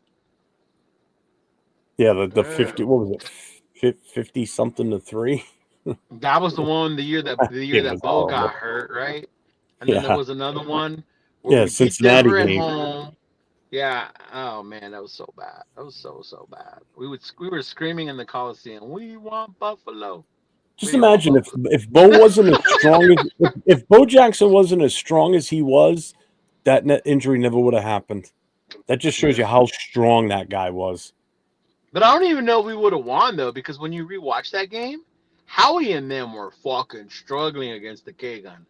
Yeah, the 50. What was it? 50 something to 3. That was the one. The year that Bo got hurt, right? And then there was another one. Yeah, Cincinnati game. Home. Yeah. Oh man, that was so bad. That was so bad. We were screaming in the Coliseum. We want Buffalo. Just imagine if Bo wasn't as strong as if Bo Jackson wasn't as strong as he was, that injury never would have happened. That just shows you how strong that guy was. But I don't even know if we would have won though, because when you rewatch that game, Howie and them were fucking struggling against the K-Gun.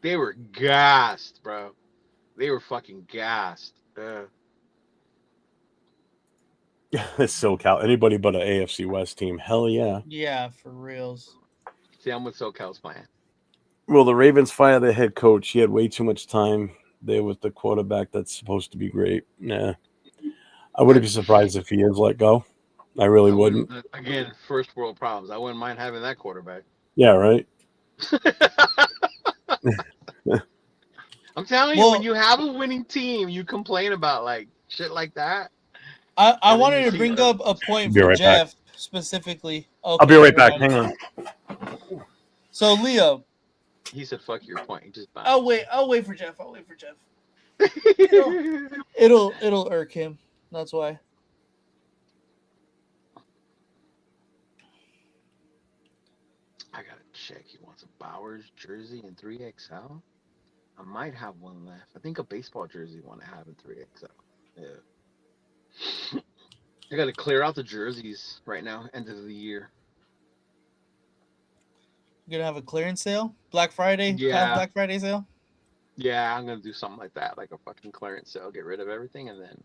They were gassed, bro. They were fucking gassed. SoCal. Anybody but an AFC West team. Hell yeah. Yeah, for reals. See, I'm with SoCal's plan. Will the Ravens fire their head coach? He had way too much time there with the quarterback that's supposed to be great. Nah. I wouldn't be surprised if he is let go. I really wouldn't. Again, first world problems. I wouldn't mind having that quarterback. Yeah, right? I'm telling you, when you have a winning team, you complain about like shit like that. I wanted to bring up a point for Jeff specifically. Okay, I'll be right back. Hang on. So Leo, he said, "Fuck your point." Just I'll wait for Jeff. It'll irk him. That's why. I gotta check. He wants a Bowers jersey in 3XL. I might have one left. I think a baseball jersey one I have in 3XL. Yeah. I gotta clear out the jerseys right now. End of the year. You're gonna have a clearance sale, Black Friday. Yeah. Black Friday sale. Yeah, I'm gonna do something like that, like a fucking clearance sale. Get rid of everything and then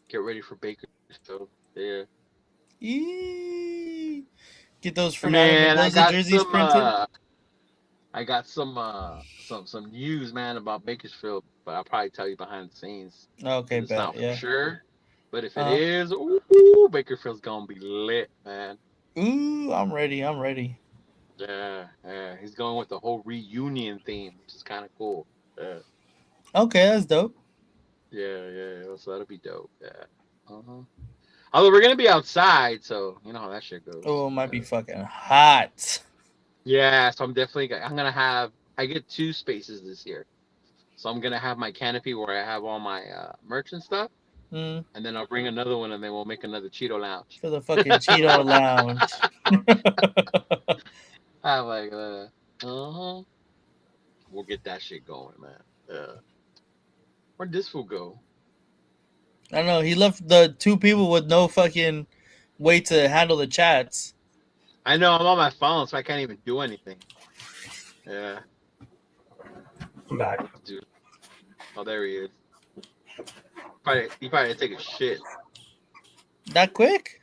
get ready for Bakersfield. Yeah. Get those for man. those jerseys printed. I got some news, man, about Bakersfield, but I'll probably tell you behind the scenes. Okay, it's not for sure. But if it is, Bakersfield's gonna be lit, man. Ooh, I'm ready. Yeah. He's going with the whole reunion theme, which is kind of cool. Yeah. Okay, that's dope. Yeah. So that'll be dope. Yeah. Although we're gonna be outside, so you know how that shit goes. Oh, it might be fucking hot. Yeah, so I'm gonna have. I get 2 spaces this year, so I'm gonna have my canopy where I have all my merch and stuff. And then I'll bring another one, and then we'll make another Cheeto Lounge. For the fucking Cheeto Lounge. I'm like, we'll get that shit going, man. Where'd this fool go? I don't know. He left the 2 people with no fucking way to handle the chats. I know. I'm on my phone, so I can't even do anything. Yeah. I'm back. Dude. Oh, there he is. He probably take a shit. That quick?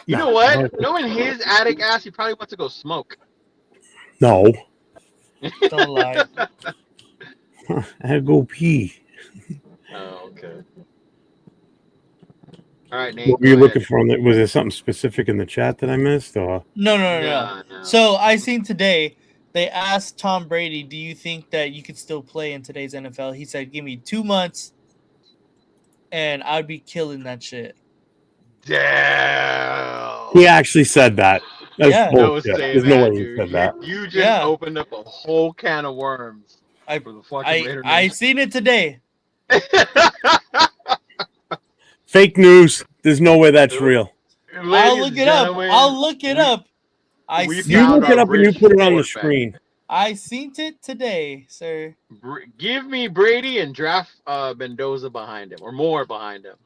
You know what? Knowing his attic ass, he probably wants to go smoke. No. Don't lie. I had to go pee. Oh, okay. All right, Nate. What were you looking for? Was there something specific in the chat that I missed? Or No. So I seen today they asked Tom Brady, "Do you think that you could still play in today's NFL?" He said, "Give me 2 months, and I'd be killing that shit." Damn. He actually said that. Yeah. There's no way he said that. You just opened up a whole can of worms. For the fucking Raider Nation. I seen it today. Fake news. There's no way that's real. I'll look it up. You look it up and you put it on the screen. I seen it today, sir. Give me Brady and draft Mendoza behind him, or more behind him.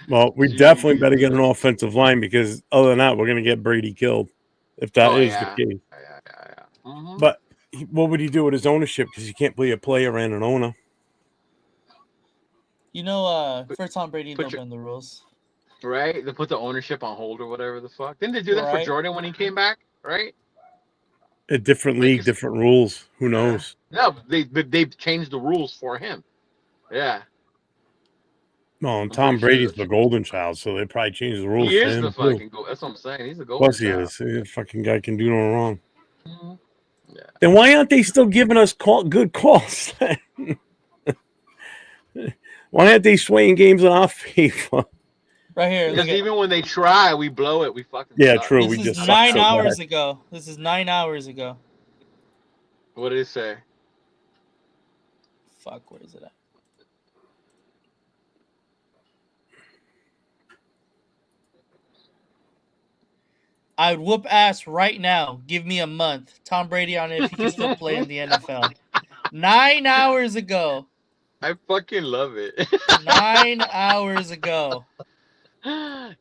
Well, we definitely better get an offensive line, because other than that, we're going to get Brady killed if that is the case. Yeah. Mm-hmm. But what would he do with his ownership? Because you can't be a player and an owner. You know, for Tom Brady, they'll bend the rules. Right? They put the ownership on hold or whatever the fuck. Didn't they do that for Jordan when he came back? Right? A different league, different rules. Who knows? No, they've changed the rules for him. Yeah. No, and Tom Brady's the golden child, so they probably changed the rules. He is the fucking gold. That's what I'm saying. He's the golden child. Plus, he is. The fucking guy can do no wrong. Mm-hmm. Yeah. Then why aren't they still giving us good calls? Why aren't they swaying games in our favor? Right here. Because even when they try, we blow it. We fucking suck. True. This is 9 hours ago. This is 9 hours ago. What did it say? Fuck, where is it at? I would whoop ass right now. Give me a month. Tom Brady on it if he can still play in the NFL. 9 hours ago. I fucking love it. 9 hours ago.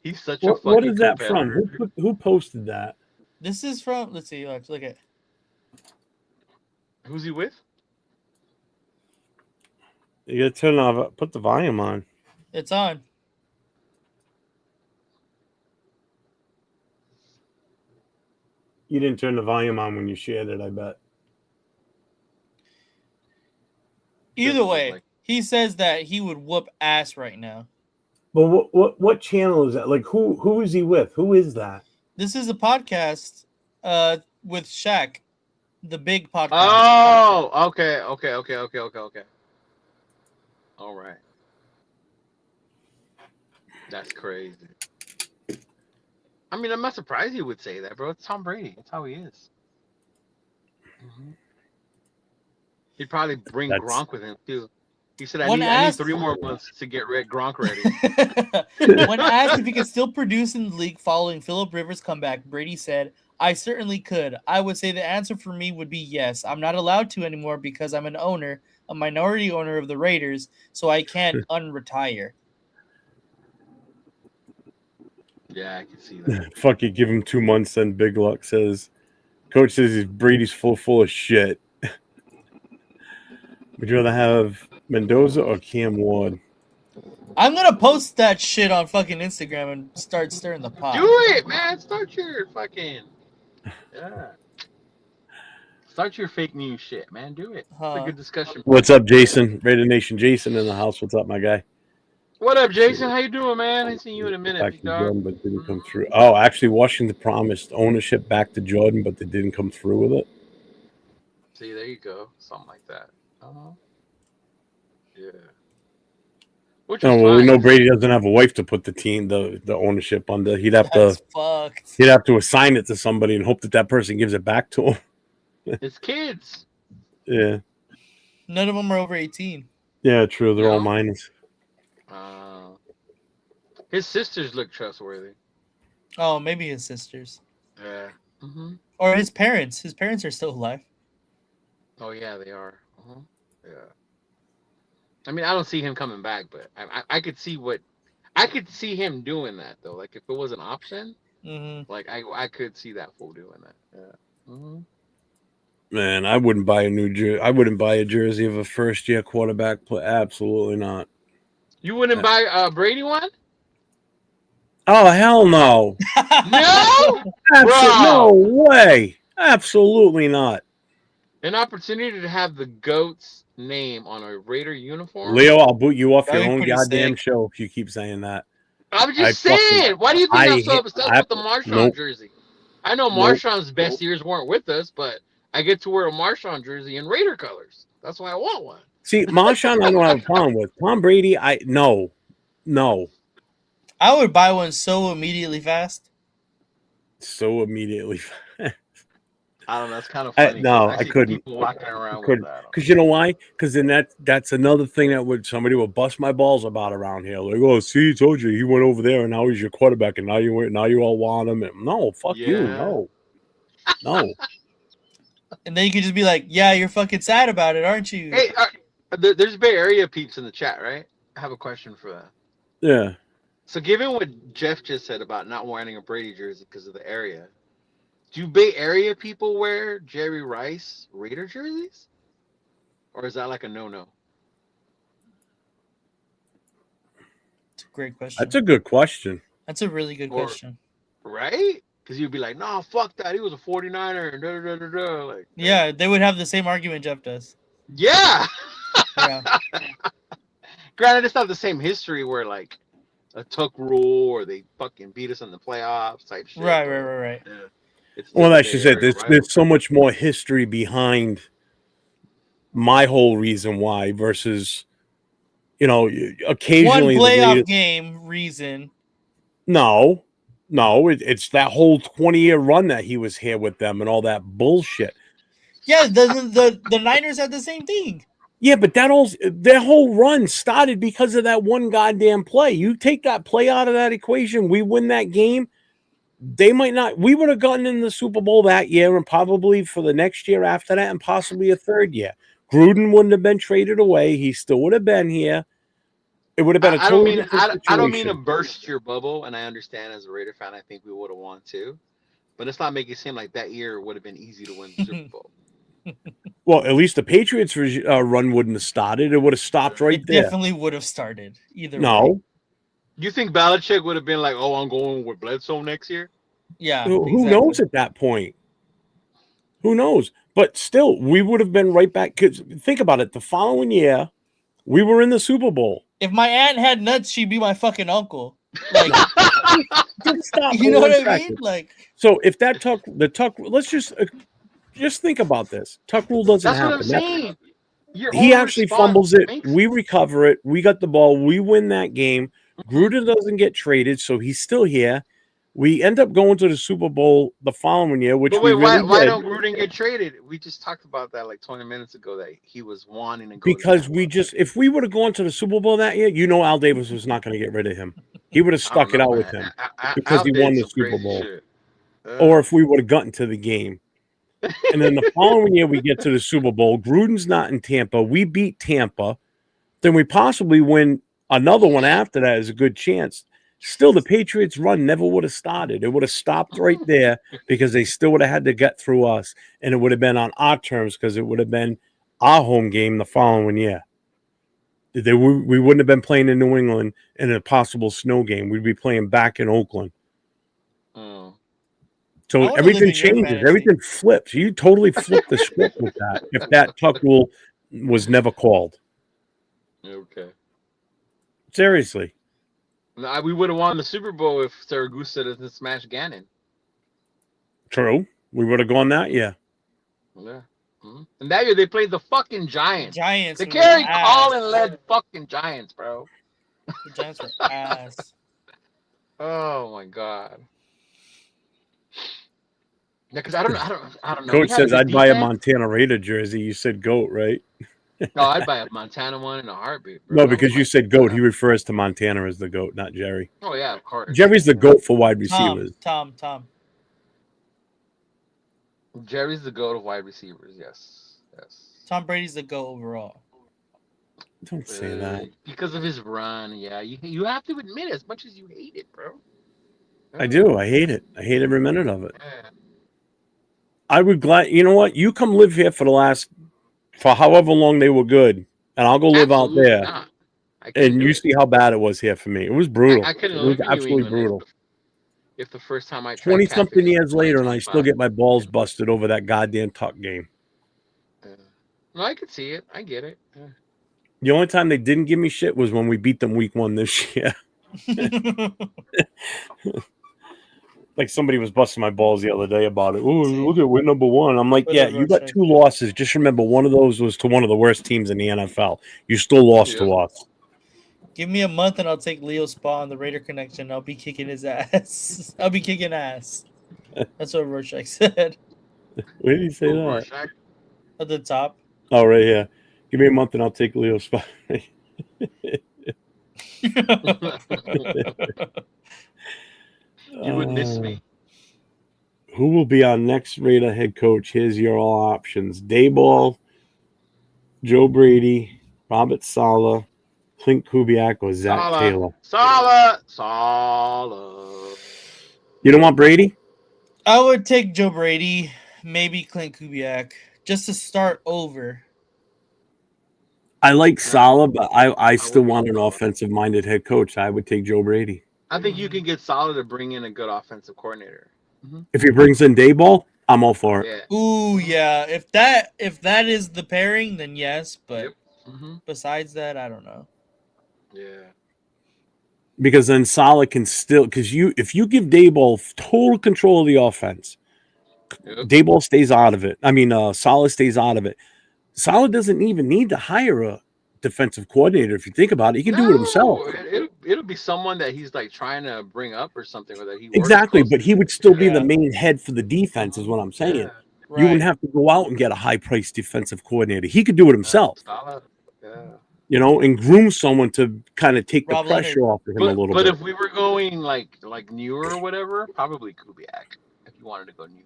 He's such a fucking What is that from? Who posted that? This is from, let's see, let's look at. Who's he with? You gotta turn off. Put the volume on. It's on. You didn't turn the volume on when you shared it, I bet. Either way, he says that he would whoop ass right now. But what channel is that? Like who is he with? Who is that? This is a podcast with Shaq, the big podcast. Oh, okay. All right. That's crazy. I mean, I'm not surprised he would say that, bro. It's Tom Brady. That's how he is. Mm-hmm. He'd probably bring Gronk with him too. He said, I need 3 more months to get Gronk ready. When asked if he could still produce in the league following Phillip Rivers' comeback, Brady said, I certainly could. I would say the answer for me would be yes. I'm not allowed to anymore because I'm an owner, a minority owner of the Raiders, so I can't unretire. Yeah, I can see that. Fuck it, give him 2 months, then Big Luck says, Coach says Brady's full of shit. Would you rather have Mendoza or Cam Ward? I'm gonna post that shit on fucking Instagram and start stirring the pot. Do it, man. Start your fucking Start your fake news shit, man. Do it. It's a good discussion. What's up, Jason? Raider Nation Jason in the house. What's up, my guy? What up, Jason? How you doing, man? I ain't seen you in a minute. Back to Jordan, but didn't come through. Oh, actually, Washington promised ownership back to Jordan, but they didn't come through with it. See, there you go. Something like that. Yeah. We know Brady doesn't have a wife to put the ownership under. He'd have to assign it to somebody and hope that person gives it back to him. It's kids. Yeah. None of them are over 18. Yeah, true. They're all minors. His sisters look trustworthy. Oh, maybe his sisters. Yeah. Mm-hmm. Or his parents. His parents are still alive. Oh, yeah, they are. Yeah. I mean, I don't see him coming back, but I could see him doing that though. Like if it was an option, like I could see that fool doing that. Yeah. Mm-hmm. Man, I wouldn't buy a jersey of a first-year quarterback. Absolutely not. You wouldn't buy a Brady one? Oh hell no! No, no way! Absolutely not. An opportunity to have the GOAT's name on a Raider uniform. Leo, I'll boot you off your own goddamn show if you keep saying that. I'm just saying. Why do you think I'm so obsessed with the Marshawn jersey? I know Marshawn's best years weren't with us, but I get to wear a Marshawn jersey in Raider colors. That's why I want one. See, Marshawn, I don't have a problem with. Tom Brady, no. I would buy one so immediately fast. I don't know. It's kind of funny. I couldn't. People walking around with that. Because you know why? Because then that's another thing that somebody would bust my balls about around here. Like, oh, see, he told you he went over there and now he's your quarterback and now you all want him. And, no, fuck you, no. And then you could just be like, yeah, you're fucking sad about it, aren't you? Hey, there's Bay Area peeps in the chat, right? I have a question for that. Yeah. So given what Jeff just said about not wearing a Brady jersey because of the area, do Bay Area people wear Jerry Rice Raider jerseys? Or is that like a no-no? It's a great question. That's a good question. That's a really good question. Right? Because you'd be like, nah, fuck that. He was a 49er. And like, yeah, they would have the same argument Jeff does. Yeah. Granted, it's not the same history where like a tuck rule or they fucking beat us in the playoffs type shit. Right. Yeah. Well, that's just it. There's so much more history behind my whole reason why versus, occasionally one playoff game reason. No, it's that whole 20-year run that he was here with them and all that bullshit. Yeah, the Niners had the same thing. Yeah, but their whole run started because of that one goddamn play. You take that play out of that equation, we win that game. They might not. We would have gotten in the Super Bowl that year and probably for the next year after that and possibly a third year. Gruden wouldn't have been traded away. He still would have been here. It would have been a totally different situation. I don't mean to burst your bubble, and I understand as a Raider fan, I think we would have won too. But let's not make it seem like that year would have been easy to win the Super Bowl. Well, at least the Patriots run wouldn't have started. It would have stopped right It there. definitely would have started either way. No. You think Belichick would have been like, "Oh, I'm going with Bledsoe next year"? Yeah. Who knows at that point? Who knows? But still, we would have been right back. Because think about it. The following year, we were in the Super Bowl. If my aunt had nuts, she'd be my fucking uncle. Like, Stop you know for what I 1 mean? second. Like, So if that Tuck, let's just think about this. Tuck rule doesn't That's what happen. I'm saying. He actually fumbles it. We recover it. We got the ball. We win that game. Gruden doesn't get traded, so he's still here. We end up going to the Super Bowl the following year, which we really did. Why don't Gruden get traded? We just talked about that like 20 minutes ago that he was wanting to go. Because if we would have gone to the Super Bowl that year, Al Davis was not going to get rid of him. He would have stuck it out with him because he won the Super Bowl. Or if we would have gotten to the game. And then the following year we get to the Super Bowl. Gruden's not in Tampa. We beat Tampa. Then we possibly win another one after that is a good chance. Still, the Patriots' run never would have started. It would have stopped right there because they still would have had to get through us. And it would have been on our terms because it would have been our home game the following year. We wouldn't have been playing in New England in a possible snow game. We'd be playing back in Oakland. Oh. So everything changes. Everything flips. You totally flipped the script with that if that Tuck rule was never called. Okay. Seriously. No, we would have won the Super Bowl if Saragusa doesn't smash Gannon. True. We would have gone that year. Yeah. Mm-hmm. And that year they played the fucking Giants. They carried Colin led fucking Giants, bro. The Giants were ass. Oh my god. Yeah, because I don't know. Coach says I'd buy a Montana Raider jersey. You said GOAT, right? No, I'd buy a Montana one in a heartbeat, bro. No, because you said GOAT. He refers to Montana as the GOAT, not Jerry. Oh yeah, of course. Jerry's the GOAT for wide receivers. Tom. Jerry's the GOAT of wide receivers. Yes. Tom Brady's the GOAT overall. Don't say that. Because of his run, yeah. You have to admit as much as you hate it, bro. I do. I hate it. I hate every minute of it. Yeah. I would glad. You know what? You come live here for however long they were good, and I'll go live out there. And you see how bad it was here for me. It was brutal. It was absolutely brutal. If the first time I 20-something years later, and I still get my balls busted over that goddamn Tuck game. No, I could see it. I get it. Yeah. The only time they didn't give me shit was when we beat them week 1 this year. Like somebody was busting my balls the other day about it. Oh, look at win number 1. I'm like, yeah, you got 2 losses. Just remember, one of those was to one of the worst teams in the NFL. You still lost to us. Give me a month and I'll take Leo's spot on the Raider Connection. I'll be kicking his ass. I'll be kicking ass. That's what Rorschach said. Where did he say that? At the top. Oh, right here. Give me a month and I'll take Leo's spot. You would miss me. Who will be our next Raider head coach? Here's your all options. Daboll, Joe Brady, Robert Saleh, Clint Kubiak, or Zach Taylor. Saleh. You don't want Brady? I would take Joe Brady, maybe Clint Kubiak, just to start over. I like Saleh, but I still want an offensive-minded head coach. I would take Joe Brady. I think you can get Saleh to bring in a good offensive coordinator. Mm-hmm. If he brings in Daboll, I'm all for it. Yeah. Ooh, yeah. If that is the pairing, then yes. But besides that, I don't know. Yeah. Because then Saleh can still, if you give Daboll total control of the offense, Daboll stays out of it. I mean, Saleh stays out of it. Saleh doesn't even need to hire a defensive coordinator. If you think about it, he can do it himself. It'll be someone that he's like trying to bring up or something, or that he exactly. But he would still be the main head for the defense, is what I'm saying. Yeah. Right. You wouldn't have to go out and get a high-priced defensive coordinator. He could do it himself. You know, and groom someone to kind of take the pressure off of him a little bit. But if we were going like newer or whatever, probably Kubiak. If you wanted to go new.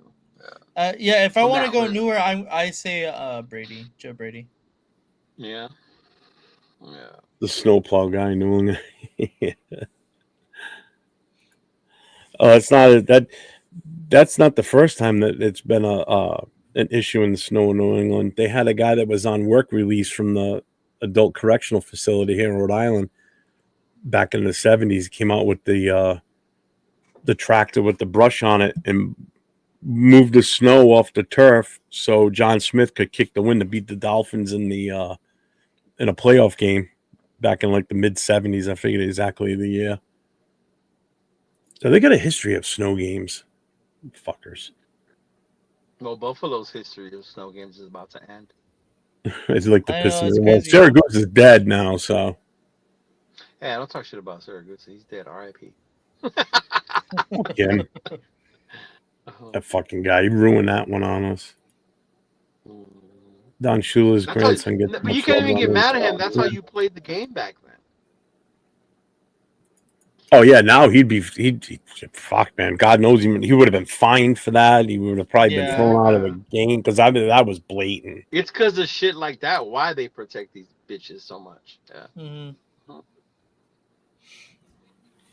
Yeah. If I want to go newer, I say Joe Brady. Yeah. Yeah. The snowplow guy in New England. It's not that's not the first time that it's been an issue in the snow in New England. They had a guy that was on work release from the adult correctional facility here in Rhode Island back in the 70s. He came out with the tractor with the brush on it and moved the snow off the turf so John Smith could kick the win to beat the Dolphins in a playoff game back in like the mid 70s. I figured exactly the year. So they got a history of snow games. Fuckers. Well, Buffalo's history of snow games is about to end. It's like the I know, Pistons. it's Well, crazy. Syracuse is dead now, so. Hey, I don't talk shit about Syracuse. He's dead. R.I.P. Again, that fucking guy. He ruined that one on us. Don Shula's That's how- grandson gets. But you can't even get mad at him. That's how you played the game back then. Oh yeah, now he'd fuck, man. God knows he would have been fined for that. He would have probably been Yeah. thrown out of the game because that was blatant. It's because of shit like that. Why they protect these bitches so much? Yeah. Mhm.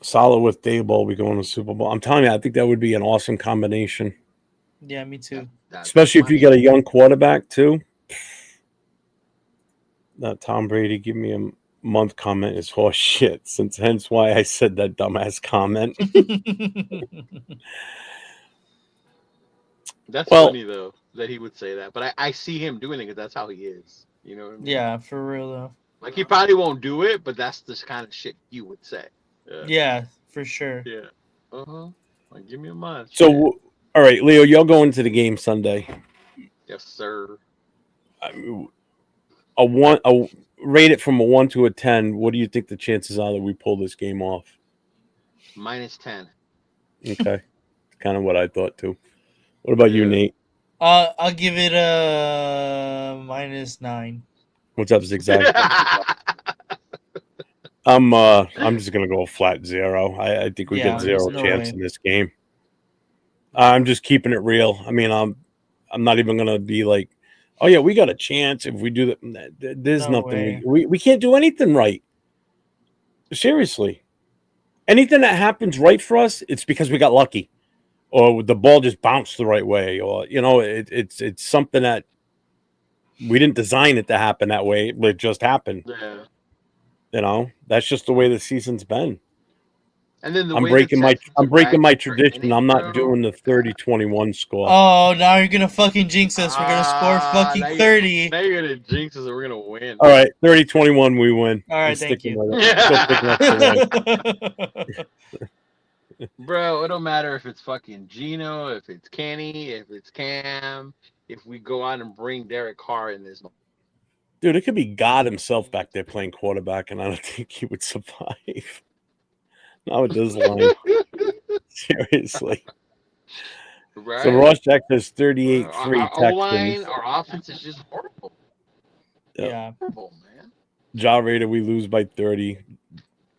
Solid with Dayball. We going to Super Bowl. I'm telling you, I think that would be an awesome combination, Yeah, me too. That's especially if you money. get a young quarterback too. That Tom Brady give me a month comment is horse shit. Since hence why I said that dumbass comment. That's Well- funny though that he would say that, but I see him doing it because that's how he is. You know what I mean? Yeah, for real though. Like he probably won't do it, but that's the kind of shit you would say. Yeah, for sure. Yeah. Like give me a month. So, Shit. all right, Leo, you're going to the game Sunday. Yes, sir. Rate it from a 1 to a 10. What do you think the chances are that we pull this game off? -10. Okay, kind of what I thought too. What about you, Yeah. Nate? I'll give it a -9. What's up, Zigzag? I'm just gonna go flat 0. I think we Yeah, get 0 there's no chance way. in this game. I'm just keeping it real. I mean, I'm not even gonna be like, oh yeah, we got a chance if we do that. There's No nothing way. we can't do anything right. Seriously, anything that happens right for us, it's because we got lucky, or the ball just bounced the right way, or it's something that we didn't design it to happen that way. It just happened. Yeah. That's just the way the season's been. And then the I'm way breaking the my Texans are tradition. acting, I'm bro. not doing the 30-21 score. Oh, now you're gonna fucking jinx us. We're gonna score fucking now 30. Now you're gonna jinx us and we're gonna win. All right, 30-21, we win. All right, I'm thank sticking you. with it. Still picking up the win. Bro, it don't matter if it's fucking Gino, if it's Kenny, if it's Cam, if we go out and bring Derek Carr in this. Dude, it could be God himself back there playing quarterback, and I don't think he would survive. Not with this line. Seriously. Right? So Ross Jack has Our 38-3 O-line, Texans. our offense is just horrible. Yeah. Horrible, man. Ja Raider, we lose by 30.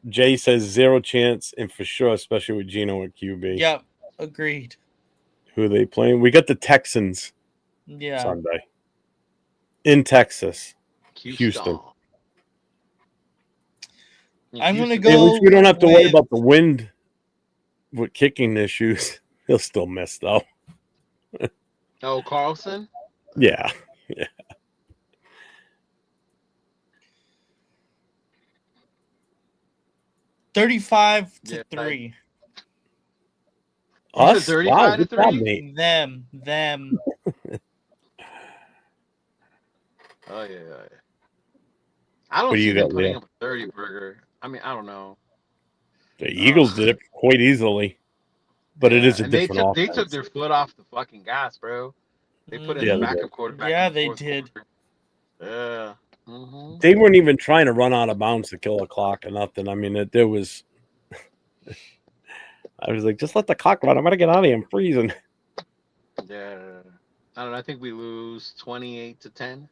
Jay says 0 chance, and for sure, especially with Gino at QB. Yep. Agreed. Who are they playing? We got the Texans Yeah. Sunday in Texas. Houston. I'm gonna At go- least we don't have to worry with- about the wind with kicking issues. He'll still miss, though. Oh, Carlson? Yeah. 35-3. You said Us? 35 Wow, to good job, 3? Nate. Them. Oh, yeah. I don't What do see you them got, putting Leo? up a 30 burger. I mean, I don't know. The Eagles did it quite easily, but it is a And different they offense. took their foot off the fucking gas, bro. They put in Yeah, the they backup did. quarterback. Yeah, in the they fourth did. quarter. Yeah. Mm-hmm. They weren't even trying to run out of bounds to kill the clock or nothing. I mean, there was. I was like, just let the clock run. I'm gonna get out of here. I'm freezing. Yeah. I don't know. I think we lose 28-10.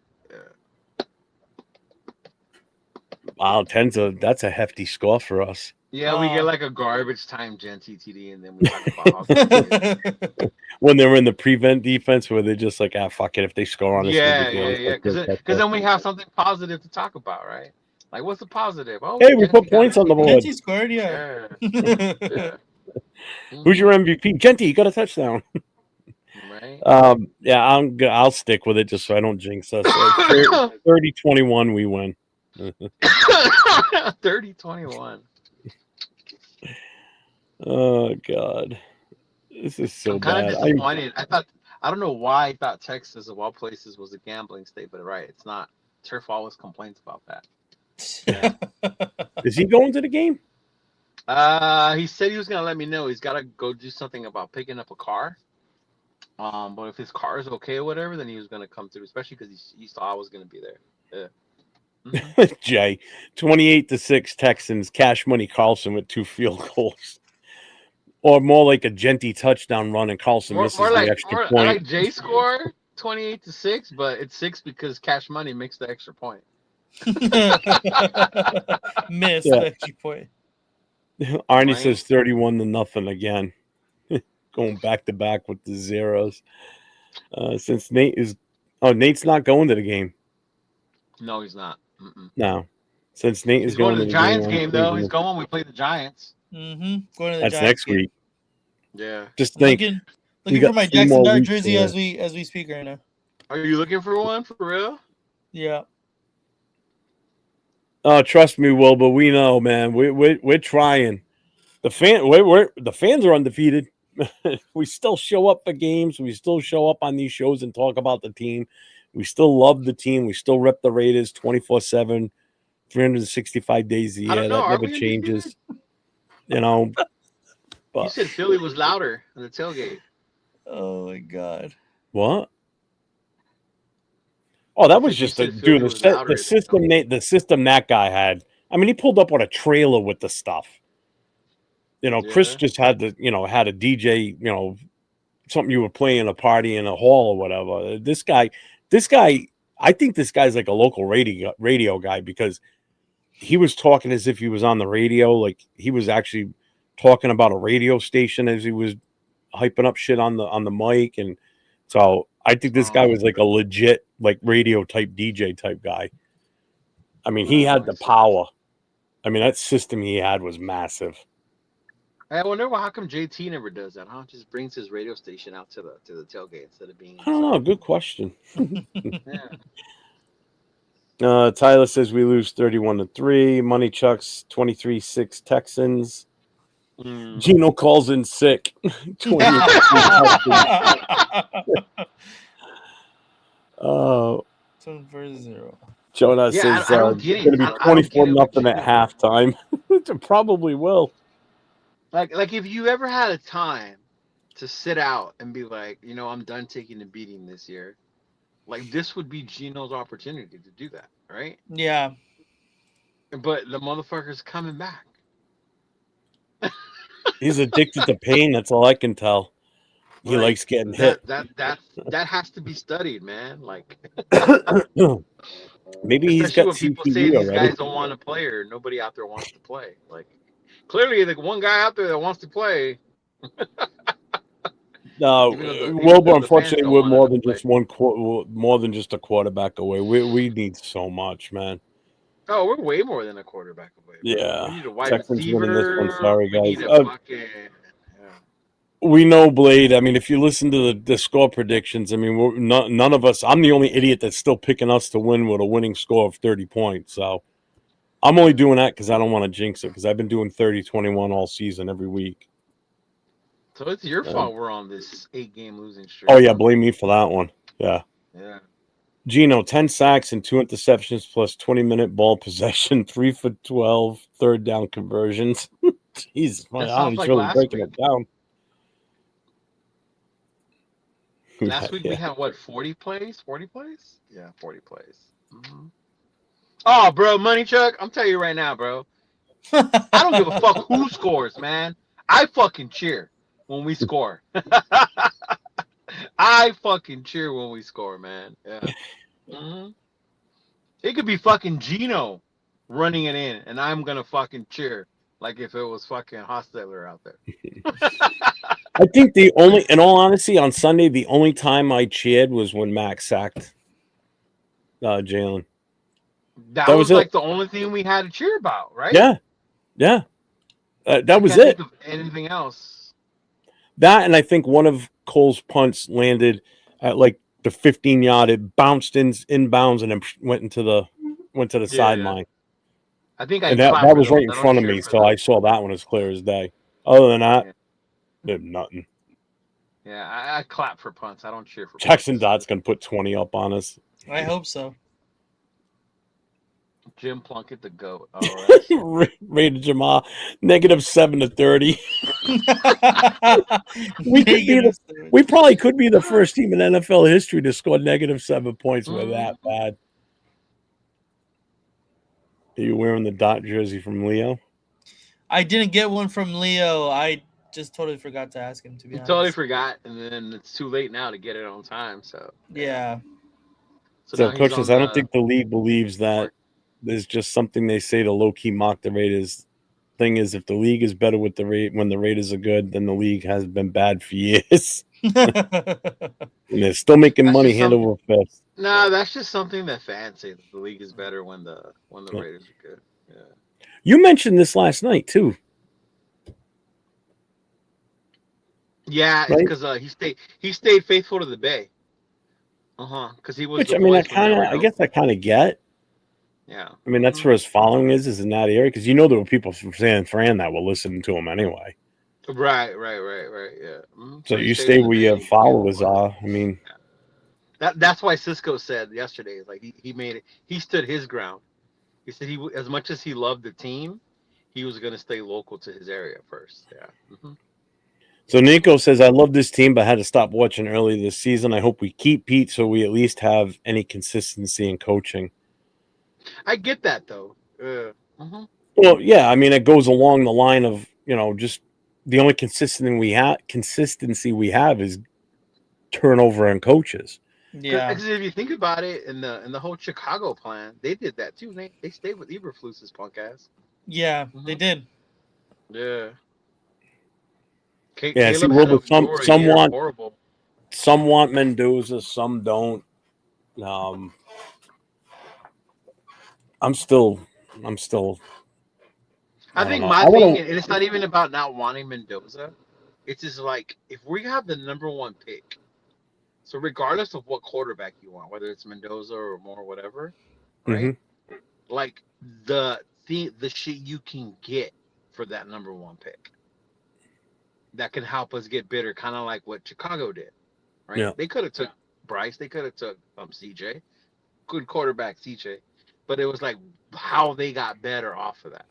Wow, that's a hefty score for us. Yeah, we get like a garbage time Gen TTD, and then we talk about how good it is. When they were in the prevent defense, where they're just like, fuck it, if they score on us, Yeah. we'll Because then we have something positive to talk about, right? Like, what's the positive? Oh, Hey, we Gen put T got points on the board. Genty scored, yeah. Yeah. Who's your MVP? Genty, you got a touchdown. Right? Yeah, I'll stick with it just so I don't jinx us. 30-21, we win. 30-21. Oh God, this is so I'm kind bad. of disappointed. I don't know why I thought Texas of all places was a gambling state, but right, it's not. Turf always complains about that. Yeah. Is he going to the game? He said he was gonna let me know. He's gotta go do something about picking up a car. But if his car is okay or whatever, then he was gonna come through, especially because he saw I was gonna be there. Yeah. Mm-hmm. Jay, 28-6 Texans. Cash Money Carlson with 2 field goals, or more like a Genty touchdown run, and Carlson misses the extra point. I like Jay score 28-6, but it's 6 because Cash Money makes the extra point. Missed the extra point. Arnie says 31-0 again. Going back to back with the zeros. Since Nate's not going to the game. No, he's not. Mm-mm. No. Since Nate is going to the Giants game though. He's going when we play the Giants. Mm-hmm. Going to the That's Giants next game. week. Yeah. Just think. Looking for my Jackson Dart jersey as we speak right now. Are you looking for one for real? Yeah. Oh, trust me, Will, but we know, man. We're trying. The fans are undefeated. We still show up for games. We still show up on these shows and talk about the team. We still love the team. We still rep the Raiders 24/7, 365 days a year. That never changes. You know. But you said Philly was louder on the tailgate. Oh my God. What? Oh, that was just the system that guy had. I mean, he pulled up on a trailer with the stuff. You know, Chris just had a DJ, something you were playing a party in a hall or whatever. This guy, I think this guy's like a local radio guy because he was talking as if he was on the radio. Like he was actually talking about a radio station as he was hyping up shit on the mic. And so I think this guy was like a legit, like radio type DJ type guy. I mean, he had the power. I mean, that system he had was massive. I wonder how come JT never does that, huh? Just brings his radio station out to the tailgate instead of being. I don't know. Good question. Tyler says we lose 31-3. Money Chucks 23-6 Texans. Gino calls in sick. 7-0. Jonas says it's going to be 24-0 at halftime. It probably will. Like if you ever had a time to sit out and be like, I'm done taking the beating this year, like this would be Gino's opportunity to do that, right? Yeah. But the motherfucker's coming back. He's addicted to pain. That's all I can tell. He likes getting hit. That has to be studied, man. Like maybe he's got when people say these guys don't want to play or nobody out there wants to play. Like clearly, the one guy out there that wants to play. No, Wilbur. Unfortunately, we're more than just more than just a quarterback away. We need so much, man. Oh, we're way more than a quarterback away. Yeah, we need a wide Texans receiver. winning this one. Sorry, guys. We We know Blade. I mean, if you listen to the score predictions, I mean, none of us. I'm the only idiot that's still picking us to win with a winning score of 30 points. So I'm only doing that because I don't want to jinx it because I've been doing 30-21 all season every week. So it's your fault we're on this 8-game losing streak. Oh, yeah. Blame me for that one. Yeah. Yeah. Gino, 10 sacks and 2 interceptions plus 20-minute ball possession, 3 for 12, third down conversions. Jesus, my arm's really breaking it down. Last week we had, 40 plays? 40 plays? Yeah, 40 plays. Mm-hmm. Oh, bro, Money Chuck, I'm telling you right now, bro. I don't give a fuck who scores, man. I fucking cheer when we score. I fucking cheer when we score, man. Yeah. Mm-hmm. It could be fucking Gino running it in, and I'm going to fucking cheer like if it was fucking Hostetler out there. I think in all honesty, on Sunday, the only time I cheered was when Max sacked Jalen. That was like the only thing we had to cheer about, right? Yeah. Yeah. That was it. Think of anything else? That, and I think one of Cole's punts landed at like the 15-yard. It bounced inbounds and then went to the sideline. I think I And that clapped for was those. right in I don't front of cheer me, for so those. I saw that one as clear as day. Other than that, Yeah. nothing. Yeah, I clap for punts. I don't cheer for Jackson punts. Dott's gonna put 20 up on us. I hope so. Jim Plunkett, the GOAT. All right. Rated Jamal -7 to 30. We probably could be the first team in NFL history to score -7 points. We're that bad. Are you wearing the Dot jersey from Leo? I didn't get one from Leo. I just totally forgot to ask him, to be honest. Totally forgot, and then it's too late now to get it on time. So yeah. So Coach says, I don't think the league believes that. There's just something they say to low-key mock the Raiders. Thing is, if the league is better with the when the Raiders are good, then the league has been bad for years. And they're still making money hand over fist. No, that's just something that fans say, that the league is better when the Raiders are good. Yeah. You mentioned this last night too. Yeah, it's because he stayed faithful to the Bay. Because he was. Which I mean, I guess I kind of get. Yeah. I mean, that's where his following is in that area, because there were people from San Fran that were listening to him anyway. Right. Yeah. Mm-hmm. So you stay where your followers are. I mean, that's why Cisco said yesterday, like he made it. He stood his ground. He said as much as he loved the team, he was going to stay local to his area first. Yeah. Mm-hmm. So Nico says, I love this team, but had to stop watching early this season. I hope we keep Pete so we at least have any consistency in coaching. I get that, though. Mm-hmm. Well, yeah, I mean, it goes along the line of, just the only consistency we have is turnover in coaches. Yeah. Because if you think about it, in the whole Chicago plan, they did that too. They stayed with Eberflus's punk ass. Yeah, they did. Yeah. Caleb some want Mendoza, some don't. I'm still. I think my thing, and it's not even about not wanting Mendoza. It's just like, if we have the number one pick, so regardless of what quarterback you want, whether it's Mendoza or Moore, whatever, right? Mm-hmm. Like the shit you can get for that number one pick that can help us get better, kind of like what Chicago did, right? Yeah. They could have took Bryce, they could have took CJ, good quarterback CJ, but it was like how they got better off of that.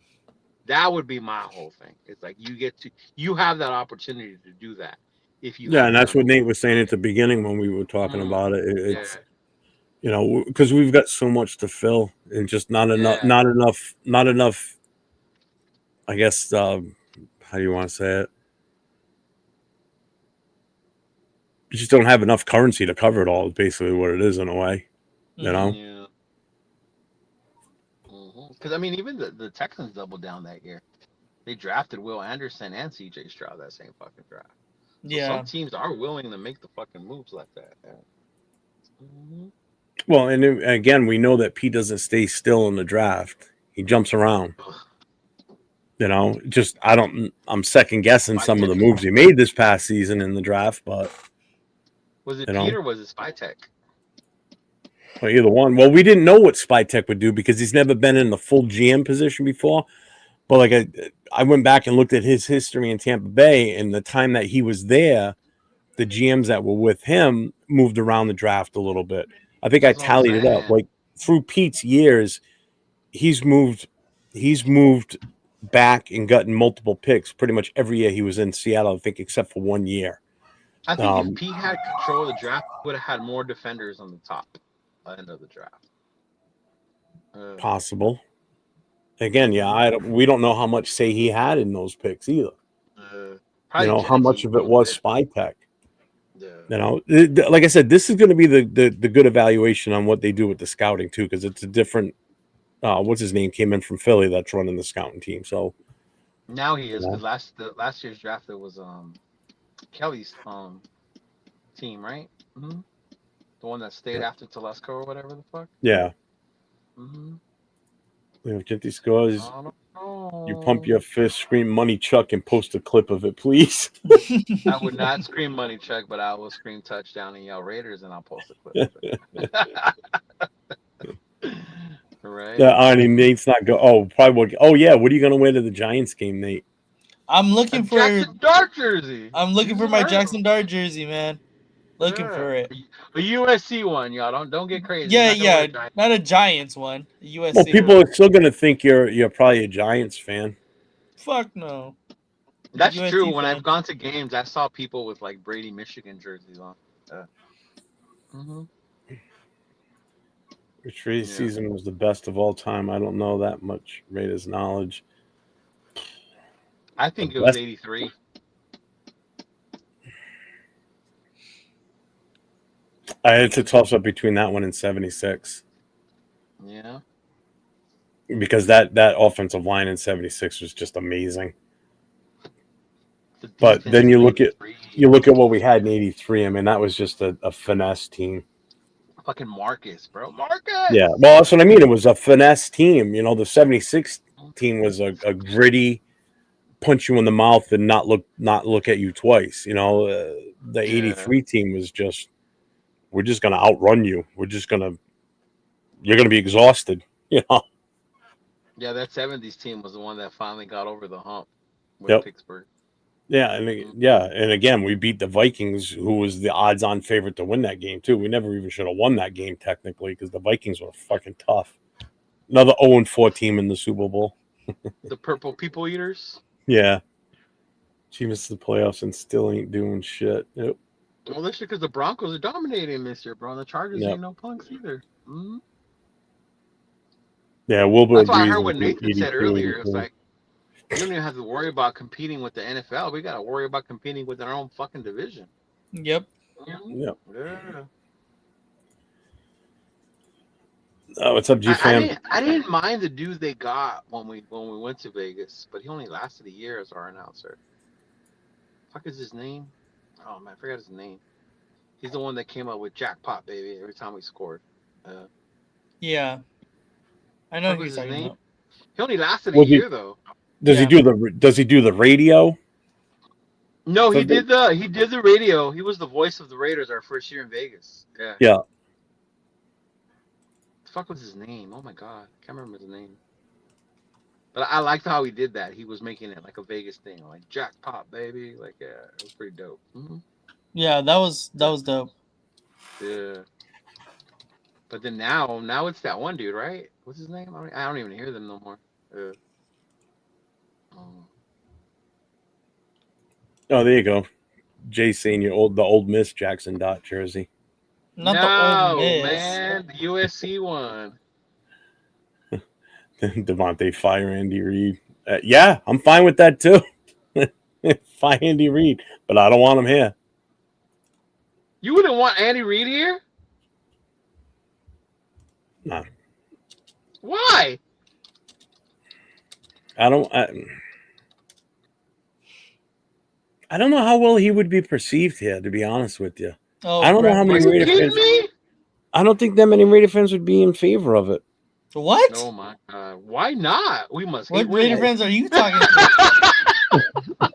That would be my whole thing. It's like you have that opportunity to do that if you. Yeah, and that's what Nate was saying at the beginning when we were talking about it. It's because we've got so much to fill and just not enough. I guess how do you want to say it? You just don't have enough currency to cover it all. Is basically what it is in a way, Yeah. Because I mean, even the Texans doubled down that year. They drafted Will Anderson and CJ Stroud that same fucking draft. So some teams are willing to make the fucking moves like that. Yeah. Mm-hmm. Well, and again, we know that Pete doesn't stay still in the draft. He jumps around. I'm second guessing some of the moves he made this past season in the draft, but was it Pete or was it Spytek? Well, either one. Well, we didn't know what Spytek would do because he's never been in the full GM position before. But like I went back and looked at his history in Tampa Bay, and the time that he was there, the GMs that were with him moved around the draft a little bit. I think I tallied it up. Like through Pete's years, he's moved back and gotten multiple picks pretty much every year he was in Seattle, I think, except for 1 year. I think if Pete had control of the draft, he would have had more defenders on the top end of the draft. Possible. Again, we don't know how much say he had in those picks either. How much of it was Spytek. Like I said, this is going to be the good evaluation on what they do with the scouting too, because it's a different. What's his name came in from Philly that's running the scouting team. So now he is. Because last year's draft it was Kelly's team, right? Mm-hmm. The one that stayed after Telesco or whatever the fuck. Yeah. Mm-hmm. Get these scores. You pump your fist, scream "Money Chuck," and post a clip of it, please. I would not scream money check, but I will scream touchdown and yell Raiders, and I'll post a clip of it. Right? Yeah, I mean, Nate's not go. Oh, probably. Oh, yeah. What are you gonna wear to the Giants game, Nate? I'm A looking for. Jackson Dart jersey. I'm looking for my Jackson Dart jersey, man. Looking for it. A USC one, y'all. Don't get crazy. Yeah. Not a Giants one. A USC Well, people one. are still gonna think you're probably a Giants fan. Fuck no. That's USC true. When fan. I've gone to games, I saw people with like Brady, Michigan jerseys on. Which Raiders season was the best of all time? I don't know that much Raiders knowledge. I think it was 83. It's a toss up between that one and 76. Yeah. Because that offensive line in 76 was just amazing. But then you look at what we had in 83. I mean, that was just a finesse team. Fucking Marcus, bro. Marcus! Yeah, well, that's what I mean. It was a finesse team. You know, the 76 team was a gritty, punch you in the mouth and not look at you twice. You know, the 83 team was just, we're just going to outrun you. You're going to be exhausted. You know? Yeah, that 70s team was the one that finally got over the hump with Pittsburgh. Yeah, and again, we beat the Vikings, who was the odds-on favorite to win that game too. We never even should have won that game technically because the Vikings were fucking tough. Another 0-4 team in the Super Bowl. The Purple People Eaters. Yeah, she missed the playoffs and still ain't doing shit. Yep. Well, that's because the Broncos are dominating this year, bro. And the Chargers ain't no punks either. Mm-hmm. Yeah, Wilbur. That's why I heard what Nathan said earlier. It's like, you don't even have to worry about competing with the NFL. We got to worry about competing within our own fucking division. Yep. Yep. Yeah. What's up, G fam? I didn't mind the dude they got when we went to Vegas, but he only lasted a year as our announcer. Fuck is his name? Oh man, I forgot his name. He's the one that came up with jackpot, baby, every time we scored. Yeah. I know who he's talking about. He only lasted a year though. Does he do the radio? No, he did the radio. He was the voice of the Raiders our first year in Vegas. Yeah. Yeah. The fuck was his name? Oh my god, I can't remember his name. But I liked how he did that. He was making it like a Vegas thing, like jackpot, baby. Like, yeah, it was pretty dope. Mm-hmm. Yeah, that was dope. Yeah. But then now it's that one dude, right? What's his name? I don't even hear them no more. Oh, there you go. Jay saying the old Miss Jackson Dot jersey. Not the old Miss. Man, the USC one. Devontae fire Andy Reid. Yeah, I'm fine with that too. Fire Andy Reid, but I don't want him here. You wouldn't want Andy Reid here? No. Why? I don't know how well he would be perceived here, to be honest with you. Oh, I don't know how many Raider fans. I don't think that many Raider fans would be in favor of it. What? Oh my god! Why not? We must. What Raider fans are you talking about?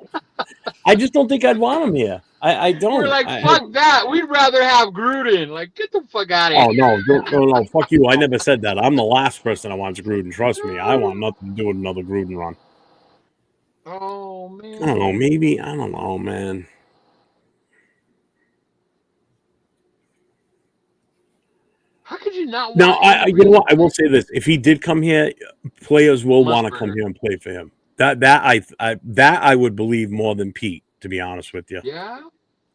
I just don't think I'd want him here. I don't. We're like, fuck that. We'd rather have Gruden. Like, get the fuck out of here. Oh no, fuck you. I never said that. I'm the last person that wants Gruden. Trust me. I want nothing to do with another Gruden run. Oh man. I don't know. Maybe. I don't know, man. How could you not? Now, you know what? I will say this: if he did come here, players will want to come here and play for him. That I would believe more than Pete, to be honest with you. Yeah.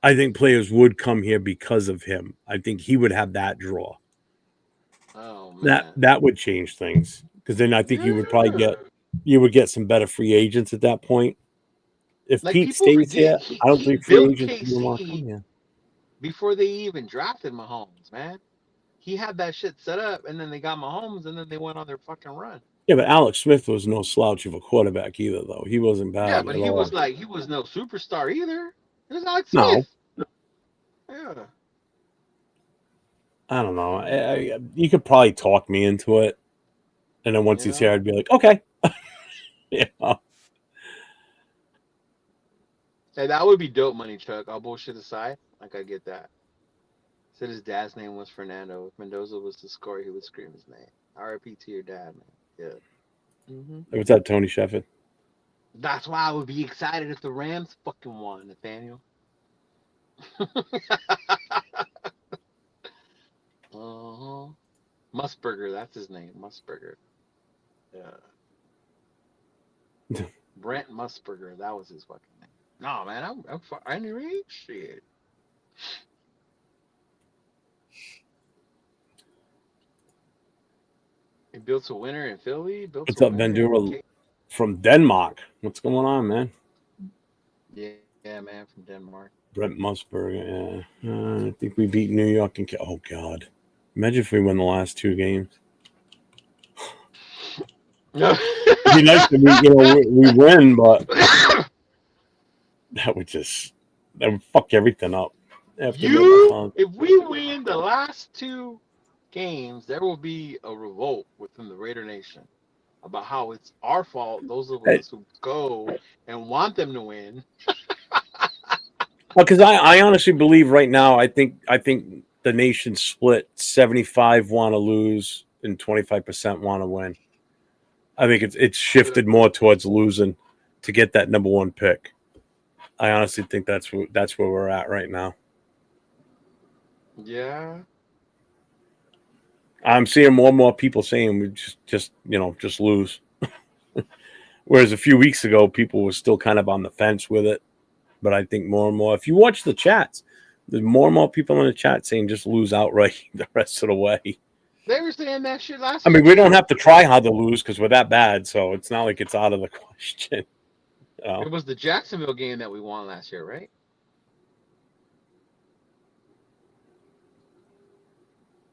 I think players would come here because of him. I think he would have that draw. Oh man. That would change things, because then I think you would probably get some better free agents at that point. If like Pete stays here, I don't think free agents will want to come here. Before they even drafted Mahomes, man. He had that shit set up, and then they got Mahomes, and then they went on their fucking run. Yeah, but Alex Smith was no slouch of a quarterback either, though. He wasn't bad. Yeah, but he was no superstar either. It was Alex Smith. No. Yeah. I don't know. You could probably talk me into it, and then once he's here, I'd be like, okay. Yeah. Hey, that would be dope money, Chuck. All bullshit aside, like I get that. Said his dad's name was Fernando. If Mendoza was to score, he would scream his name. R.I.P. to your dad, man. Yeah. What's that, Tony Shepard? That's why I would be excited if the Rams fucking won, Nathaniel. Uh-huh. Musburger, that's his name. Musburger. Yeah. Brent Musburger, that was his fucking name. No, man, I'm Andy Reid. Shit. He built a winner in Philly. What's up, Vendura from Denmark? What's going on, man? Yeah, man, from Denmark. Brent Musburger, yeah. I think we beat New York and oh god, imagine if we win the last 2 games. It'd be nice to we win, but that would fuck everything up. If we win the last 2 games, there will be a revolt within the Raider Nation about how it's our fault. Those of us who go and want them to win. Because I honestly believe right now, I think the nation's split 75 want to lose and 25% want to win. I think it's shifted more towards losing to get that number 1 pick. I honestly think that's where we're at right now. Yeah. I'm seeing more and more people saying we just lose. Whereas a few weeks ago, people were still kind of on the fence with it. But I think more and more, if you watch the chats, there's more and more people in the chat saying just lose outright the rest of the way. They were saying that shit last I mean, we don't have to try hard to lose because we're that bad, so it's not like it's out of the question. It was the Jacksonville game that we won last year, right?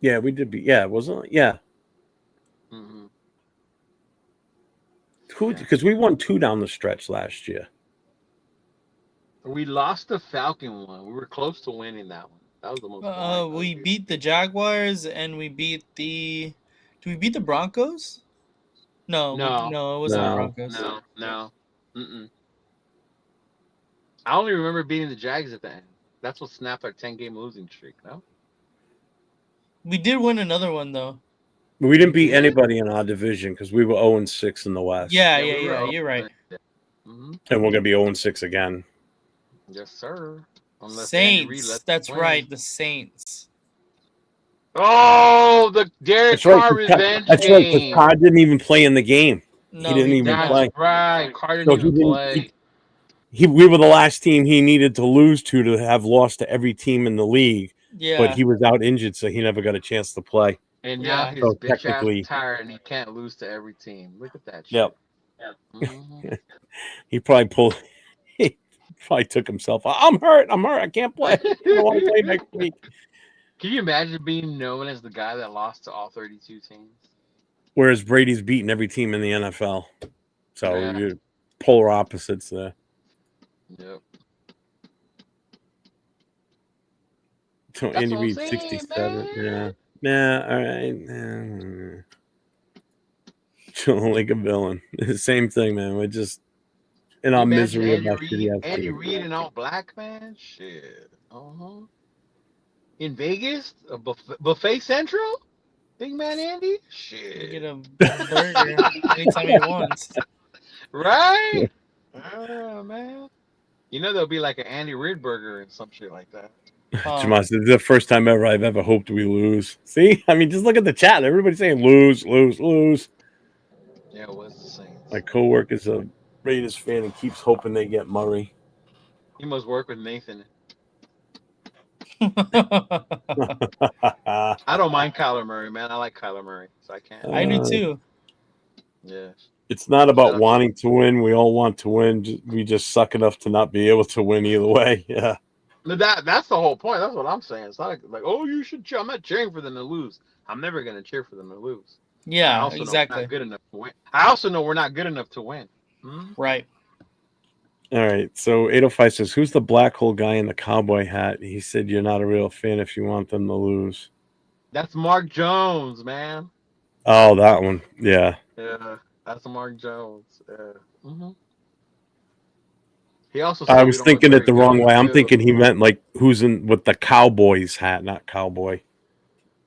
Yeah, we did beat. Yeah, wasn't it? Yeah. Mm-hmm. Because we won 2 down the stretch last year. We lost the Falcon one. We were close to winning that one. That was the most. We beat the Jaguars and we beat the. Did we beat the Broncos? No, it wasn't the Broncos. No. I only remember beating the Jags at the end. That's what snapped our 10-game losing streak. No. We did win another one though. We didn't beat anybody in our division because we were 0-6 in the West. Yeah, you're right. Mm-hmm. And we're gonna be 0-6 again. Yes, sir. Unless Saints. That's right, the Saints. Oh, the Derek Carr revenge That's game. right, because Carr didn't even play in the game. No, he didn't even play. That's right. Carr didn't even play. We were the last team he needed to lose to have lost to every team in the league. Yeah. But he was out injured, so he never got a chance to play. And now his bitch ass tired and he can't lose to every team. Look at that shit. Yep. Mm-hmm. He probably took himself. I'm hurt. I can't play. I don't want to play next week. Can you imagine being known as the guy that lost to all 32 teams? Whereas Brady's beaten every team in the NFL. So you're polar opposites there. Yep. So Andy Reid 67. Yeah. All right. Chilling like a villain. Same thing, man. We're just in our misery about shitty. Andy Reid and all black, man. Shit. In Vegas, a buffet central. Big man Andy. Shit. Get a burger anytime he wants. Right. Oh man. You know there'll be like an Andy Reid burger and some shit like that. Jamas, this is the first time ever I've ever hoped we lose. See? I mean, just look at the chat. Everybody's saying lose. Yeah, it was the Saints. My coworker's a Raiders fan and keeps hoping they get Murray. He must work with Nathan. I don't mind Kyler Murray, man. I like Kyler Murray, so I can't. I do too. Yeah. It's not about wanting to win. We all want to win. We just suck enough to not be able to win either way. Yeah. That's the whole point. That's what I'm saying. It's not like oh, you should cheer. I'm not cheering for them to lose. I'm never going to cheer for them to lose. Yeah, exactly. Good enough to win. I also know we're not good enough to win. Right. All right. So 805 says, who's the black hole guy in the cowboy hat? He said you're not a real fan if you want them to lose. That's Mark Jones, man. Oh, that one. Yeah. Yeah. That's Mark Jones. Mm-hmm. He also I said we was don't look thinking it very the good wrong way. I'm too. thinking he meant like who's in with the Cowboys hat, not Cowboy.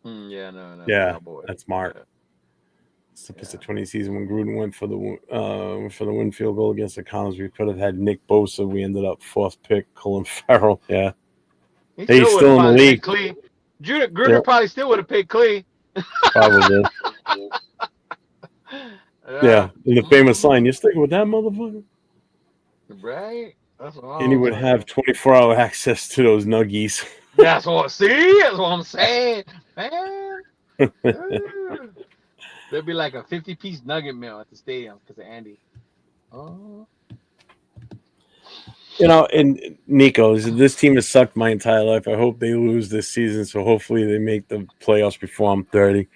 Yeah, no, Yeah, Cowboy. that's Mark. Yeah, It's the yeah. 20 season when Gruden went for the win field goal against the Cowboys. We could have had Nick Bosa. We ended up fourth pick, Colin Farrell. Yeah, He hey, he's still would have still in the probably league. paid Clee. Yeah, Gruder probably still would have paid Clee. probably. Yeah. Yeah, and the famous line, "You sticking with that motherfucker?" Right? That's what And he I'm would have saying. 24-hour access to those nuggies. That's what I'm saying, man. Ooh. There'd be like a 50-piece nugget meal at the stadium because of Andy. Oh. And Nico, this team has sucked my entire life. I hope they lose this season, so hopefully they make the playoffs before I'm 30.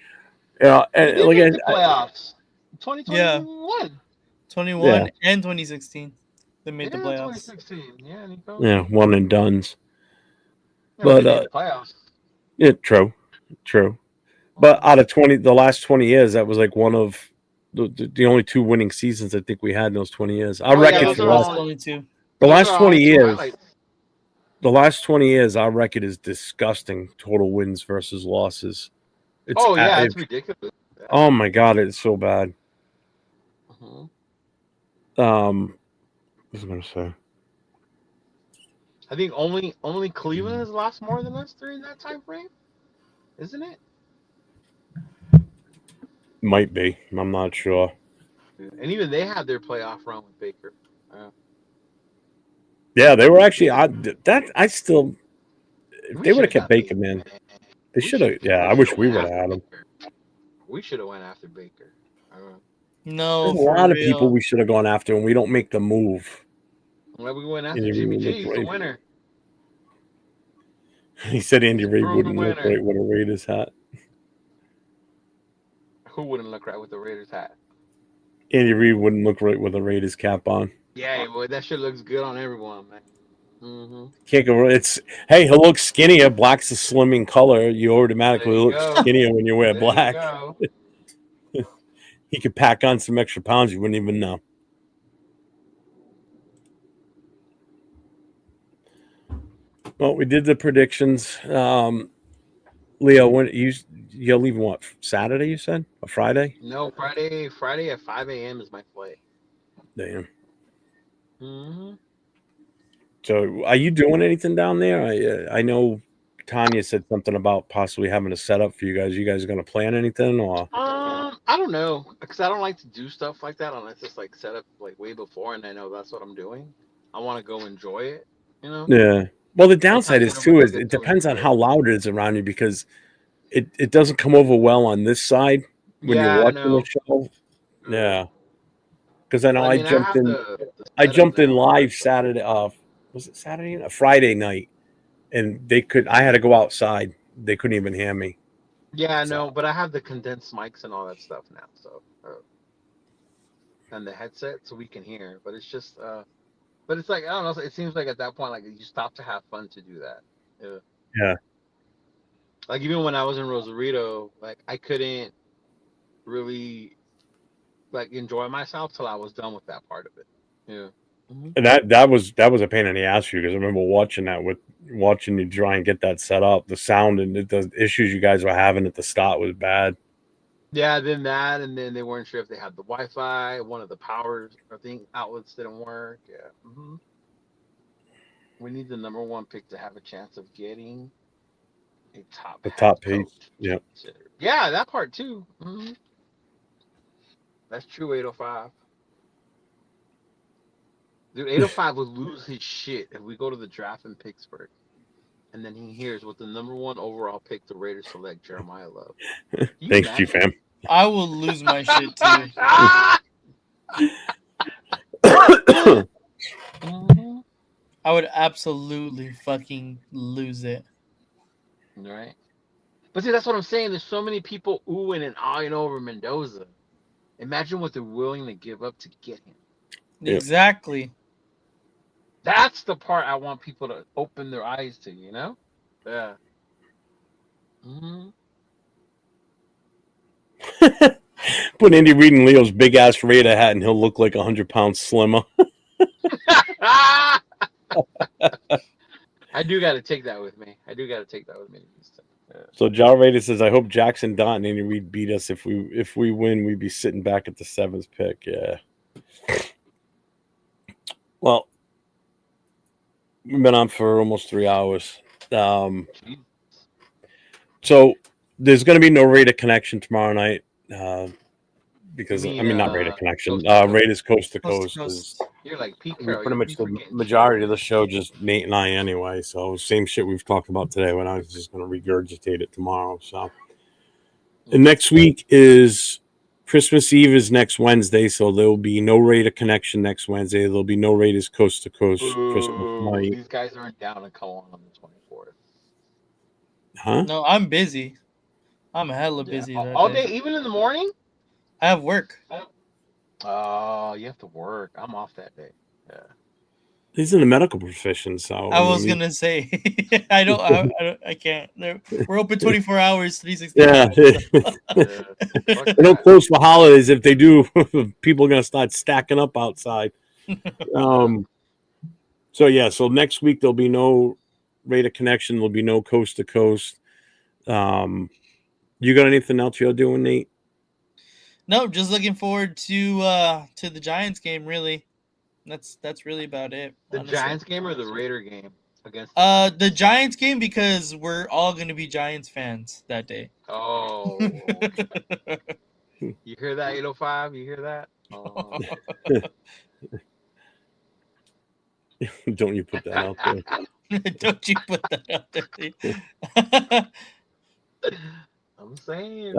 They And did like make the playoffs. Yeah, 2021. yeah, 21 and 2016, they made the Yeah, playoffs. 2016. Yeah, Nico. yeah, one and done's. Yeah, but they But made the playoffs. yeah, true. But out of the last 20 years, that was like one of the only two winning seasons I think we had in those 20 years. Our Oh yeah, Yeah, record those for are all only two. the those last are our 20 only two years, highlights. our record is disgusting. Total wins versus losses. Oh yeah, it's ridiculous. Yeah. Oh my god, it's so bad. Mm-hmm. What was I gonna say? I think only Cleveland has lost more than us during that time frame, isn't it? Might be. I'm not sure. And even they had their playoff run with Baker. Yeah, they were actually. I still. If We they would should have have kept got Baker, Baker, man, man. they should have. Yeah, I We should wish have we went would have after had him. Baker. We should have went after Baker. No, There's a for lot of people real. we should have gone after, and we don't make the move. Well, we went after Andy Reid Jimmy would G. look He's the great. winner. He said Andy He's a Reid proven wouldn't look winner. great with a Raiders hat. Who wouldn't look right with the Raiders hat? Andy Reid wouldn't look right with a Raiders cap on. Yeah, boy, that shit looks good on everyone, man. Mm-hmm. Can't go. It's hey, he'll look skinnier. Black's a slimming color. You automatically There you look go. skinnier when you wear There you black. go. He could pack on some extra pounds. You wouldn't even know. Well, we did the predictions. Leo, when you're leaving what Saturday? You said or Friday? No, Friday at 5 a.m. is my flight. Damn. Mm-hmm. So, are you doing anything down there? I know Tanya said something about possibly having a setup for you guys. You guys going to plan anything or? I don't know, because I don't like to do stuff like that unless it's like set up like way before, and I know that's what I'm doing. I want to go enjoy it, you know. Yeah. Well, the downside Sometimes you is don't too really is get it to depends on enjoy how it. loud it is around you because it doesn't come over well on this side when you're Yeah, I watching the know. show. Yeah. Because I know But I mean, I have the I setup jumped in now. live Saturday. Was it Saturday? A Friday night, and I had to go outside. They couldn't even hear me. Yeah, I So know, but I have the condensed mics and all that stuff now, so and the headset, so we can hear. But it's just, but it's like I don't know. It seems like at that point, like you stop to have fun to do that. Yeah. yeah, Like even when I was in Rosarito, like I couldn't really like enjoy myself till I was done with that part of it. Yeah. Mm-hmm. and that was a pain in the ass for you because I remember watching you try and get that set up. The sound and the issues you guys were having at the start was bad. Yeah, then that, and then they weren't sure if they had the Wi-Fi. One of the power, I think, outlets didn't work. Yeah. Mm-hmm. We need the number one pick to have a chance of getting a top The head top coach. piece. Yeah. Yeah, that part too. Mm-hmm. That's true. 805. Dude, 805 would lose his shit if we go to the draft in Pittsburgh, and then he hears with the number one overall pick the Raiders select Jeremiah Love. Thanks, G fam. I will lose my shit too. Mm-hmm. I would absolutely fucking lose it. Right. But see, that's what I'm saying. There's so many people oohing and eyeing over Mendoza. Imagine what they're willing to give up to get him. Yeah. Exactly. That's the part I want people to open their eyes to, you know? Yeah. Mm-hmm. Put Andy Reid in Leo's big ass Raider hat, and he'll look like 100 pounds slimmer. I do got to take that with me. Yeah. So Jar Raider says, "I hope Jackson Dot and Andy Reid beat us. If we win, we'd be sitting back at the 7th pick." Yeah. Well, we've been on for almost 3 hours. So there's going to be no Raider connection tomorrow night. Because not Raider connection. Raiders coast to coast. You're like Pete Pretty Carroll. much the majority of the show just Nate and I anyway. So same shit we've talked about today. When I was just going to regurgitate it tomorrow. So and next week is Christmas Eve is next Wednesday, so there will be no Raider connection next Wednesday. There'll be no Raiders coast to coast Christmas night. These guys aren't down to come on the 24th. Huh? No, I'm busy. I'm hella busy. All day, even in the morning? I have work. Oh, you have to work. I'm off that day. Yeah. He's in the medical profession, so I was gonna say I can't. We're open 24 hours, 360. Yeah. They don't close for holidays. If they do, people are gonna start stacking up outside. So next week there'll be no Raider connection. There'll be no coast to coast. You got anything else you're doing, Nate? No, just looking forward to the Giants game. Really, that's really about it. The honestly. Giants game or the Raider game against? The Giants game, because we're all going to be Giants fans that day. Oh, you hear that, 805? You hear that? Oh. Don't you put that out there? Don't you put that out there? I'm saying.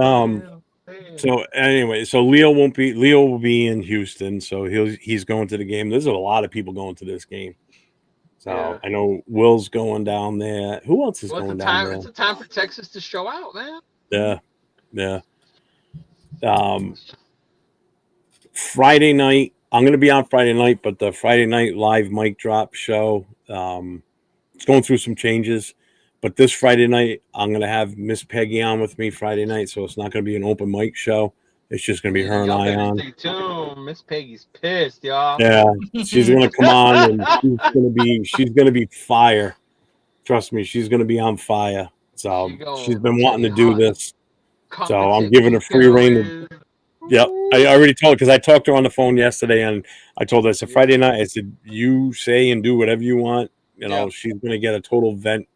So anyway, so Leo will be in Houston, so he's going to the game. There's a lot of people going to this game. So yeah. I know Will's going down there. Who else is going down there? It's a time for Texas to show out, man. Yeah. Friday night, I'm going to be on Friday night, but the Friday night live mic drop show, it's going through some changes. But this Friday night, I'm going to have Miss Peggy on with me Friday night, so it's not going to be an open mic show. It's just going to be her and I on. Stay tuned. Miss Peggy's pissed, y'all. Yeah, she's going to come on, and she's going to be fire. Trust me, she's going to be on fire. So she's been wanting to do this. So I'm giving her free reign. Yep, I already told her, because I talked to her on the phone yesterday, and I told her, I said, Friday night, I said, you say and do whatever you want. She's going to get a total vent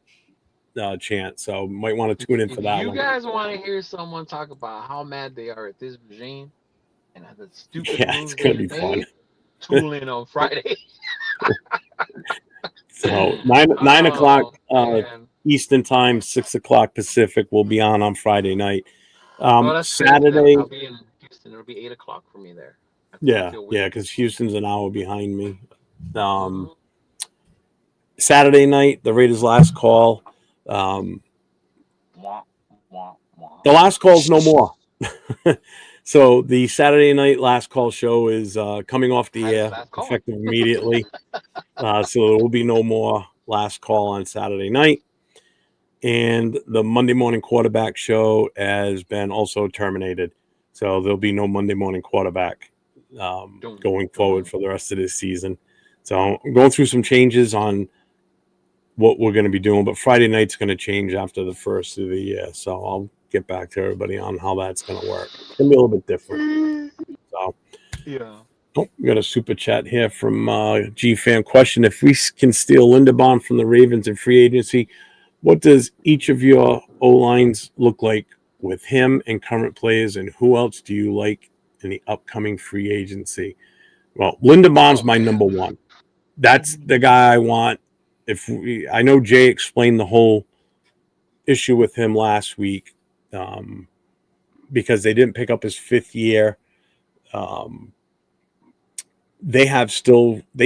chance, so might want to tune in for that one. You guys want to hear someone talk about how mad they are at this regime and the stupid moves it's gonna be fun. Tune in on Friday. So 9 o'clock Eastern time, 6 o'clock Pacific. We'll be on Friday night. Saturday, I'll be in Houston. It'll be 8 o'clock for me there. Yeah, because Houston's an hour behind me. Saturday night, the Raiders' last call. The last call's no more. So the Saturday night last call show is coming off the air effective immediately. So there will be no more last call on Saturday night. And the Monday morning quarterback show has been also terminated. So there'll be no Monday morning quarterback going forward for the rest of this season. So I'm going through some changes on what we're going to be doing, but Friday night's going to change after the first of the year. So I'll get back to everybody on how that's going to work. It's going to be a little bit different. So, yeah. Oh, we got a super chat here from G-Fan. Question: if we can steal Linderbaum from the Ravens in free agency, what does each of your O-lines look like with him and current players, and who else do you like in the upcoming free agency? Well, Linderbaum's my number one. That's the guy I want. I know Jay explained the whole issue with him last week because they didn't pick up his 5th year. They still have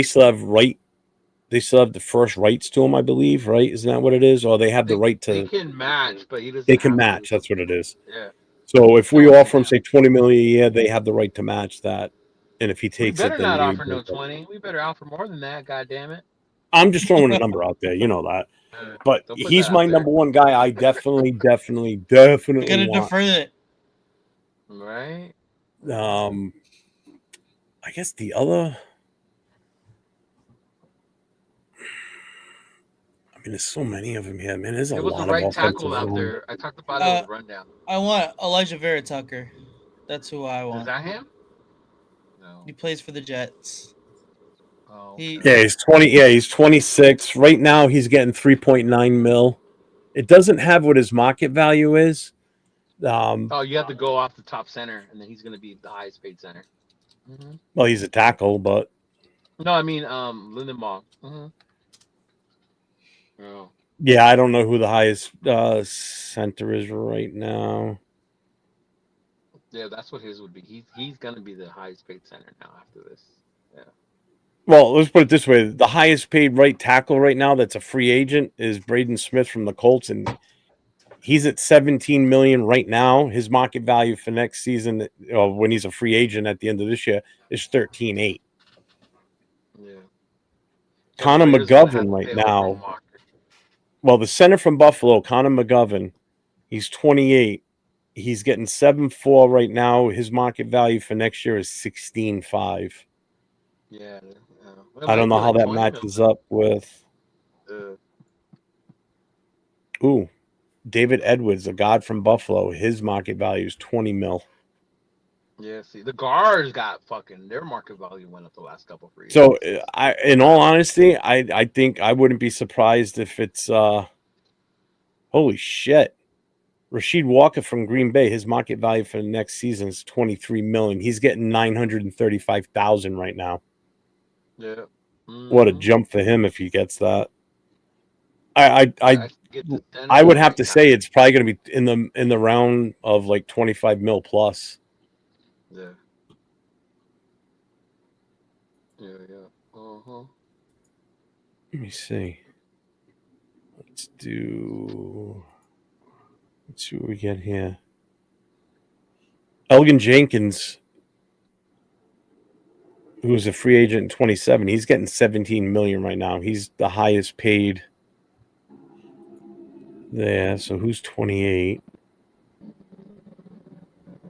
the first rights to him, I believe, right? Isn't that what it is? Or they have the right to. They can match, but he doesn't. They can match. That's what it is. Yeah. So if we offer him, say, $20 million a year, they have the right to match that. And if he takes we better not offer no 20. We better offer more than that. God damn it. I'm just throwing a number out there, you know that. But he's my number one guy. I definitely You're gonna want. defer it. Right? I guess the other. I mean, there's so many of them here, man. There's a It was the lot of right offensive tackle out line. there. I talked about it with the rundown. I want Elijah Vera Tucker. That's who I want. Is that him? No. He plays for the Jets. Oh, He- Yeah, he's 20. Yeah, he's 26 right now. He's getting 3.9 mil. It doesn't have what his market value is. Oh, you have to go off the top center, and then he's going to be the highest paid center. Mm-hmm. Well, he's a tackle, but No, I mean Lindenbaugh. Mm-hmm. Oh. yeah, I don't know who the highest center is right now. Yeah, that's what his would be. He's going to be the highest paid center now after this. Yeah. Well, let's put it this way: the highest paid right tackle right now that's a free agent is Braden Smith from the Colts, and he's at 17 million right now. His market value for next season, when he's a free agent at the end of this year, is 13.8. Yeah. Connor McGovern right now. Well, the center from Buffalo, Connor McGovern, he's 28. He's getting 7.4 right now. His market value for next year is 16.5. Yeah. I don't know how that matches up with. Ooh, David Edwards, a god from Buffalo. His market value is 20 mil. Yeah, see, the guards got fucking their market value went up the last couple of years. So, in all honesty, I think I wouldn't be surprised if it's holy shit. Rashid Walker from Green Bay, his market value for the next season is 23 million. He's getting 935,000 right now. Yeah. Mm-hmm. What a jump for him if he gets that. I would have to say it's probably going to be in the round of like 25 mil plus. Yeah. Yeah. Uh-huh. Let me see. Let's see what we get here. Elgin Jenkins, who's a free agent in 27, he's getting 17 million right now. He's the highest paid there. So who's 28?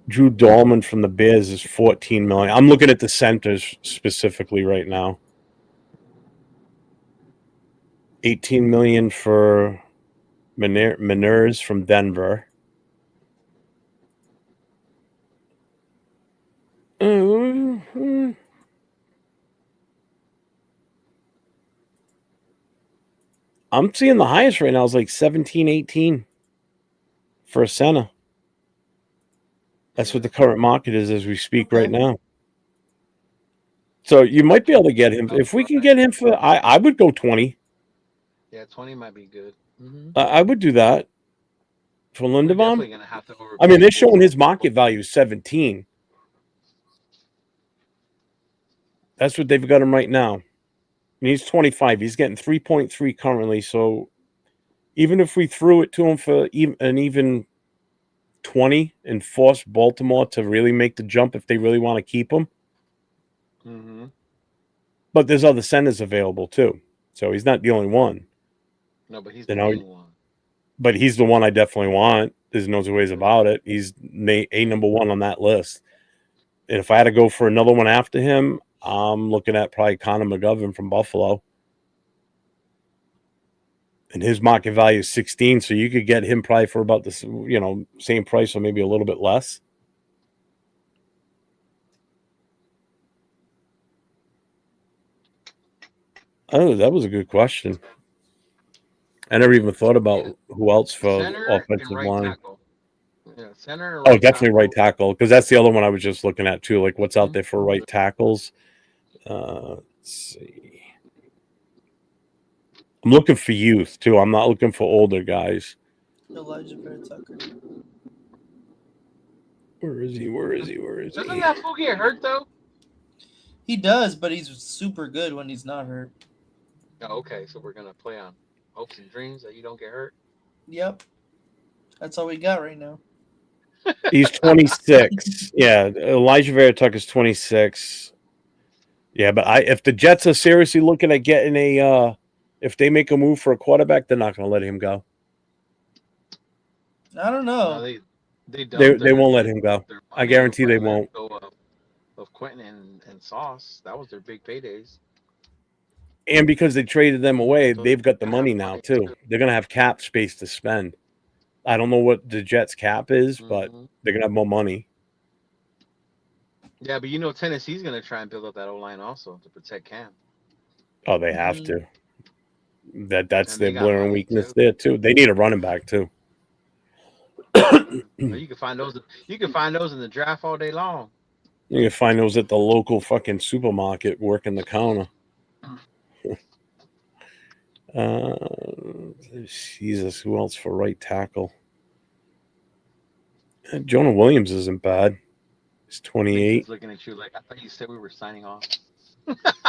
Drew Dahlman from the Bears is 14 million. I'm looking at the centers specifically right now. 18 million for Miners from Denver. I'm seeing the highest right now is like 17, 18 for a center. That's what the current market is as we speak right now. So you might be able to get him. If we can get him for, I would go 20. Yeah, 20 might be good. Mm-hmm. I would do that for Lindenbaum. Gonna have to I mean, they're showing his market value is 17. That's what they've got him right now. And he's 25. He's getting 3.3 currently. So even if we threw it to him for an even 20 and force Baltimore to really make the jump if they really want to keep him. Mm-hmm. But there's other centers available too. So he's not the only one. No, but he's the only one. But he's the one I definitely want. There's no two ways about it. He's a number one on that list. And if I had to go for another one after him, I'm looking at probably Connor McGovern from Buffalo. And his market value is 16, so you could get him probably for about the same price or maybe a little bit less. Oh, that was a good question. I never even thought about who else for offensive line. Tackle. Yeah, center. Right definitely right tackle, because that's the other one I was just looking at too. Like what's out there for right tackles. Let's see. I'm looking for youth too. I'm not looking for older guys. Elijah Vera Tucker. Where is he? Doesn't that fool get hurt though? He does, but he's super good when he's not hurt. Oh, okay, so we're gonna play on hopes and dreams that you don't get hurt. Yep, that's all we got right now. He's 26. Yeah, Elijah Vera Tucker is 26. Yeah, but if the Jets are seriously looking at getting if they make a move for a quarterback, they're not going to let him go. I don't know. They won't let him go. I guarantee they won't. Of Quentin and Sauce, that was their big paydays. And because they traded them away, they've got the money now too. They're gonna have cap space to spend. I don't know what the Jets' cap is, but they're gonna have more money. Yeah, but Tennessee's gonna try and build up that O-line also to protect Cam. Oh, they have to. That's their glaring weakness there too. They need a running back too. You can find those. You can find those in the draft all day long. You can find those at the local fucking supermarket working the counter. Jesus, who else for right tackle? Jonah Williams isn't bad. He's 28. He's looking at you like, I thought you said we were signing off.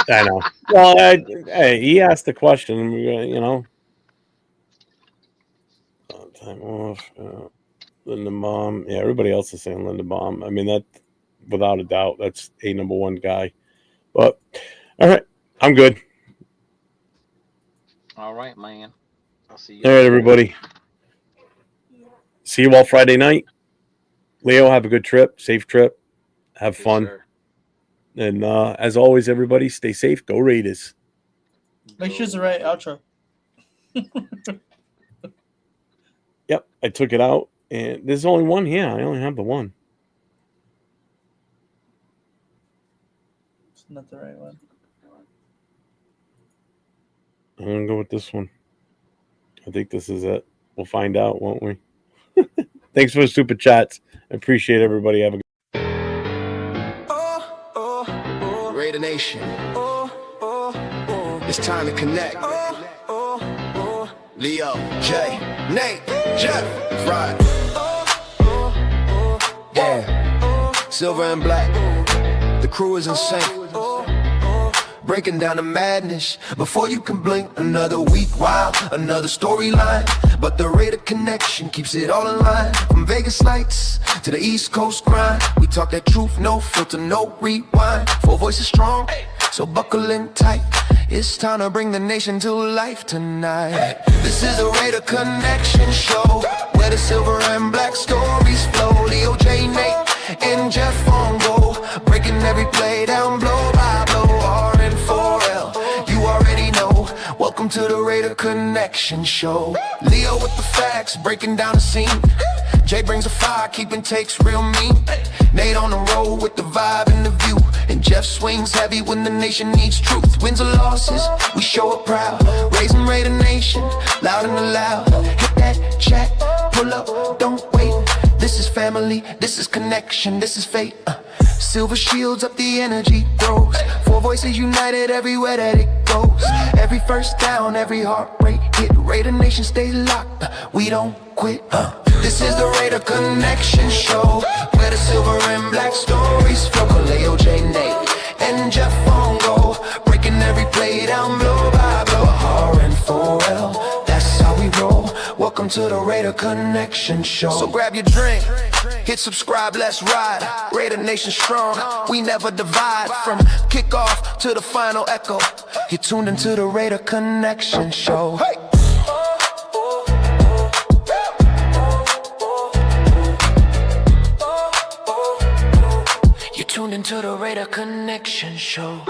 I know. Well, hey, he asked the question, time off. Lindenbaum. Yeah, everybody else is saying Lindenbaum. I mean, that, without a doubt, that's a number one guy. But, all right, I'm good. All right, man. I'll see you. All right, everybody. See you all Friday night. Leo, have a good trip. Safe trip. Have fun. Sir. And as always, everybody, stay safe. Go Raiders. Make sure it's the right outro. Yep, I took it out. And there's only one here. I only have the one. It's not the right one. I'm going to go with this one. I think this is it. We'll find out, won't we? Thanks for the super chats. I appreciate everybody. Have a good Raider Nation. It's time to connect. Leo, Jay, Nate, Jeff, Rod. Yeah, silver and black. The crew is insane. Breaking down the madness before you can blink. Another week, wow, another storyline. But the Raider connection keeps it all in line. From Vegas lights to the East Coast grind, we talk that truth, no filter, no rewind. Four voices strong, so buckle in tight. It's time to bring the nation to life tonight. This is the Raider Connection Show, where the silver and black stories flow. Leo, J, Nate, and Jeff on go, breaking every play down blow by blow. R-N-4-L, you already know. Welcome to the Raider Connection Show. Leo with the facts, breaking down the scene. Jay brings a fire, keeping takes real mean. Nate on the road with the vibe and the view. And Jeff swings heavy when the nation needs truth. Wins or losses, we show up proud. Raising Raider Nation, loud and loud. Hit that chat, pull up, don't wait. This is family, this is connection, this is fate. Silver shields up, the energy grows. Four voices united everywhere that it goes. Every first down, every heart rate hit. Raider Nation stay locked, we don't quit. This is the Raider Connection Show, where the silver and black stories flow. Leo, J, Nate, and Jeff on go, breaking every play down blow by blow. R-N-4-L, that's how we roll. Welcome to the Raider Connection Show. So grab your drink, hit subscribe, let's ride. Raider Nation strong, we never divide. From kickoff to the final echo, you're tuned into the Raider Connection Show. Hey! You're tuned into the Raider Connection Show.